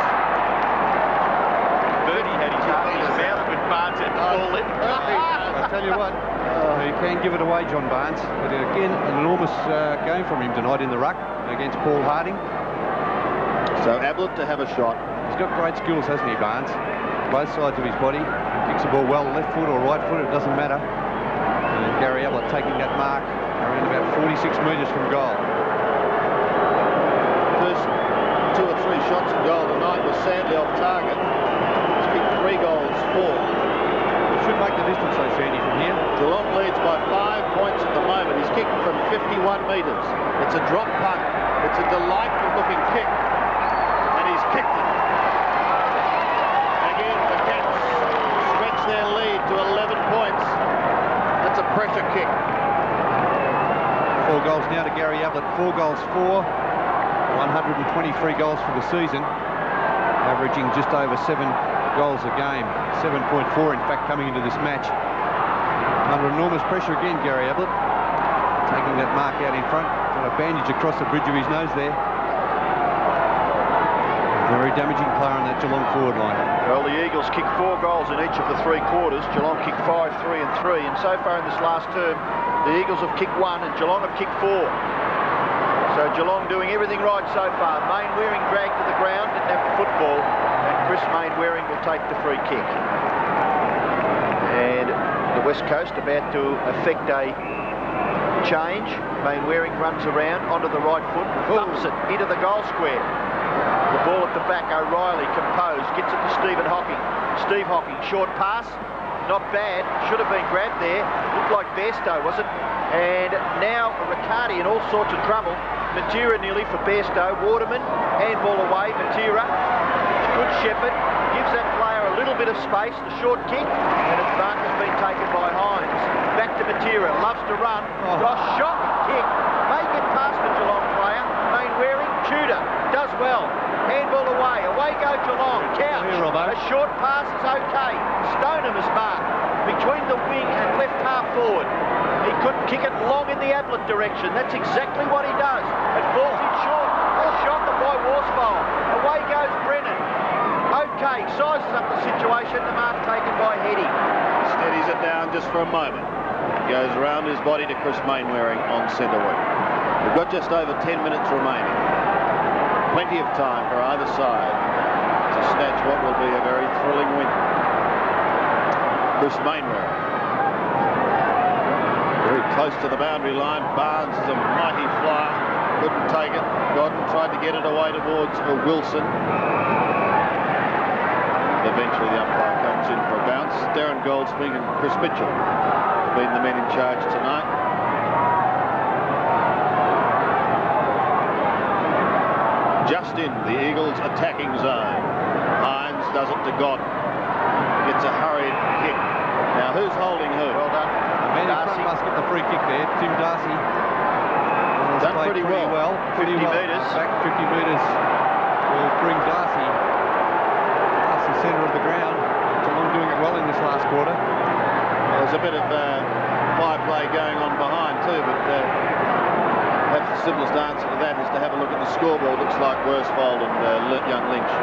Bertie had his heart in his mouth when Barnes had the ball in. I tell you what, he can give it away, John Barnes. But again, an enormous game from him tonight in the ruck against Paul Harding. So Ablett to have a shot. He's got great skills, hasn't he, Barnes? Both sides of his body. Kicks the ball well, left foot or right foot, it doesn't matter. And Gary Ablett taking that mark around about 46 metres from goal. First 2 or 3 shots at goal tonight was sadly off target. He's kicked 3 goals, 4. Should make the distance, though, Sandy, from here. Geelong leads by 5 points at the moment. He's kicked from 51 metres. It's a drop punt. It's a delightful looking kick. And he's kicked it. Again, the Cats stretch their lead to 11 points. That's a pressure kick. 4 goals now to Gary Ablett. 4 goals, 4. 123 goals for the season. Averaging just over 7 goals a game. 7.4, in fact, coming into this match. Under enormous pressure again, Gary Ablett. Taking that mark out in front. Got a bandage across the bridge of his nose there. Very damaging player on that Geelong forward line. Well, the Eagles kicked 4 goals in each of the 3 quarters. Geelong kicked 5, 3 and 3. And so far in this last term, the Eagles have kicked 1 and Geelong have kicked 4. So Geelong doing everything right so far. Mainwaring dragged to the ground, didn't have the football. And Chris Mainwaring will take the free kick. And the West Coast about to effect a change. Mainwaring runs around onto the right foot, thumps it into the goal square. The ball at the back, O'Reilly, composed, gets it to Stephen Hocking. Steve Hocking, short pass, not bad, should have been grabbed there. Looked like Bairstow, was it? And now Riccardi in all sorts of trouble. Matera nearly for Bairstow. Waterman, handball away, Matera. Good Shepherd, gives that player a little bit of space, the short kick, and its mark has been taken by Hines. Back to Matera, loves to run. A shocking kick, may get past the Geelong player. Mainwaring, Tudor, does well. Handball away, away go Geelong. Couch, a short pass is okay. Stoneham is marked between the wing and left half forward. He couldn't kick it long in the Ablett direction. That's exactly what he does. It falls in short. A shot by Worsfold. Away goes Brennan. Okay, sizes up the situation. The mark taken by Heady. Steadies it down just for a moment. Goes around his body to Chris Mainwaring on centre wing. We've got just over 10 minutes remaining. Plenty of time for either side to snatch what will be a very thrilling win. Chris Mainwaring. Very close to the boundary line. Barnes is a mighty flyer. Couldn't take it. Godden tried to get it away towards Wilson. Eventually the umpire comes in for a bounce. Darren Goldsmith and Chris Mitchell have been the men in charge tonight. Just in the Eagles' attacking zone. Hines does it to Godden. Gets a hurried kick. Now who's holding who? Well done. The man in front must get the free kick there. Tim Darcy. Done pretty well. 50 metres. Back 50 metres will bring Darcy past the centre of the ground. Geelong doing it well in this last quarter. Well, there's a bit of fire play going on behind too, but perhaps the simplest answer to that is to have a look at the scoreboard. Looks like Worsfold and young Lynch.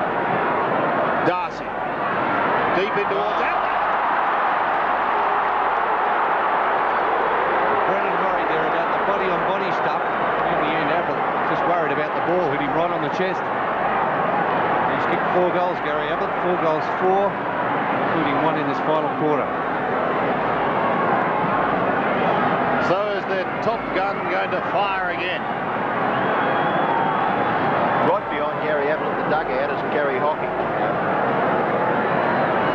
Darcy deep in towards Ablett. Brennan worried there about the body-on-body stuff. In the end, Ablett just worried about the ball, hit him right on the chest. He's kicked 4 goals, Gary Ablett. 4 goals, 4, including 1 in this final quarter. So is their top gun going to fire again? Right behind Gary Ablett, the dugout, is Gary Hocking.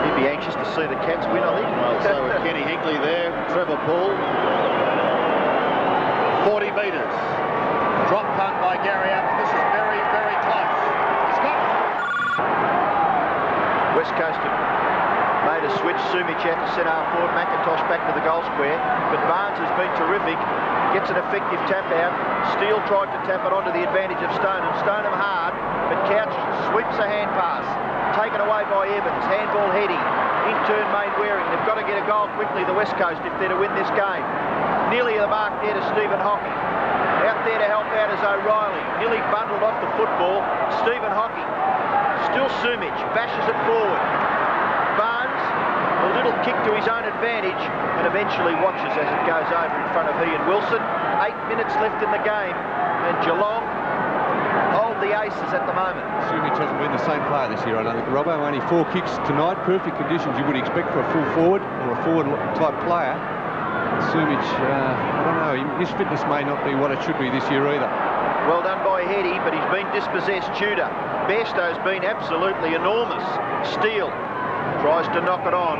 He'd be anxious to see the Cats win, I think. Well, so with Kenny Hinckley there, Trevor Poole. West Coast have made a switch. Sumic out to centre half forward, McIntosh back to the goal square. But Barnes has been terrific. Gets an effective tap out. Steele tried to tap it onto the advantage of Stoneham. Stoneham hard, but Couch sweeps a hand pass. Taken away by Evans. Handball heady. In turn Main Waring. They've got to get a goal quickly, the West Coast, if they're to win this game. Nearly the mark there to Stephen Hockey. Out there to help out is O'Reilly. Nearly bundled off the football. Stephen Hockey. Still Sumic. Bashes it forward. Barnes, a little kick to his own advantage, and eventually watches as it goes over in front of he and Wilson. 8 minutes left in the game, and Geelong hold the aces at the moment. Sumic hasn't been the same player this year, I don't think, Robbo. Only 4 kicks tonight. Perfect conditions you would expect for a full forward or a forward-type player. Sumic, I don't know, his fitness may not be what it should be this year either. Well done by Heady, but he's been dispossessed. Tudor. Bairstow's been absolutely enormous. Steele tries to knock it on.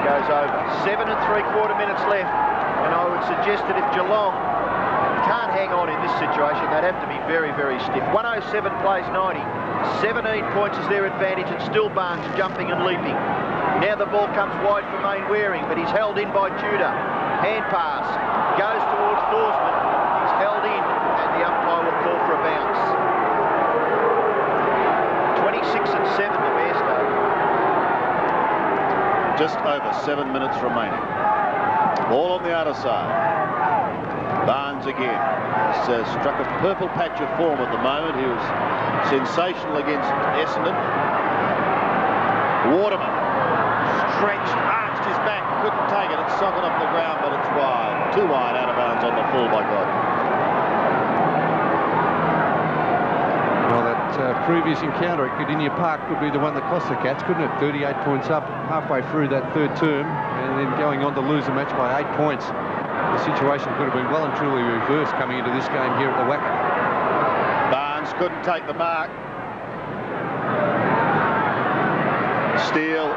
Goes over. 7 3/4 minutes left, and I would suggest that if Geelong can't hang on in this situation, they'd have to be very, very stiff. 107 plays 90. 17 points is their advantage, and still Barnes jumping and leaping. Now the ball comes wide for Main Waring, but he's held in by Tudor. Hand pass. Goes towards Forsman. He's held in, and the umpire will call for a bounce. 26 and 7 to Bairstow. Just over 7 minutes remaining. Ball on the outer side. Barnes again. Has struck a purple patch of form at the moment. He was sensational against Essendon. Waterman stretched, arched his back, couldn't take it. It's socket off the ground, but it's wide. Too wide, out of bounds on the full, by God. Well, that previous encounter at Gardenia Park could be the one that cost the Cats, couldn't it? 38 points up halfway through that third term, and then going on to lose the match by 8 points. The situation could have been well and truly reversed coming into this game here at the WACA. Barnes couldn't take the mark. Steele.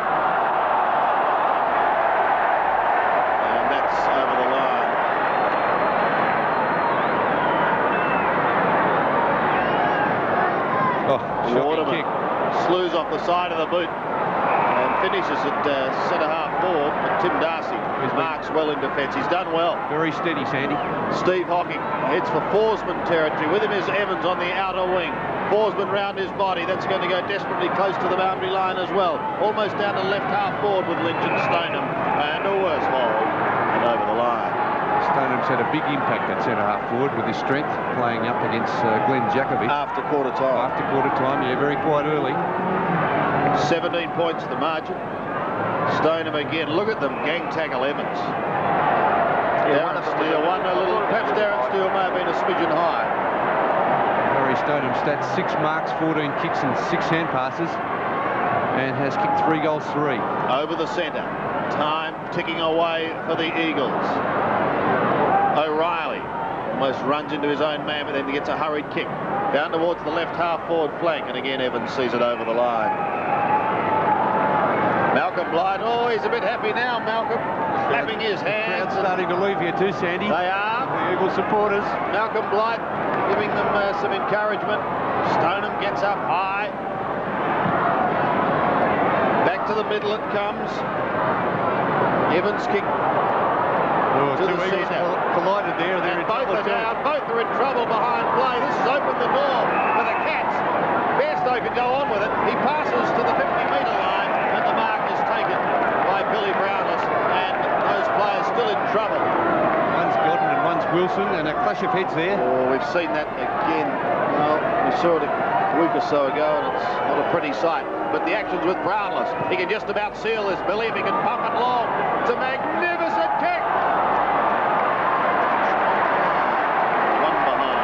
And that's over the line. Oh, shocking kick. Slews off the side of the boot and finishes at centre-half forward. But Tim Darcy marks well in defence. He's done well. Very steady, Sandy. Steve Hocking heads for Forsman territory. With him is Evans on the outer wing. Forsman round his body. That's going to go desperately close to the boundary line as well. Almost down to left half forward with Lynch and Stoneham. And a worse hold. And over the line. Stoneham's had a big impact at centre-half forward with his strength, playing up against Glenn Jacobi. After quarter time. After quarter time, yeah, very quite early. 17 points the margin. Stoneham again. Look at them gang tackle Evans. Darren Steele won a little. Perhaps Darren Steele may have been a smidgen high. Gary Stoneham stats 6 marks, 14 kicks and 6 hand passes, and has kicked 3 goals 3. Over the centre. Time ticking away for the Eagles. O'Reilly almost runs into his own man, but then he gets a hurried kick down towards the left half forward flank, and again Evans sees it over the line. Malcolm Blythe, oh, he's a bit happy now, Malcolm, clapping his hands. Crowd's starting to leave here too, Sandy. They are. The Eagle supporters. Malcolm Blythe giving them some encouragement. Stoneham gets up high. Back to the middle it comes. Evans kick to the centre. Collided there. And both are down. Both are in trouble behind play. This has opened the door for the Cats. Bairstow can go on with it. He passes to the 50-metre line, and the mark is taken by Billy Brownless, and those players still in trouble. One's Godden and one's Wilson, and a clash of heads there. Oh, we've seen that again. Well, we saw it a week or so ago, and it's not a pretty sight. But the action's with Brownless. He can just about seal this, Billy, if he can pump it long. It's a magnificent kick. One behind.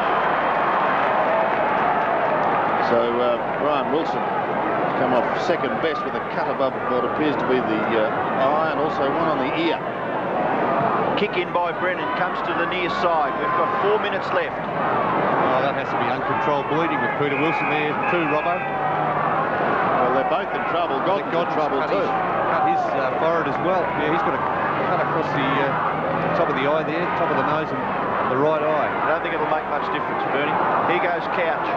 So Brian Wilson has come off second best with a cut above what appears to be the eye, and also one on the ear. Kick in by Brennan, comes to the near side. We've got 4 minutes left. Oh, that has to be uncontrolled bleeding with Peter Wilson there too, Robbo. Well, they're both in trouble. Godden's in trouble too. Cut his forehead as well. Yeah, he's got a cut across the top of the eye there, top of the nose and the right eye. I don't think it'll make much difference, Bernie. Here goes Couch.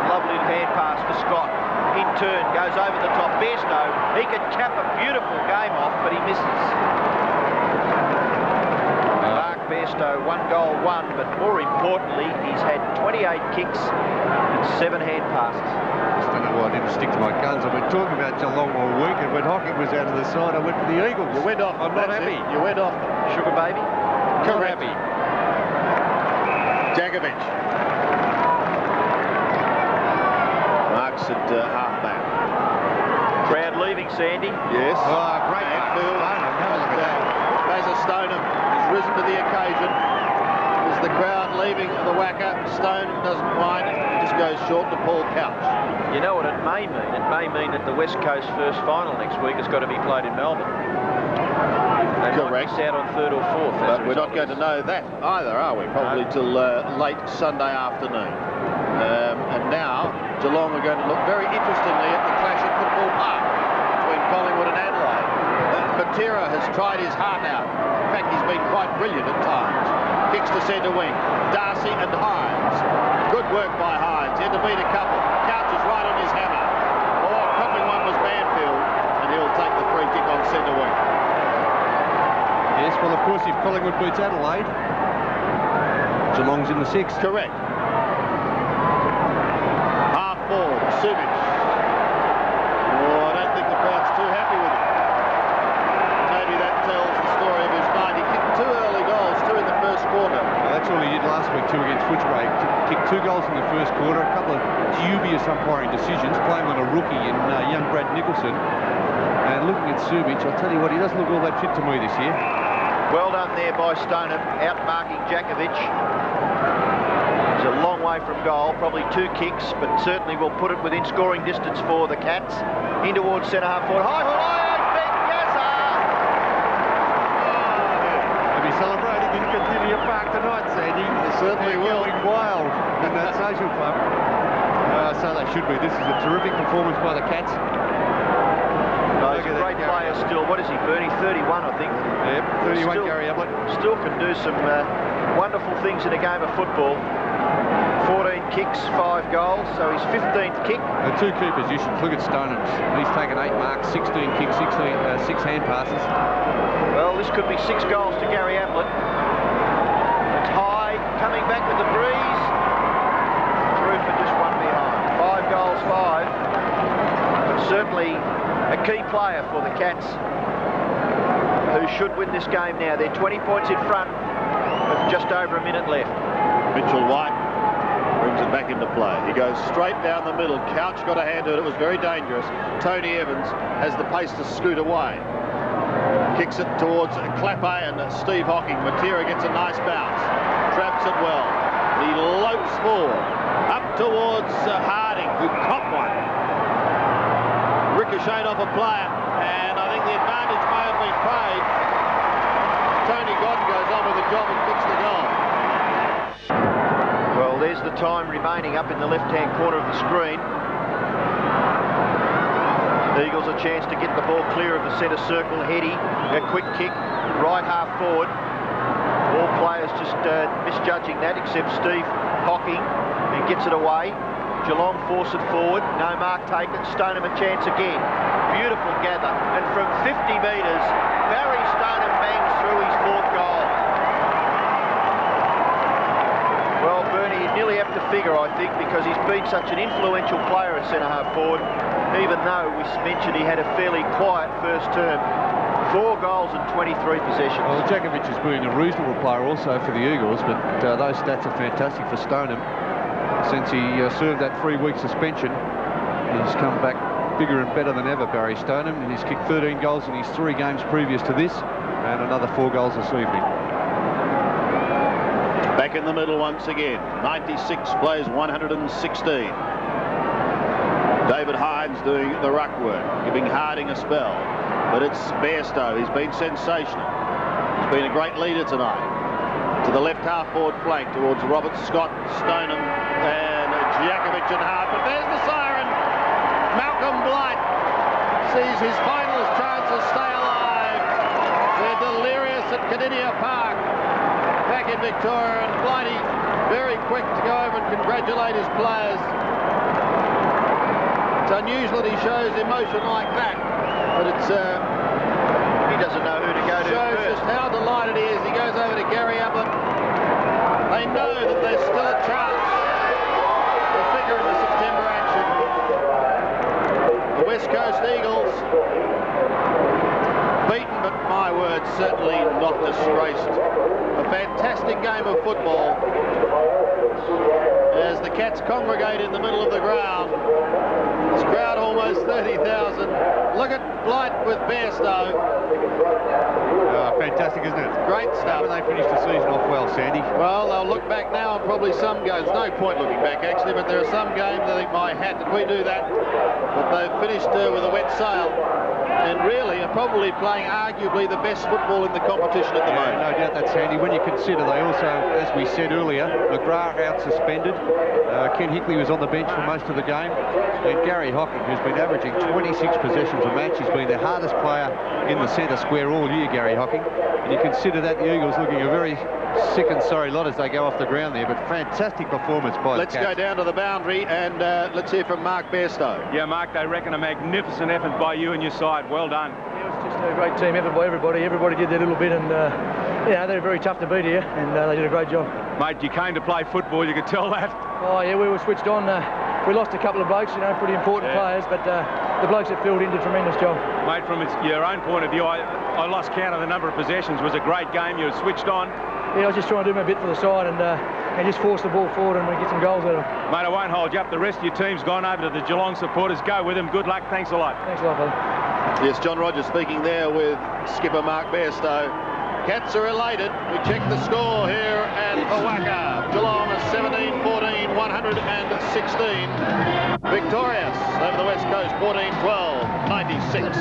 Lovely hand pass to Scott. in turn, goes over the top. Bairstow, he could cap a beautiful game off, but he misses. Mark Bairstow, 1 goal, 1, but more importantly, he's had 28 kicks and 7 hand passes. I don't know why I didn't stick to my guns. I've been talking about Geelong all week, and when Hocking was out of the side, I went for the Eagles. You went off. I'm not happy. You went off. Sugar baby? Not happy. Djakovic. Marks at half-back. Crowd leaving, Sandy. Yes. Oh, great. Fraser Stoneham has risen to the occasion. As the crowd leaving the WACA, Stoneham doesn't mind. He just goes short to Paul Couch. You know what it may mean? It may mean that the West Coast first final next week has got to be played in Melbourne. They might miss out on 3rd or 4th. But we're not going to know that either, are we? Probably till late Sunday afternoon. And now, Geelong are going to look very interestingly at the clash at Football Park between Collingwood and Adelaide. Matera has tried his heart out. In fact, he's been quite brilliant at times. Kicks to centre wing. Darcy and Hines. Good work by Hines. He had to beat a couple. Couch is right on his hammer. Oh, copping one was Banfield, and he'll take the free kick on centre wing. Yes, well, of course, if Collingwood beats Adelaide, Geelong's in the 6th. Correct. Half ball, Subic. Oh, I don't think the crowd's too happy with him. Maybe that tells the story of his night. He kicked 2 early goals, 2 in the first quarter. Well, that's all he did last week, 2 against Footscray. Kicked 2 goals in the first quarter, a couple of dubious umpiring decisions, playing on a rookie in young Brad Nicholson. And looking at Subic, I'll tell you what, he doesn't look all that fit to me this year. Well done there by Stoneham, out-marking Djakovic. He's a long way from goal, probably 2 kicks, but certainly will put it within scoring distance for the Cats. In towards centre half forward. Hi, They'll be celebrating in Continua Park tonight, Sandy. They certainly will. Going wild in that social club. So they should be. This is a terrific performance by the Cats. He's a great player still. What is he, Bernie? 31, I think. Yep, 31, Gary Ablett. Still can do some wonderful things in a game of football. 14 kicks, 5 goals, so his 15th kick. 2 key positions. Look at Stoneham. He's taken 8 marks, 16 kicks, 6 hand passes. Well, this could be 6 goals to Gary Ablett. It's high, coming back with the breeze. Through for just 1 behind. 5 goals, 5. But certainly a key player for the Cats, who should win this game now. They're 20 points in front with just over a minute left. Mitchell White brings it back into play. He goes straight down the middle. Couch got a hand to it. It was very dangerous. Tony Evans has the pace to scoot away. Kicks it towards Clapper and Steve Hocking. Matera gets a nice bounce. Traps it well. He lopes forward. Up towards Harding, who copped one. Ricocheted off a player, and I think the advantage may have been paid. Tony Godden goes on with the job and kicks the goal. Well, there's the time remaining up in the left-hand corner of the screen. Eagles a chance to get the ball clear of the centre circle. Heady, a quick kick, right half forward. All players just misjudging that, except Steve Hocking, and gets it away. Geelong force it forward, no mark taken. Stoneham a chance again. Beautiful gather, and from 50 metres, Barry Stoneham bangs through his 4th goal. Well, Bernie, you nearly have to figure, I think, because he's been such an influential player at centre-half forward, even though we mentioned he had a fairly quiet first term. 4 goals and 23 possessions. Well, Djakovic has been a reasonable player also for the Eagles, but those stats are fantastic for Stoneham. Since he served that 3-week suspension, he's come back bigger and better than ever, Barry Stoneham. He's kicked 13 goals in his 3 games previous to this, and another 4 goals this evening. Back in the middle once again. 96 plays 116. David Hines doing the ruck work, giving Harding a spell. But it's Bairstow. He's been sensational. He's been a great leader tonight. To the left half-forward flank towards Robert Scott, Stoneham, and Djakovic and Hart. But there's the siren. Malcolm Blight sees his finalist chances stay alive. They're delirious at Continua Park. Back in Victoria, and Blighty very quick to go over and congratulate his players. It's unusual that he shows emotion like that, but it's... he doesn't know who to go to shows first. just how delighted he is. He goes over to Gary Ablett. They know that there's still a chance to figure in the September action. The West Coast Eagles beaten, but my word, certainly not disgraced. A fantastic game of football as the Cats congregate in the middle of the ground. This crowd almost 30,000. Look at Blight with Bairstow. Fantastic, isn't it? Great stuff. How they finished the season off well, Sandy? Well, they'll look back now on probably some games. No point looking back, actually, but there are some games, I think, my hat, did we do that? But they've finished with a wet sail. And really are probably playing arguably the best football in the competition at the moment. No doubt that's Sandy. When you consider they also, as we said earlier, McGrath out suspended. Ken Hickley was on the bench for most of the game. And Gary Hocking, who's been averaging 26 possessions a match, he's been the hardest player in the centre square all year, Gary Hocking. And you consider that, the Eagles looking a very sick and sorry lot as they go off the ground there, but fantastic performance by Let's the Cats. go down to the boundary and let's hear from Mark Bairstow. Yeah, Mark, they reckon a magnificent effort by you and your side. Well done. Yeah, it was just a great team effort by everybody. Everybody did their little bit, and they're very tough to beat here, and they did a great job. Mate, you came to play football, you could tell that. Oh yeah, we were switched on. We lost a couple of blokes, pretty important players, but the blokes that filled in did a tremendous job. Mate, from your own point of view, I lost count of the number of possessions. It was a great game. You were switched on. Yeah, I was just trying to do my bit for the side and just force the ball forward and get some goals out of them. Mate, I won't hold you up. The rest of your team's gone over to the Geelong supporters. Go with them. Good luck. Thanks a lot. Thanks a lot, brother. Yes, John Rogers speaking there with skipper Mark Bairstow. Cats are elated. We check the score here at the WACA. Geelong 17-14, 116. Victorious over the West Coast, 14-12, 96.